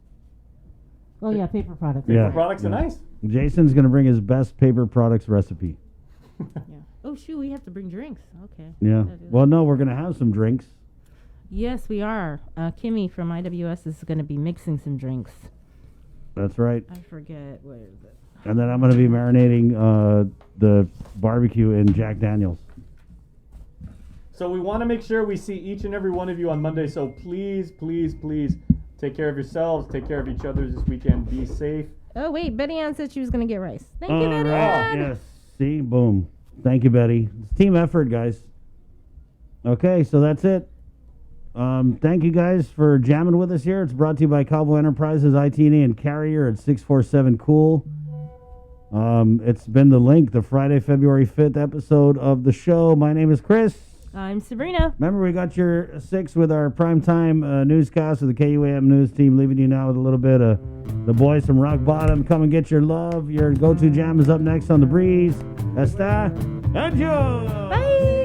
Oh, yeah, paper products.
Yeah.
Products and ice.
Jason's going to bring his best paper products recipe.
Yeah. Oh, shoot, we have to bring drinks. Okay.
Yeah.
Gotta do that.
Well, no, we're going to have some drinks.
Yes, we are. Kimmy from IWS is going to be mixing some drinks.
That's right.
I forget. Where is it?
And then I'm going to be marinating the barbecue in Jack Daniels.
So we want to make sure we see each and every one of you on Monday. So please, please, please take care of yourselves. Take care of each other this weekend. Be safe.
Oh, wait. Betty Ann said she was going to get rice. Thank you, Betty
right.
Ann.
Yes. See? Boom. Thank you, Betty. It's team effort, guys. Okay, so that's it. Thank you guys for jamming with us here. It's brought to you by Cowboy Enterprises, IT&E, and Carrier at 647-COOL. It's been the link, the Friday, February 5th episode of the show. My name is Chris.
I'm Sabrina.
Remember, we got your 6 with our primetime newscast with the KUAM news team, leaving you now with a little bit of the boys from Rock Bottom. Come and get your love. Your go-to jam is up next on The Breeze. Hasta. Enjoy.
Bye.